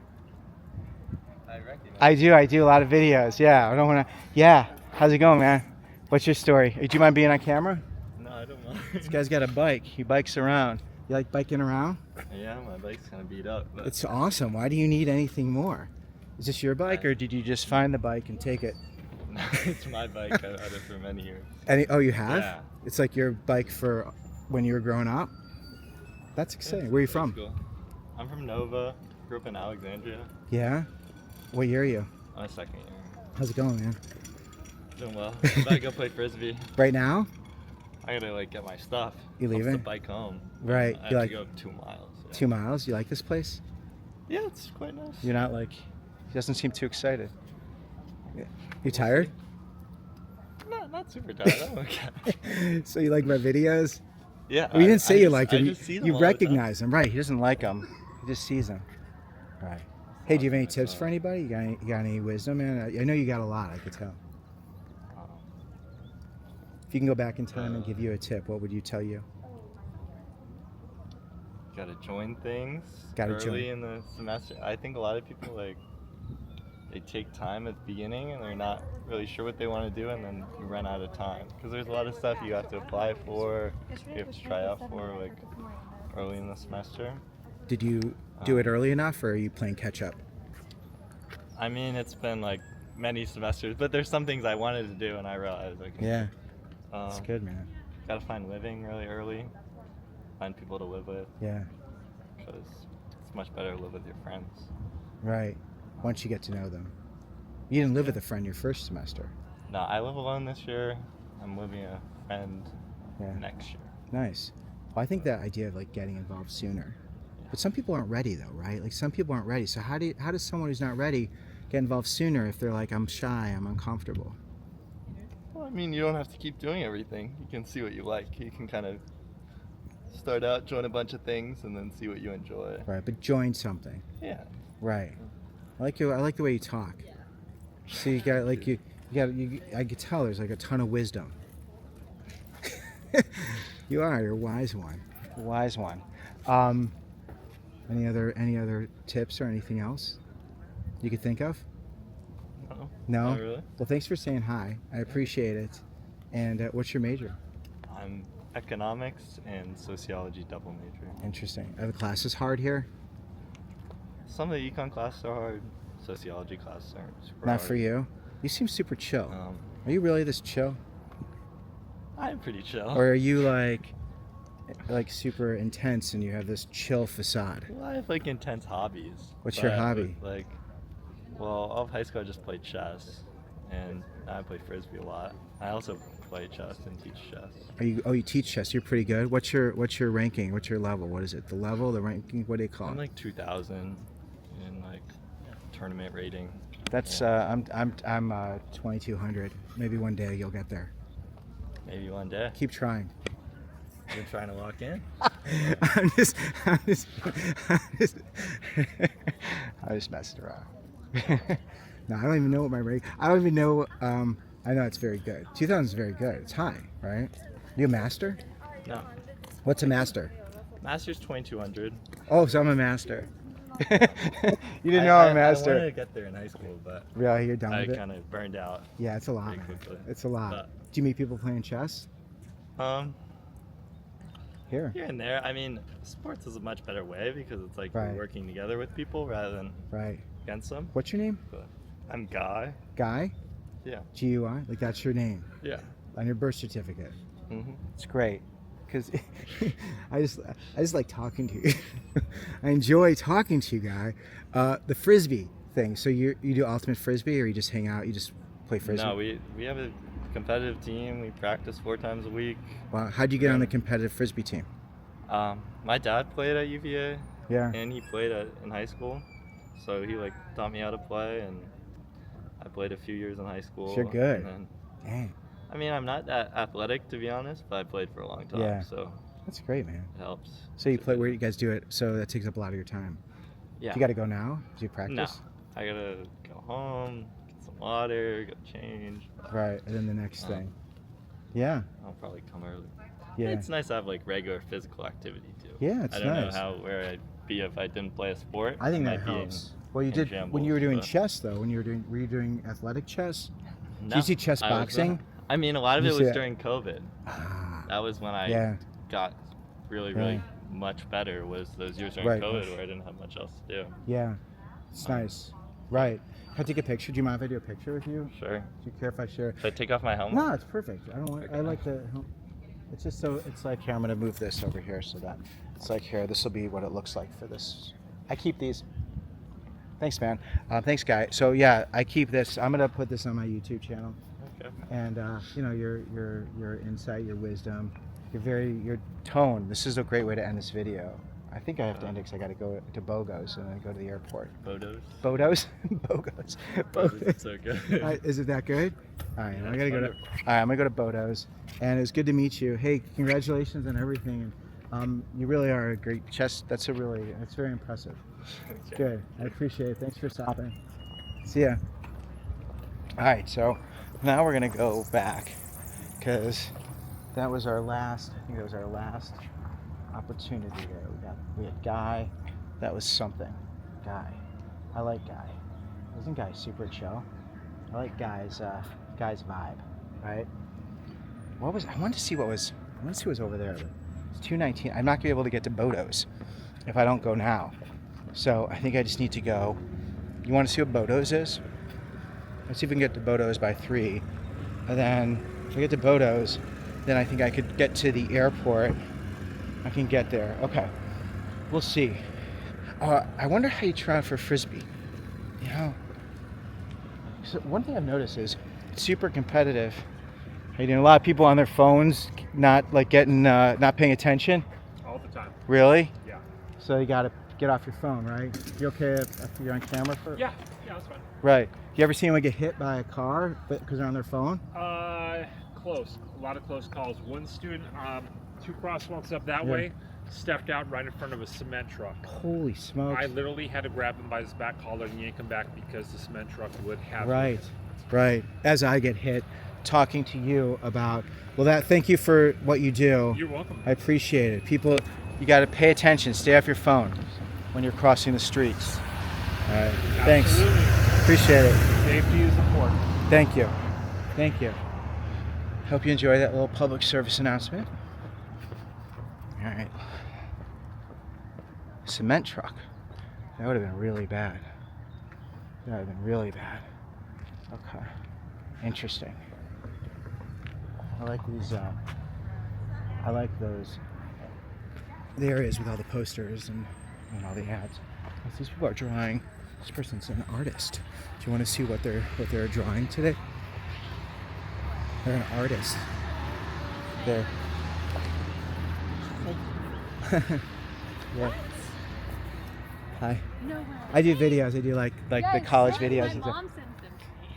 I reckon. I do a lot of videos. Yeah, I don't want to. Yeah, how's it going, man? What's your story? Do you mind being on camera? No, I don't mind. This guy's got a bike. He bikes around. You like biking around? Yeah, my bike's kind of beat up. But It's awesome. Why do you need anything more? Is this your bike, or did you just find the bike and take it? No, it's my bike. I've had it for many years. Oh, you have? Yeah. It's like your bike for when you were growing up? That's exciting. Where are you from? Cool. I'm from Nova. Grew up in Alexandria. Yeah? What year are you? I'm a second year. How's it going, man? Doing well. I'm about to go play frisbee. Right now? I gotta like get my stuff. You leaving? The bike home. Right. I You have to like go 2 miles. Yeah. 2 miles? You like this place? Yeah, it's quite nice. You're not like, he doesn't seem too excited. You tired? Not super tired. I'm okay. So you like my videos? Yeah. Well, you didn't say you liked I them. just see them You all the time. recognize them, right? He doesn't like them. He just sees them. Right. Hey, do you have any tips for anybody? You got any wisdom, man? I know you got a lot. I could tell. If you can go back in time and give you a tip, what would you tell you? Gotta join things Gotta early join. in the semester. I think a lot of people like they take time at the beginning and they're not really sure what they want to do, and then you run out of time because there's a lot of stuff you have to apply for, you have to try out for like early in the semester. Did you do it early enough, or are you playing catch up? I mean, it's been like many semesters, but there's some things I wanted to do and I realized I can. Yeah. That's good, man. Gotta find living really early, find people to live with. Yeah. Because it's much better to live with your friends. Right. Once you get to know them. You didn't live with a friend your first semester. No, I live alone this year. I'm living with a friend next year. Nice. Well, I think that idea of like getting involved sooner. But some people aren't ready though, right? Like some people aren't ready. So how does someone who's not ready get involved sooner if they're like, I'm shy, I'm uncomfortable? Well, I mean, you don't have to keep doing everything. You can see what you like. You can kind of start out, join a bunch of things, and then see what you enjoy. Right, but join something. Yeah. Right. I like the way you talk. So you got like I could tell there's like a ton of wisdom. You're a wise one. A wise one. Any other tips or anything else you could think of? No? Not really. Well, thanks for saying hi. I appreciate it. And what's your major? I'm economics and sociology double major. Interesting. Are the classes hard here? Some of the econ classes are hard. Sociology classes aren't super Not hard. for you? You seem super chill. Are you really this chill? I'm pretty chill. Or are you like super intense and you have this chill facade? Well, I have like intense hobbies. What's your but hobby? Like, well, all of high school I just played chess, and now I play frisbee a lot. I also play chess and teach chess. You teach chess. You're pretty good. What's your ranking? What's your level? What is it? The level, the ranking? What do you call it? I'm like 2,000 in like tournament rating. That's I'm 2,200.Maybe one day you'll get there. Maybe one day. Keep trying. You're trying to walk in? I'm just messing around. No, I don't even know what my rank. I don't even know. I know it's very good. 2,000 is very good. It's high, right? You a master? No. What's a master? Master's 2,200. Oh, so I'm a master. You didn't know I'm a master. I wanted to get there in high school, but Really, you're done I with it? kind of burned out. Yeah, it's a lot. pretty Man. quickly. It's a lot. But, Do you meet people playing chess? Here. Here and there. I mean, sports is a much better way because it's like Right. you're working together with people rather than against them. What's your name? But I'm Guy. Guy? Yeah. G-U-I? Like that's your name? Yeah. On your birth certificate? Mm-hmm. It's great. Because I just like talking to you. I enjoy talking to you, Guy. The frisbee thing. So you do ultimate frisbee, or you just hang out? You just play frisbee? No, we have a competitive team. We practice 4 times a week. Wow. How'd you get on the competitive frisbee team? My dad played at UVA. Yeah. And he played in high school, so he like taught me how to play, and I played a few years in high school. You're good. And then, Dang. I mean, I'm not that athletic to be honest, but I played for a long time. Yeah. So That's great, man. it helps. So you play where you guys do it? So that takes up a lot of your time. Yeah. You got to go now? Do you practice? No, I gotta go home, get some water, go change. Right, and then the next thing. Yeah. I'll probably come early. Yeah. It's nice to have like regular physical activity too. Yeah, it's I don't nice. know where I'd be if I didn't play a sport. I think that might be in helps. Well, you did when you were doing but- chess, though. Were you doing athletic chess? No, Did you see chess I was boxing? not. I mean, a lot of You it see was it? during COVID. That was when I Yeah. got really Right. much better. Was those years during Right. COVID where I didn't have much else to do. Yeah, it's nice. Right. Can I take a picture? Do you mind if I do a picture with you? Sure. Do you care if I share? Should I take off my helmet? No, it's perfect. I don't want. I like the. It's just so. It's like here. I'm gonna move this over here so that it's like here. This will be what it looks like for this. I keep these. Thanks, man. Thanks, guy. So yeah, I keep this. I'm gonna put this on my YouTube channel. Okay. And you know your insight, your wisdom, your tone. This is a great way to end this video. I think I have to end it because I got to go to Bogos and then go to the airport. Bodos? Bodos? Bogos. Bodos, so good. Is it that good? All right, Yeah, I gotta go to. All right, I'm gonna go to Bodos, and it's good to meet you. Hey, congratulations on everything. You really are a great chess. That's very impressive. Good. I appreciate it. Thanks for stopping. See ya. All right, so now we're gonna go back because that was our last. I think that was our last opportunity there. We had Guy. That was something. Guy. I like Guy. Isn't Guy super chill? I like Guy's vibe, right? I wanted to see what was over there. It's 2:19. I'm not gonna be able to get to Bodos if I don't go now. So I think I just need to go. You want to see what Bodos is? Let's see if we can get to Bodos by 3. And then if I get to Bodos, then I think I could get to the airport. I can get there. Okay. We'll see. I wonder how you try out for frisbee. You know? So one thing I've noticed is it's super competitive. You know, a lot of people on their phones not paying attention. All the time. Really? Yeah. So you gotta get off your phone, right? You okay if you're on camera for? Yeah, that's fine. Right. You ever see anyone get hit by a car because they're on their phone? Close. A lot of close calls. One student, 2 crosswalks up that Yeah. way, stepped out right in front of a cement truck. Holy smokes. I literally had to grab him by his back collar and yank him back because the cement truck would have Right. Right. As I get hit, talking to you about, thank you for what you do. You're welcome. I appreciate it. People, you got to pay attention. Stay off your phone when you're crossing the streets. All right. Thanks. Absolutely. Appreciate it. Safety is important. Thank you. Thank you. Hope you enjoy that little public service announcement. All right. Cement truck. That would have been really bad. That would have been really bad. Okay. Interesting. I like these. I like those. The areas with all the posters and all the ads. These people are drawing. This person's an artist. Do you want to see what they're drawing today? They're an artist. They're. Yeah. Hi. No way. I do videos. I do like the college videos. and stuff.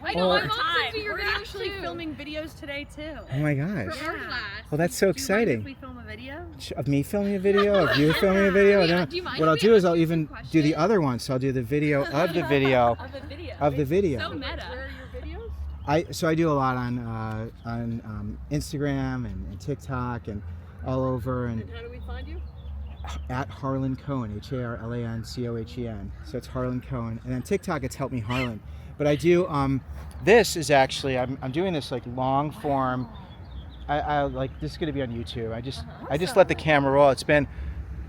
I know, Oh. my mom sent me your videos. We're actually filming videos today too. Oh my gosh. For our class. Well, that's so exciting. If we film a video? Of me filming a video, of you filming a video. Yeah, And do you mind what if I'll we do is ask I'll you even some do the other one. So I'll do the video of the video Of the video. of the video. So meta. Where are your videos? I do a lot on Instagram and TikTok and all over and How do we find you? at Harlan Cohen, HarlanCohen. So it's Harlan Cohen, and then TikTok it's Help Me Harlan. But I do this is actually I'm doing this like long form. I like this is going to be on YouTube. I just let the camera roll. It's been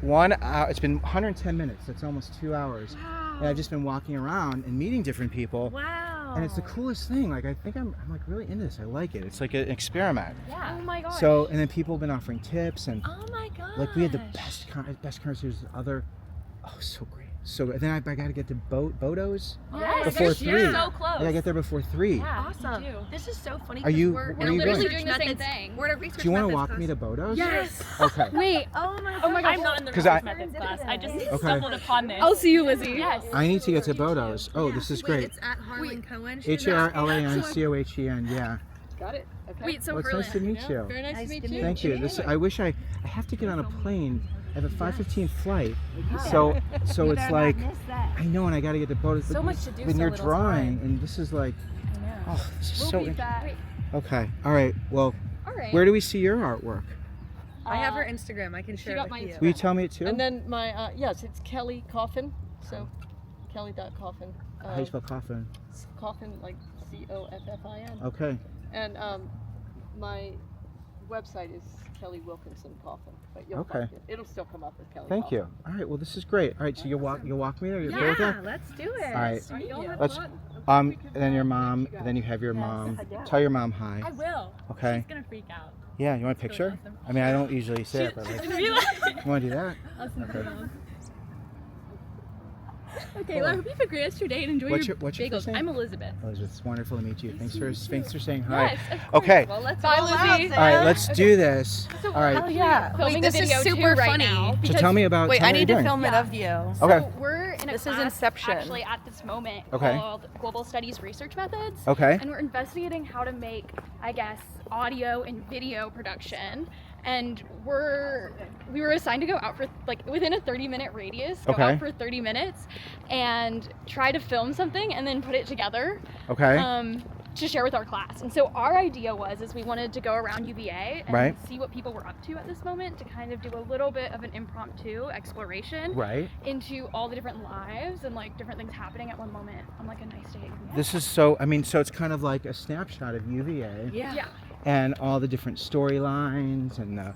1 hour. It's been 110 minutes. That's almost 2 hours. Wow. And I've just been walking around and meeting different people. Wow. And it's the coolest thing. Like I think I'm like really into this. I like it. It's like an experiment. Yeah. Oh my god. So and then people have been offering tips and Oh my god. like we had the best conversations with other. Oh, so great. So then I got to get to Bodos Yes, before you're 3. so close. I got to get there before 3. Yeah, awesome. This is so funny. Are you- We're where are you literally going? doing the same thing. We're at a research Do you want to methods walk class. me to Bodos? Yes. Okay. Wait. Oh my god. I'm not in the 'Cause research I- methods class. I just Okay. stumbled upon this. I'll see you, Lizzie. Yes. I need to get to Bodos. Oh, this is great. It's at Harlan Cohen. HarlanCohen. Yeah. Got it. Okay. Wait, so Well, it's Harlan. nice to meet you. Very nice to meet you. Thank you. I wish I have to get on a plane. I have a 5:15 flight, so it's like I know, and I got to get to Bodos. So much to do, when so you're little drawing, time. and this is like, oh, this is We'll so. be back. Okay. All right. Well, All right. where do we see your artwork? I have her Instagram. I can she share got it my with you. Will you tell me it too? And then my yes, it's Kelly Coffin. So Kelly.Coffin. How do you spell coffin? Coffin, like Coffin. Okay. And my website is Kelly Wilkinson Coffin, but you'll Okay. find it. It'll still come up as Kelly. Thank Coffin. you. All right. Well, this is great. All right. So you'll walk me there. You're cool with that? let's do it. All right. Yeah. Let's. And then your mom. Then you have your mom. Tell your mom hi. I will. Okay. She's gonna freak out. Yeah. You want a picture? I mean, I don't usually say it, but like, you want to do that? Okay. Okay, well, I hope you have a great rest of your day and enjoy What's your your bagels. first name? I'm Elizabeth. Elizabeth, it's wonderful to meet you. Thanks for saying hi. Yes, of course. Okay. Well, let's Bye, all Lizzie. out, All right. Sam. Let's do this. So, All right. Yeah. filming Wait, the this video is too super right funny. now. So tell me about. Wait, tell I me need to what you're film doing. it of you. Okay. So we're in a This is class Inception. actually at this moment Okay. called Global Studies Research Methods. Okay. And we're investigating how to make, I guess, audio and video production. And we were assigned to go out for like within a 30-minute radius, go Okay. out for 30 minutes and try to film something and then put it together. Okay. To share with our class. And so our idea is we wanted to go around UVA and Right. see what people were up to at this moment to kind of do a little bit of an impromptu exploration Right. into all the different lives and like different things happening at one moment on like a nice day. This is so. I mean, so it's kind of like a snapshot of UVA. Yeah. And all the different storylines and the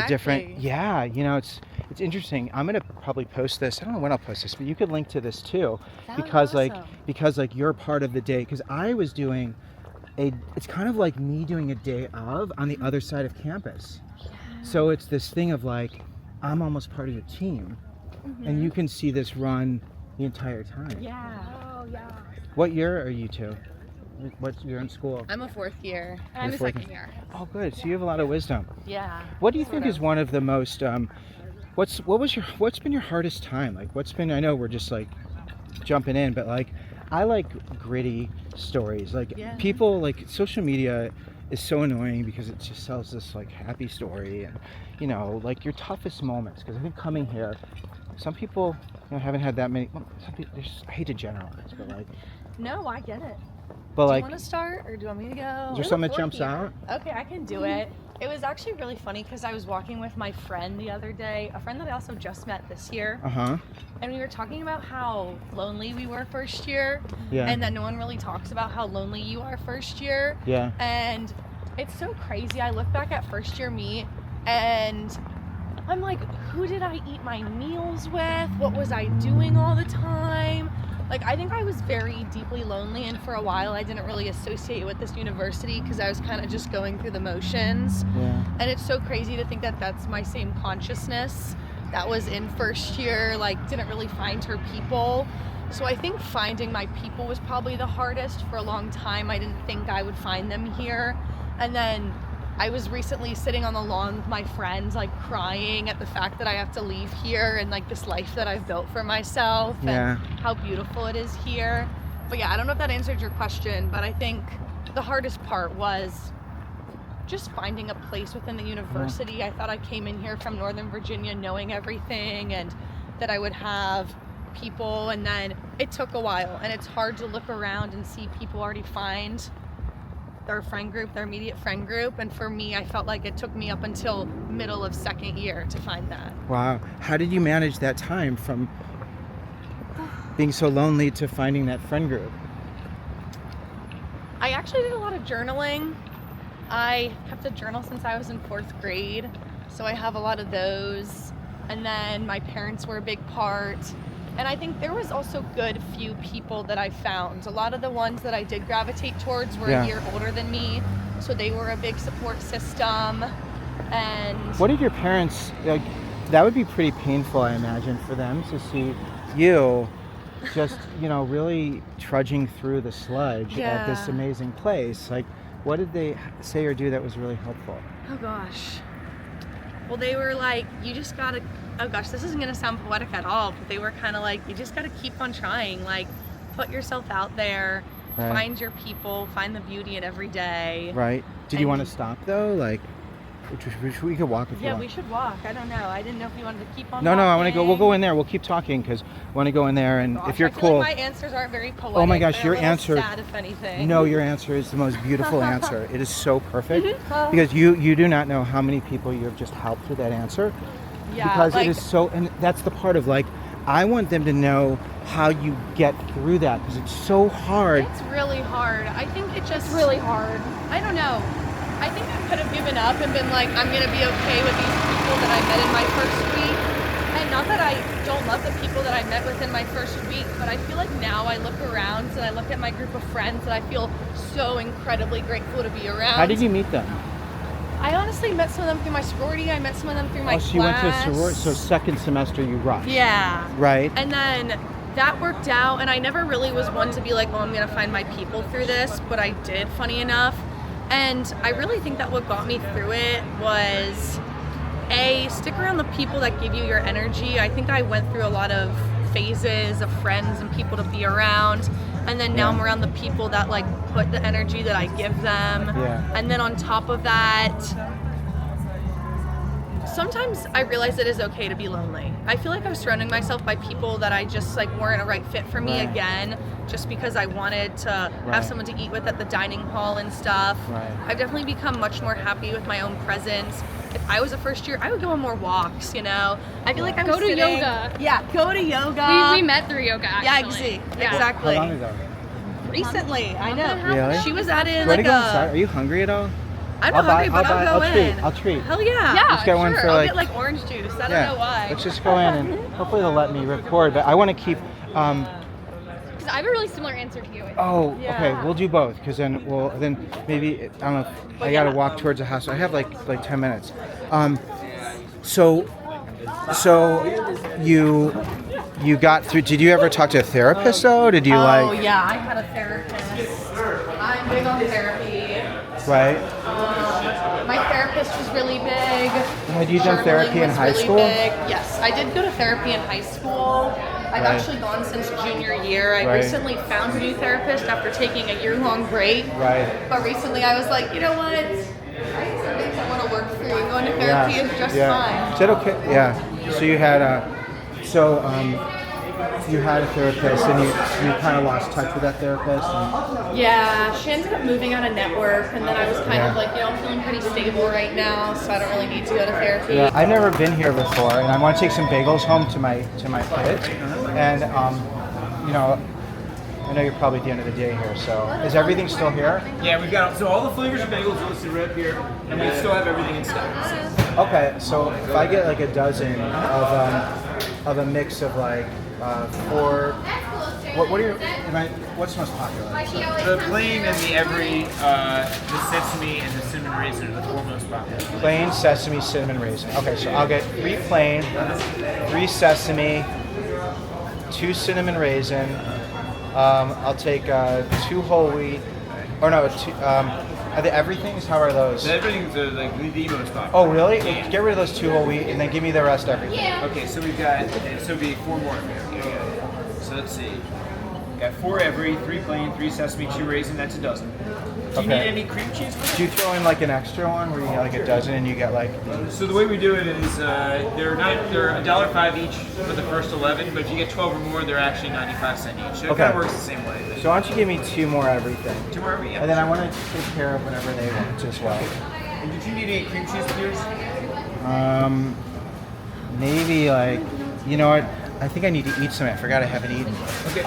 different. Yeah. You know, it's interesting. I'm gonna probably post this. I don't know when I'll post this, but you could link to this too, because like you're part of the day. Because I was doing it's kind of like me doing a day of on the other side of campus. So it's this thing of like I'm almost part of your team, and you can see this run the entire time. Yeah. Oh yeah. What year are you two? You're in school? I'm a 4th year. And I'm a You're second year. Oh, good. So you have a lot of wisdom. Yeah. What do you think is one of the most? What's been your hardest time? Like, what's been? I know we're just like jumping in, but like, I like gritty stories. Like people like social media is so annoying because it just sells this like happy story and like your toughest moments. Because I think coming here, some people haven't had that many. Well, some people, I hate to generalize, but like. No, I get it. But do like, you want to start or do you want me to go? is there something that jumps out? Okay, I can do it. It was actually really funny because I was walking with my friend the other day, a friend that I also just met this year. And we were talking about how lonely we were first year. Yeah. And that no one really talks about how lonely you are first year. Yeah. And it's so crazy. I look back at first year me and I'm like, who did I eat my meals with? What was I doing all the time? Like, I think I was very deeply lonely, and for a while I didn't really associate with this university because I was kind of just going through the motions. Yeah. And it's so crazy to think that that's my same consciousness that was in first year, like, didn't really find her people. So I think finding my people was probably the hardest. For a long time, I didn't think I would find them here. And then I was recently sitting on the lawn with my friends, like crying at the fact that I have to leave here and like this life that I've built for myself and how beautiful it is here. But yeah, I don't know if that answered your question, but I think the hardest part was just finding a place within the university. I thought I came in here from Northern Virginia knowing everything and that I would have people, and then it took a while, and it's hard to look around and see people already find their friend group, their immediate friend group. And for me, I felt like it took me up until middle of second year to find that. Wow. How did you manage that time from being so lonely to finding that friend group? I actually did a lot of journaling. I kept a journal since I was in 4th grade, so I have a lot of those. And then my parents were a big part. And I think there was also good few people that I found. A lot of the ones that I did gravitate towards were a year older than me, so they were a big support system. And What did your parents, like, that would be pretty painful, I imagine, for them to see you just, really trudging through the sludge at this amazing place. Like, what did they say or do that was really helpful? oh gosh. Well, they were like, you just gotta, oh gosh, this isn't gonna sound poetic at all, but they were kind of like, you just gotta keep on trying, like, put yourself out there, find your people, find the beauty in every day. Right. Did you want to stop though? Like, we could walk if you want. Yeah, we should walk. I don't know. I didn't know if you wanted to keep on No, I want to go. We'll walking. go in there. We'll keep talking because I want to go in there. And if you're I feel cool. like my answers aren't very poetic. Oh my gosh, They're your a little answer. sad, if anything. No, your answer is the most beautiful answer. It is so perfect because you do not know how many people you have just helped with that answer. Yeah, because like, it is so, and that's the part of like, I want them to know how you get through that because it's so hard. It's really hard. I think it just really hard. I don't know. I think I could have given up and been like, I'm gonna be okay with these people that I met in my first week. And not that I don't love the people that I met within my first week, but I feel like now I look around and I look at my group of friends and I feel so incredibly grateful to be around. How did you meet them? I honestly met some of them through my sorority. I met some of them through my class. So you went to a sorority, so second semester you rushed. Yeah. Right. And then that worked out, and I never really was one to be like, oh, I'm gonna find my people through this, but I did, funny enough. And I really think that what got me through it was, A, stick around the people that give you your energy. I think I went through a lot of phases of friends and people to be around. And then now I'm around the people that like put the energy that I give them. Yeah. And then on top of that, sometimes I realize it is okay to be lonely. I feel like I was surrounding myself by people that I just like weren't a right fit for me again, just because I wanted to have someone to eat with at the dining hall and stuff. Right. I've definitely become much more happy with my own presence. If I was a first year, I would go on more walks, you know? I feel like I was Go to sitting- yoga. Yeah, go to yoga. We met through yoga, actually. Yeah, exactly. How long ago? Recently, I know. Really? She was at it Do you want like to go inside? a... Are you hungry at all? I'm not hungry, but I'll go in. I'll treat. Hell yeah. Let's get one for I'll like. get like orange juice. I don't know why. Let's just go in and hopefully they'll let me record. But I want to keep. Because I have a really similar answer to you. Oh, okay. We'll do both because then maybe I don't know. If I gotta walk towards the house. I have like 10 minutes. So you got through. Did you ever talk to a therapist though? Did you Oh yeah, I had a therapist. I'm big on therapy. Right. My therapist was really big. Had you done therapy in high school? Yes, I did go to therapy in high school. I've actually gone since junior year. I recently found a new therapist after taking a year-long break. Right. But recently I was like, you know what? I have some things I want to work through. Going to therapy is just fine. Is that okay? Yeah. So you had you had a therapist and you kind of lost touch with that therapist. Yeah, she ended up moving out of network, and then I was kind of like, you know, I'm feeling pretty stable right now, so I don't really need to go to therapy. Yeah, I've never been here before, and I want to take some bagels home to my kids. And you know, I know you're probably at the end of the day here, so is everything still here? Yeah, we've got so all the flavors of bagels are listed right up here, and we still have everything in stock. Okay, so if I get like a dozen of a mix of like 4. What's most popular? The plain and the every, the sesame and the cinnamon raisin are the 4 most popular. Plain, sesame, cinnamon raisin. Okay, so I'll get 3 plain, 3 sesame, 2 cinnamon raisin. I'll take 2 whole wheat. Or no, 2. Are they everything's? How are those? The everything's like the most popular. Oh really? Yeah. Get rid of those 2 whole wheat and then give me the rest everything. Okay, so we've got so it'd be 4 more. So let's see. Got 4 every, 3 plain, 3 sesame, 2 raisin. That's a dozen. Do you need any cream cheese with it? Do you throw in like an extra one where you get like a dozen and you get like? So the way we do it is they're $1.05 each for the first 11, but if you get 12 or more, they're actually 95-cent each. So it kind of works the same way. So why don't you give me 2 more everything? 2 more everything. And then I want to take care of whatever they want as well. And did you need any cream cheese with yours? Maybe like, you know what? I think I need to eat some. I forgot I haven't eaten. Okay.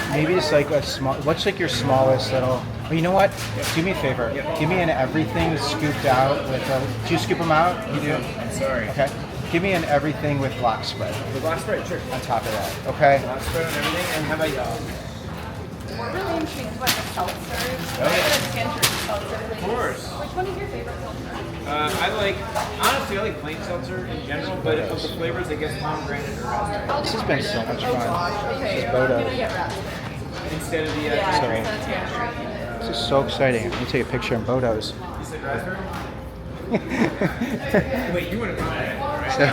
Maybe just like a small. What's like your smallest little? Oh, you know what? Do me a favor. Give me an everything scooped out with. Do you scoop them out? You do. I'm sorry. Okay. Give me an everything with block spread. The block spread, sure. On top of that. Okay. Block spread on everything, and how about y'all? We're really intrigued by the seltzers. Oh, yeah. Seltzer, Of course. Which one is your favorite seltzer? Honestly, I like plain seltzer in general, but of the flavors, I guess pomegranate or raspberry. This has been so much fun. This is Bodo. Instead of the Sorry. This is so exciting. I'm gonna take a picture of Bodo's. You said raspberry? Wait, you want to pomegranate, right? So-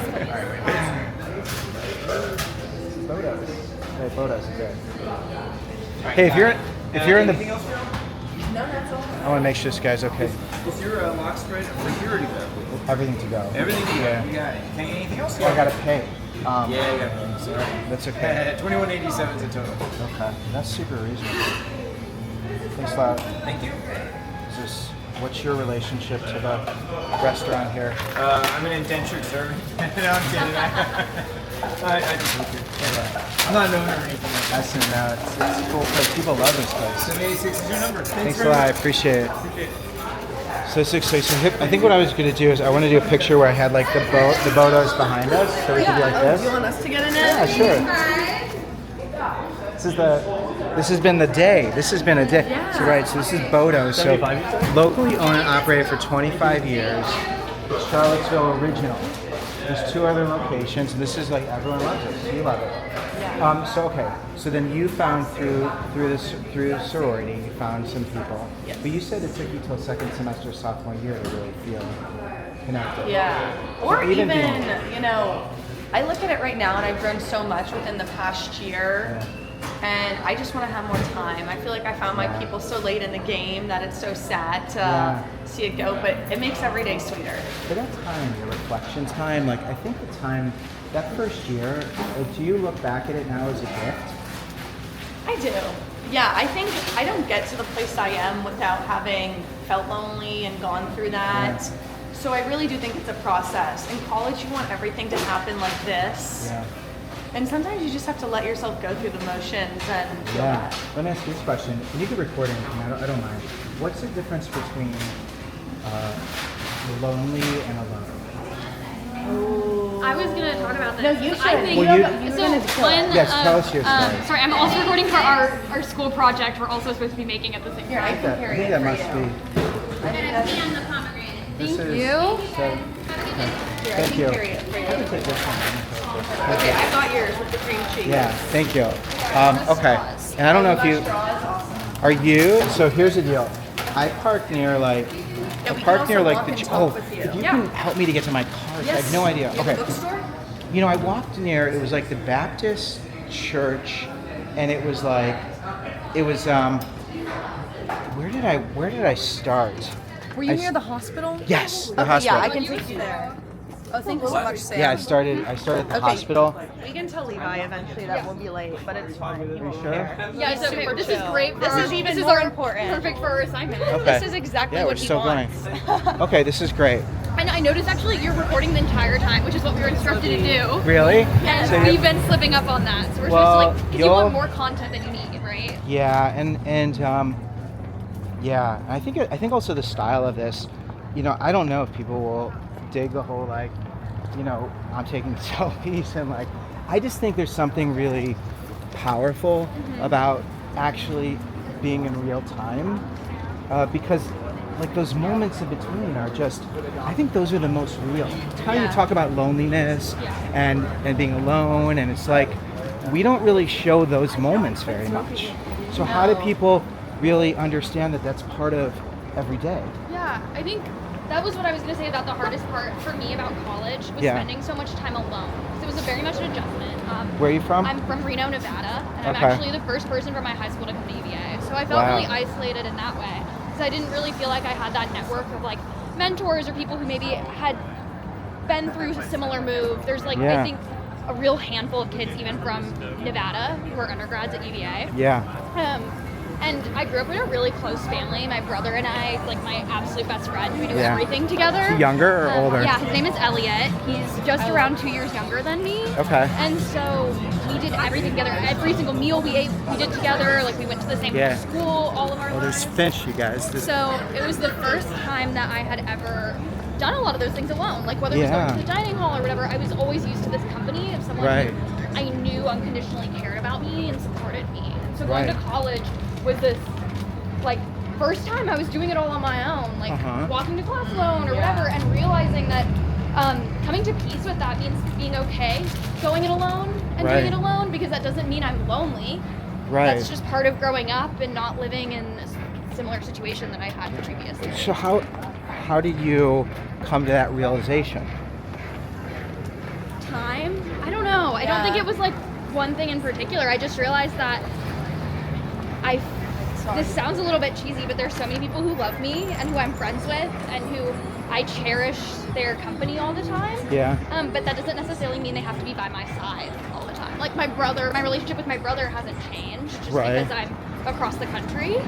All right, Bodo's. Hey, Bodo's is good. Right, Hey, if you're in the, anything else, Phil? No, that's all. I want to make sure this guy's okay. Is your lock spread for here or to go? Everything to go. Everything to go. Yeah. You got it. Anything else? I gotta pay. Yeah, you got it. Sorry. That's okay. $21.87 is a total. Okay, that's super reasonable. Thanks a lot. Thank you. What's your relationship to the restaurant here? I'm an indentured servant. No, I'm kidding. I just work here. I'm not known or anything like that. It's a cool place. People love this place. 786 is your number. Thanks a lot. I appreciate it. So I think what I was going to do is I want to do a picture where I had like the botos behind us, so we could be like this. Do you want us to get in it? Yeah, sure. This has been the day. This has been a day. So right, so this is Bodo. So locally owned and operated for 25 years. It's Charlottesville original. There's 2 other locations, and this is like everyone loves it. You love it. So then you found through sorority, you found some people. Yes. But you said it took you till second semester sophomore year to really feel connected. Yeah. Or even you know, I look at it right now, and I've grown so much within the past year. And I just want to have more time. I feel like I found my people so late in the game that it's so sad to see it go, but it makes every day sweeter. For that time, your reflection time, like I think the time, that first year, do you look back at it now as a gift? I do. Yeah, I think I don't get to the place I am without having felt lonely and gone through that. Yeah. So I really do think it's a process. In college, you want everything to happen like this. Yeah. And sometimes you just have to let yourself go through the motions and feel that. Let me ask you this question. You can record anything, I don't mind. What's the difference between lonely and alone? I was going to talk about this. No, you should. I think, Yes, tell us your story. Sorry, I'm also recording for our school project we're also supposed to be making at the same time. I think that must be. Thank you. Thank you. Okay, I got yours with the cream cheese. Yeah, thank you. Okay, and I don't know if so here's the deal. I park near like, the if you can help me to get to my car, I have no idea. Okay. You know, I walked near, it was like the Baptist church, and it was like, where did I start? Were you near the hospital? Yes, the hospital. Yeah, I can take you there. Oh, thank you so much, Sam. Yeah, I started at the hospital. We can tell Levi eventually that we'll be late, but it's fine. Are you sure? Yeah, it's okay. This is great. This is even more important. Perfect for our assignment. Okay. This is exactly what he wants. Okay, this is great. And I noticed actually you're recording the entire time, which is what we were instructed to do. Really? And So we've been slipping up on that. So we're supposed to because you want more content than you need, right? Yeah, and I think also the style of this, you know, I don't know if people will dig the whole like, you know, I'm taking selfies and like, I just think there's something really powerful about actually being in real time, because like those moments in between are just, I think those are the most real. How you talk about loneliness and being alone, and it's like, we don't really show those moments very much. So how do people really understand that that's part of every day? Yeah, I think that was what I was going to say about the hardest part for me about college was spending so much time alone. Because it was very much an adjustment. Where are you from? I'm from Reno, Nevada, and I'm actually the first person from my high school to come to UVA. So I felt really isolated in that way. Because I didn't really feel like I had that network of like mentors or people who maybe had been through a similar move. There's like, I think, a real handful of kids even from Nevada who are undergrads at UVA. Yeah. And I grew up in a really close family. My brother and I, like my absolute best friend, we do everything together. Is he younger or older? Yeah, his name is Elliot. He's just around 2 years younger than me. Okay. And so we did everything together. Every single meal we ate, we did together. Like we went to the same school all of our lives. There's fish, you guys. So it was the first time that I had ever done a lot of those things alone. Like whether it was going to the dining hall or whatever, I was always used to this company of someone who I knew unconditionally cared about me and supported me. And so going to college was this like first time I was doing it all on my own, like walking to class alone or whatever, and realizing that coming to peace with that means being okay going it alone and doing it alone, because that doesn't mean I'm lonely. That's just part of growing up and not living in a similar situation that I had previously. So how did you come to that realization? Time? I don't know. I don't think it was like one thing in particular. I just realized that this sounds a little bit cheesy, but there's so many people who love me and who I'm friends with and who I cherish their company all the time. Yeah. But that doesn't necessarily mean they have to be by my side all the time. Like my relationship with my brother hasn't changed just because I'm across the country.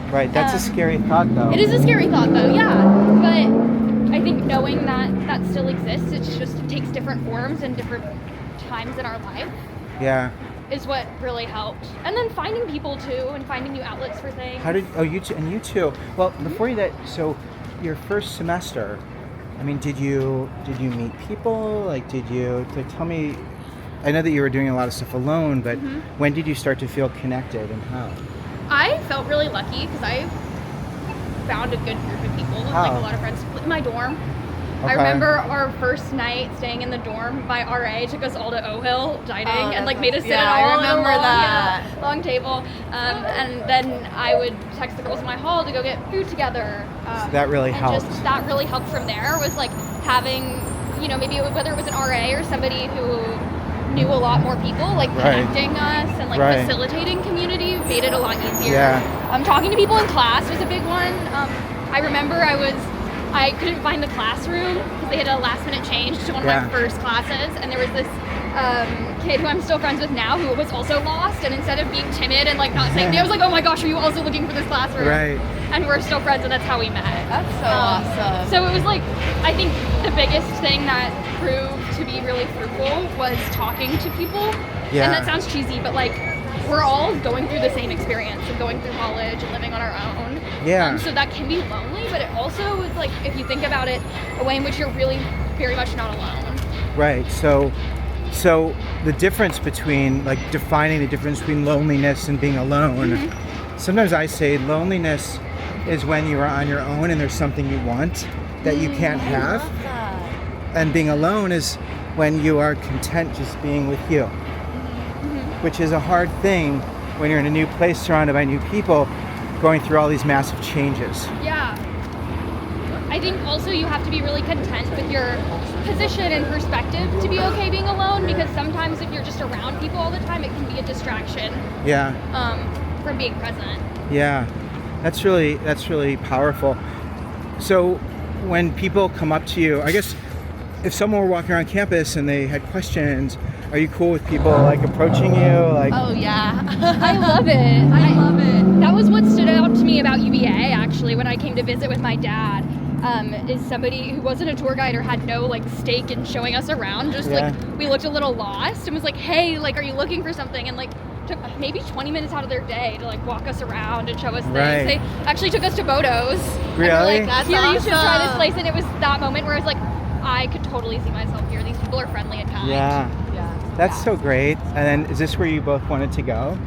Right, that's a scary thought though. It is a scary thought though, yeah. But I think knowing that that still exists, it takes different forms and different times in our life. Yeah. Is what really helped. And then finding people too, and finding new outlets for things. You too. Well, before you that, so your first semester, I mean, did you meet people? Like, tell me, I know that you were doing a lot of stuff alone, but when did you start to feel connected and how? I felt really lucky because I found a good group of people, like a lot of friends in my dorm. I remember our first night staying in the dorm. My RA took us all to O-Hill dining and like made us sit at all I remember that long table. And then I would text the girls in my hall to go get food together. So that really helped. Just that really helped from there was like having, maybe whether it was an RA or somebody who knew a lot more people, like connecting us and like facilitating community made it a lot easier. Yeah. Talking to people in class was a big one. I remember I couldn't find the classroom because they had a last minute change to one of my first classes, and there was this kid who I'm still friends with now who was also lost, and instead of being timid and like not saying me, I was like, oh my gosh, are you also looking for this classroom? Right. And we're still friends, and that's how we met. That's so awesome. So it was like, I think the biggest thing that proved to be really fruitful was talking to people. Yeah. And that sounds cheesy, but like, we're all going through the same experience of going through college and living on our own. Yeah. So that can be lonely, but it also is like, if you think about it, a way in which you're really very much not alone. Right. So the difference between, like, defining the difference between loneliness and being alone, sometimes I say loneliness is when you are on your own and there's something you want that you can't have. Love that. And being alone is when you are content just being with you, which is a hard thing when you're in a new place surrounded by new people going through all these massive changes. Yeah. I think also you have to be really content with your position and perspective to be okay being alone, because sometimes if you're just around people all the time, it can be a distraction. Yeah. From being present. Yeah. That's really powerful. So when people come up to you, I guess if someone were walking around campus and they had questions, are you cool with people like approaching you? Like, oh yeah. I love it. I love it. That was what stood out to me about UVA actually when I came to visit with my dad. Is somebody who wasn't a tour guide or had no like stake in showing us around. Just like we looked a little lost and was like, hey, like, are you looking for something? And like took maybe 20 minutes out of their day to like walk us around and show us things. They actually took us to Bodo's. Really? And were like, That's here, awesome. you should try this place. And it was that moment where I was like, I could totally see myself here. These people are friendly and kind. Yeah. That's so great. And then is this where you both wanted to go?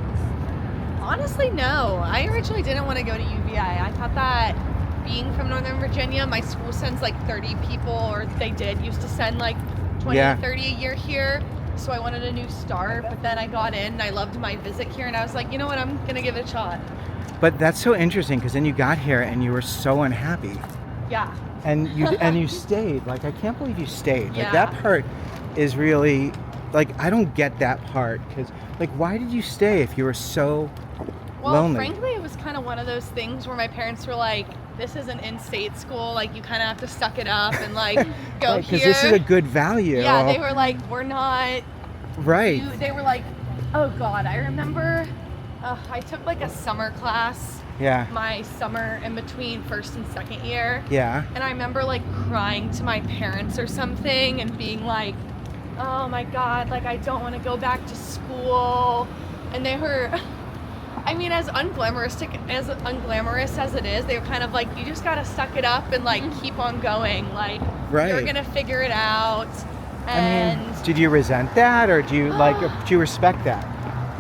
Honestly, no. I originally didn't want to go to UVI. I thought that being from Northern Virginia, my school sends like 30 people, or they used to send like 20 to 30 a year here. So I wanted a new start, but then I got in and I loved my visit here, and I was like, you know what, I'm going to give it a shot. But that's so interesting because then you got here and you were so unhappy. Yeah. And you stayed. Like, I can't believe you stayed. Like, that part is really, like, I don't get that part. Because, like, why did you stay if you were so lonely? Well, frankly, it was kind of one of those things where my parents were like, this is an in-state school. Like, you kind of have to suck it up and, like, go here. Because this is a good value. Yeah, they were like, we're not. Right. They were like, oh, God, I remember I took, like, a summer class. Yeah. My summer in between first and second year. Yeah. And I remember like crying to my parents or something and being like, oh my God, like I don't want to go back to school. And they were, I mean, as unglamorous as it is, they were kind of like, you just got to suck it up and like keep on going. Like you're going to figure it out. And I mean, did you resent that, or do you respect that?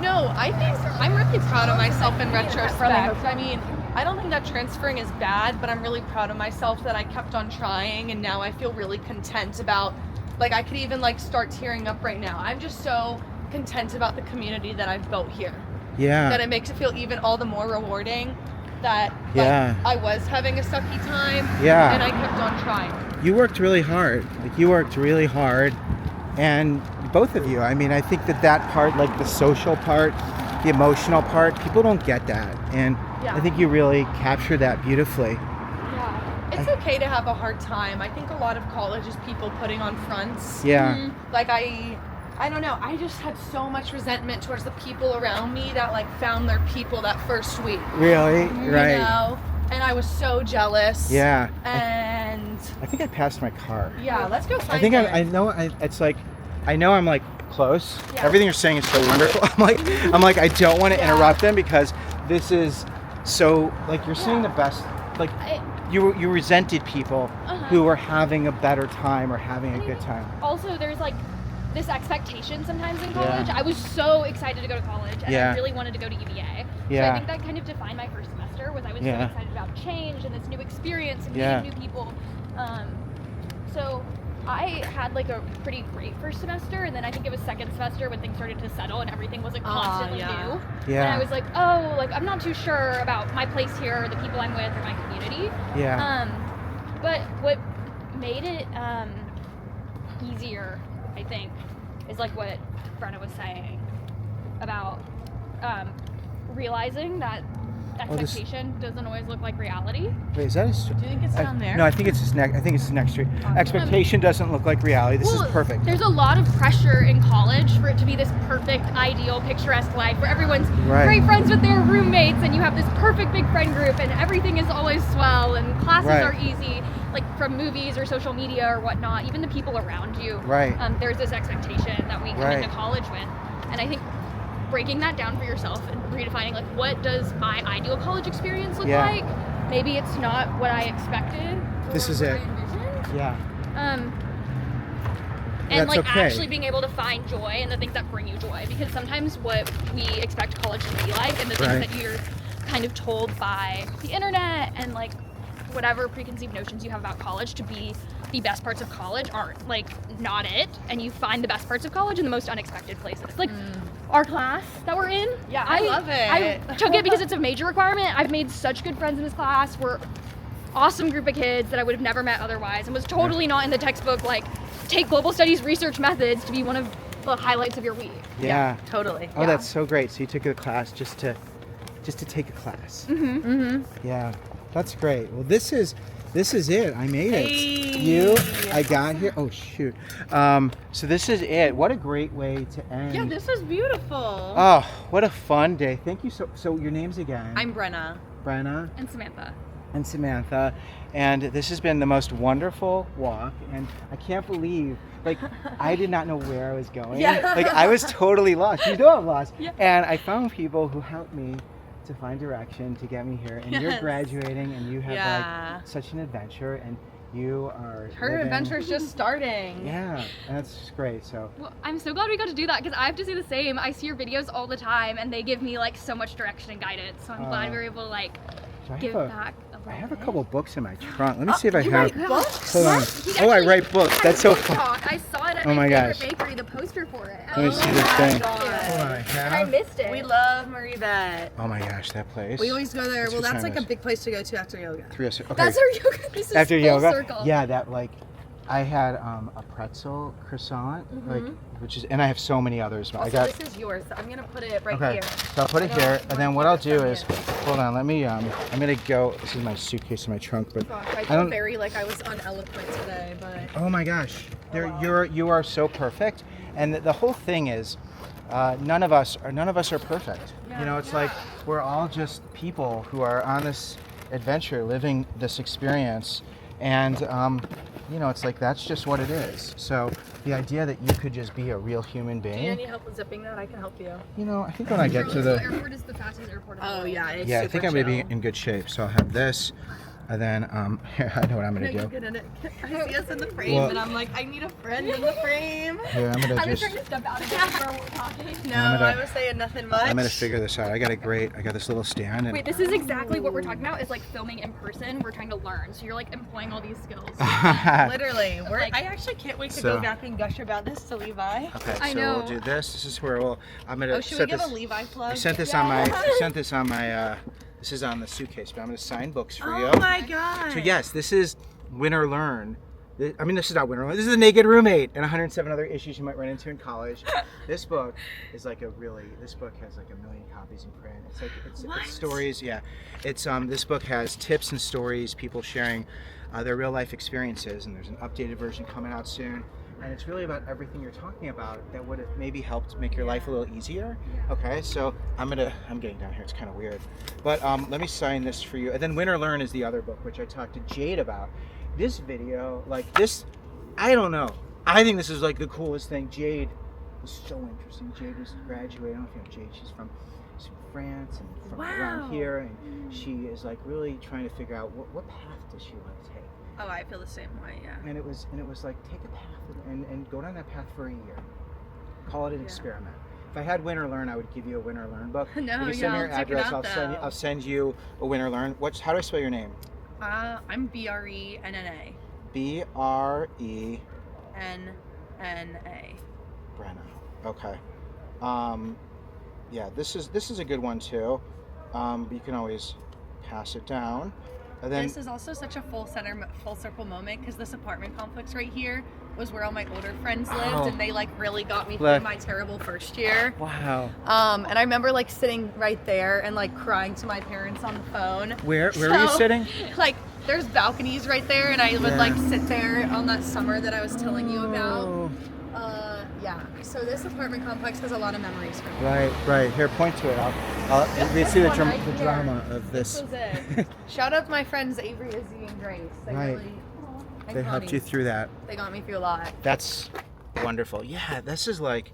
No, I think I'm really proud of myself in retrospect. I mean, I don't think that transferring is bad, but I'm really proud of myself that I kept on trying, and now I feel really content about, like, I could even like start tearing up right now. I'm just so content about the community that I've built here. Yeah. That it makes it feel even all the more rewarding that I was having a sucky time. Yeah. And I kept on trying. You worked really hard. Like, you worked really hard. And both of you, I mean, I think that part, like the social part, the emotional part, people don't get that. And I think you really captured that beautifully. Yeah. It's okay to have a hard time. I think a lot of college is people putting on fronts. Yeah. Like I don't know, I just had so much resentment towards the people around me that like found their people that first week. Really? Right. You know? And I was so jealous. Yeah. And I think I passed my car. yeah, let's go find I think it. I know it's like, I know I'm like close. Everything you're saying is so wonderful. I'm like, I don't want to interrupt them because this is so, like, you're saying the best, like, you resented people who were having a better time or having a good time. Also, there's like this expectation sometimes in college. I was so excited to go to college, and I really wanted to go to UVA. So I think that kind of defined my first semester. Was I was so excited about change and this new experience and meeting new people. So I had like a pretty great first semester, and then I think it was second semester when things started to settle and everything was like constantly new. And I was like, oh, like I'm not too sure about my place here, or the people I'm with, or my community. But what made it easier, I think, is like what Brenna was saying about realizing that expectation doesn't always look like reality. Wait, is that his? Do you think it's down there? No, I think it's his next. I think it's his next street. Expectation doesn't look like reality. This is perfect. There's a lot of pressure in college for it to be this perfect, ideal, picturesque life where everyone's great friends with their roommates, and you have this perfect big friend group, and everything is always swell, and classes are easy, like from movies or social media or whatnot. Even the people around you. There's this expectation that we come into college with, and I think breaking that down for yourself and redefining like what does my ideal college experience look like. Maybe it's not what I expected. This is it. And like actually being able to find joy in the things that bring you joy, because sometimes what we expect college to be like and the things that you're kind of told by the internet and like whatever preconceived notions you have about college to be the best parts of college aren't like not it, and you find the best parts of college in the most unexpected places. Like our class that we're in. I love it. I took it because it's a major requirement. I've made such good friends in this class. We're awesome group of kids that I would have never met otherwise, and was totally not in the textbook like take global studies research methods to be one of the highlights of your week. Totally. Oh, that's so great. So you took a class just to take a class. Yeah, that's great. Well, this is it. I made it. I got here. Oh shoot. So this is it. What a great way to end. Yeah, this is beautiful. Oh, what a fun day. Thank you so your names again? I'm Brenna. Brenna. And Samantha. And Samantha. And this has been the most wonderful walk, and I can't believe, like, I did not know where I was going. Like, I was totally lost. You know I'm lost. And I found people who helped me to find direction to get me here, and you're graduating, and you have like such an adventure, and you are her adventure's just starting. And that's just great. So well, I'm so glad we got to do that, because I have to say the same. I see your videos all the time, and they give me like so much direction and guidance, so I'm glad we were able to like give back. I have a couple books in my trunk. Let me see if I have write books? Hold on. Oh, I write books. That's so fun. I saw it at my favorite bakery, the poster for it. Let me see this thing. Hold on, and I missed it. We love Marie Bette. Oh my gosh, that place. We always go there. Well, that's like a big place to go to after yoga. 306. Okay. That's our yoga. This is after full yoga. Circle. Yeah, that like I had a pretzel croissant, like which is, and I have so many others. But Also, I got. This is yours. So I'm gonna put it right here. So I'll put it here, and then what I'll do is, hold on, let me. I'm gonna go. This is my suitcase in my trunk, but I feel very like I was uneloquent today, but. Oh my gosh, you are so perfect, and the whole thing is, none of us are perfect. You know, it's like we're all just people who are on this adventure, living this experience, and you know, it's like that's just what it is. So the idea that you could just be a real human being. Do you need help with zipping that? I can help you. You know, I think when I get to the airport is the fastest airport in the world. Yeah, it's I super think I'm gonna be chill. in good shape. So I'll have this, and then here, I know what I'm gonna do. I see us in the frame, and I'm like, I need a friend in the frame. Yeah, I'm gonna I was just. trying to step out of it while we're talking. No, I was saying nothing much. I'm gonna figure this out. I got this little stand. And Wait, this is exactly what we're talking about. Is like filming in person. We're trying to learn. So you're like employing all these skills. Literally, I actually can't wait to go back and gush about this to Levi. Okay, so we'll do this. This is where I'm gonna. Oh, should we give a Levi plug? I sent this on my. I sent this on my. This is on the suitcase, but I'm gonna sign books for you. Oh my god! So yes, this is Win or Learn. I mean, this is not Win or Learn. This is The Naked Roommate and 107 other issues you might run into in college. This book is like this book has like 1 million copies in print. It's like it's stories. Yeah, it's this book has tips and stories, people sharing their real life experiences, and there's an updated version coming out soon. And it's really about everything you're talking about that would have maybe helped make your life a little easier. Okay, so I'm getting down here, it's kind of weird. But let me sign this for you. And then Win or Learn is the other book, which I talked to Jade about. This video, like this, I don't know. I think this is like the coolest thing. Jade was so interesting. Jade was graduating. I don't know if you know Jade. She's from France and from around here, and she is like really trying to figure out what path does she want to take. Oh, I feel the same way, yeah. And it was like, take a path and go down that path for a year. Call it an experiment. If I had Win or Learn, I would give you a Win or Learn book. No, if you send me your address, I'll send you a Win or Learn. How do I spell your name? I'm Brenna. Brenna. Brenna. Okay. Yeah, this is a good one too. But you can always pass it down. And then, this is also such a full circle moment because this apartment complex right here was where all my older friends lived, and they like really got me through my terrible first year. Wow. And I remember like sitting right there and like crying to my parents on the phone. Where were you sitting? Like there's balconies right there, and I would like sit there on that summer that I was telling you about. Yeah. So this apartment complex has a lot of memories for me. Right. Here, point to it. We see the drama of this. This was it. Shout out to my friends Avery, Izzy, and Grace. They helped you through that. They got me through a lot. That's wonderful. Yeah, this is like,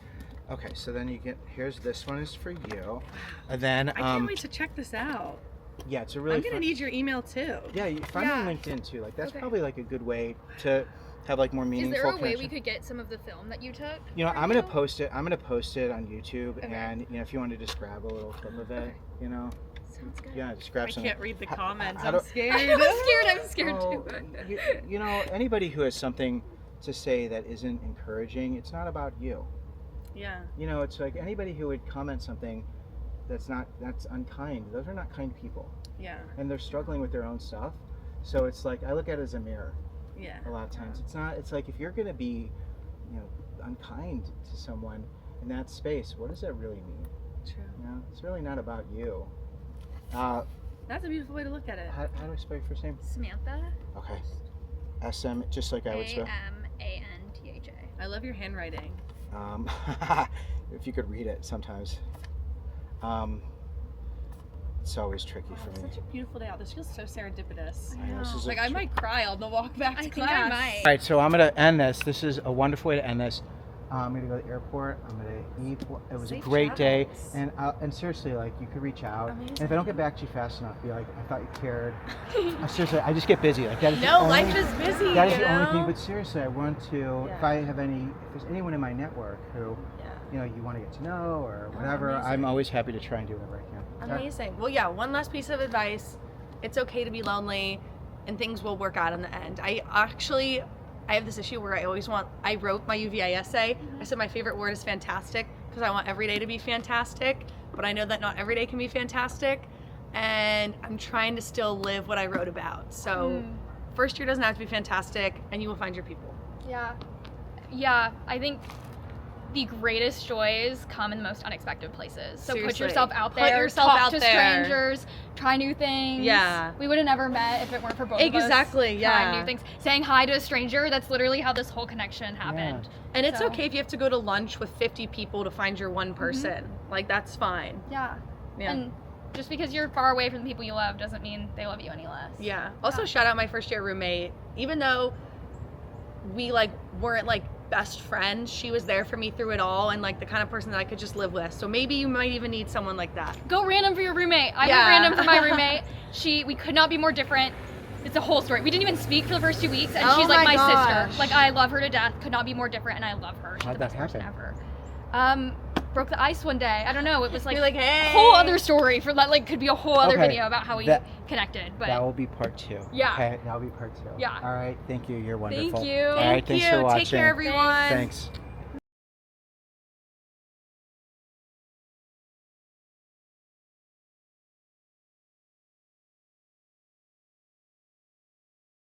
okay, so then you get, here's this one is for you. And then I can't wait to check this out. Yeah, it's a really I'm gonna need your email too. Yeah, you find me on LinkedIn too. Like that's probably like a good way to have like more meaningful Is there a way connection. we could get some of the film that you took? You know, I'm gonna post it on YouTube, and you know, if you want to just grab a little clip of it, you know. Sounds good. Yeah, just grab some. I can't read the comments. I'm scared. I'm scared too. You know, anybody who has something to say that isn't encouraging, it's not about you. Yeah. You know, it's like anybody who would comment something that's unkind. Those are not kind people. Yeah. And they're struggling with their own stuff. So it's like, I look at it as a mirror. Yeah. A lot of times. It's like if you're going to be, you know, unkind to someone in that space, what does that really mean? True. You know, it's really not about you. That's a beautiful way to look at it. How do I spell your first name? Samantha. Okay. SM, just like I would spell. Samantha. I love your handwriting. If you could read it sometimes. It's always tricky for me. Such a beautiful day out. This feels so serendipitous. I know, this is I might cry on the walk back to class. I might. All right, so I'm going to end this. This is a wonderful way to end this. I'm going to go to the airport. I'm going to eat. It was Safe a great day. travels. And seriously, like, you could reach out. Amazing. And if I don't get back to you fast enough, be like, I thought you cared. Seriously, I just get busy. Like, that is No, the life only, is busy, That is you the only know? thing. But seriously, I want to, if there's anyone in my network who, you know, you want to get to know or whatever, amazing. I'm always happy to try and do whatever I can. Amazing. Well, yeah, one last piece of advice. It's okay to be lonely and things will work out in the end. I have this issue where I wrote my UVA essay. I said my favorite word is fantastic because I want every day to be fantastic, but I know that not every day can be fantastic. And I'm trying to still live what I wrote about. So first year doesn't have to be fantastic and you will find your people. Yeah, I think the greatest joys come in the most unexpected places. So Seriously. put yourself out Put there, yourself talk out to there. strangers, try new things. Yeah. We would have never met if it weren't for both of us. Exactly, yeah. Trying new things. Saying hi to a stranger, that's literally how this whole connection happened. And it's So- okay if you have to go to lunch with 50 people to find your one person. Like, that's fine. Yeah. And just because you're far away from the people you love doesn't mean they love you any less. Yeah. Also, shout out my first year roommate. Even though we, like, weren't, like, best friends, she was there for me through it all and, like, the kind of person that I could just live with. So maybe you might even need someone like that. Go random for your roommate. I went random for my roommate. We could not be more different. It's a whole story. We didn't even speak for the first 2 weeks, and Oh she's like my my gosh. sister. Like, I love her to death. Could not be more different, and I love her. She's How'd the that best person happen? ever. Broke the ice one day. I don't know. It was like, You're like, hey. a whole other story for that. Like, could be a whole other Okay, video about how we that- connected. But That will be part 2. Yeah. Okay, that'll be part 2. Yeah. All right, thank you. You're wonderful. you. All right, thanks Thank for you. watching. Take care, everyone. Thanks.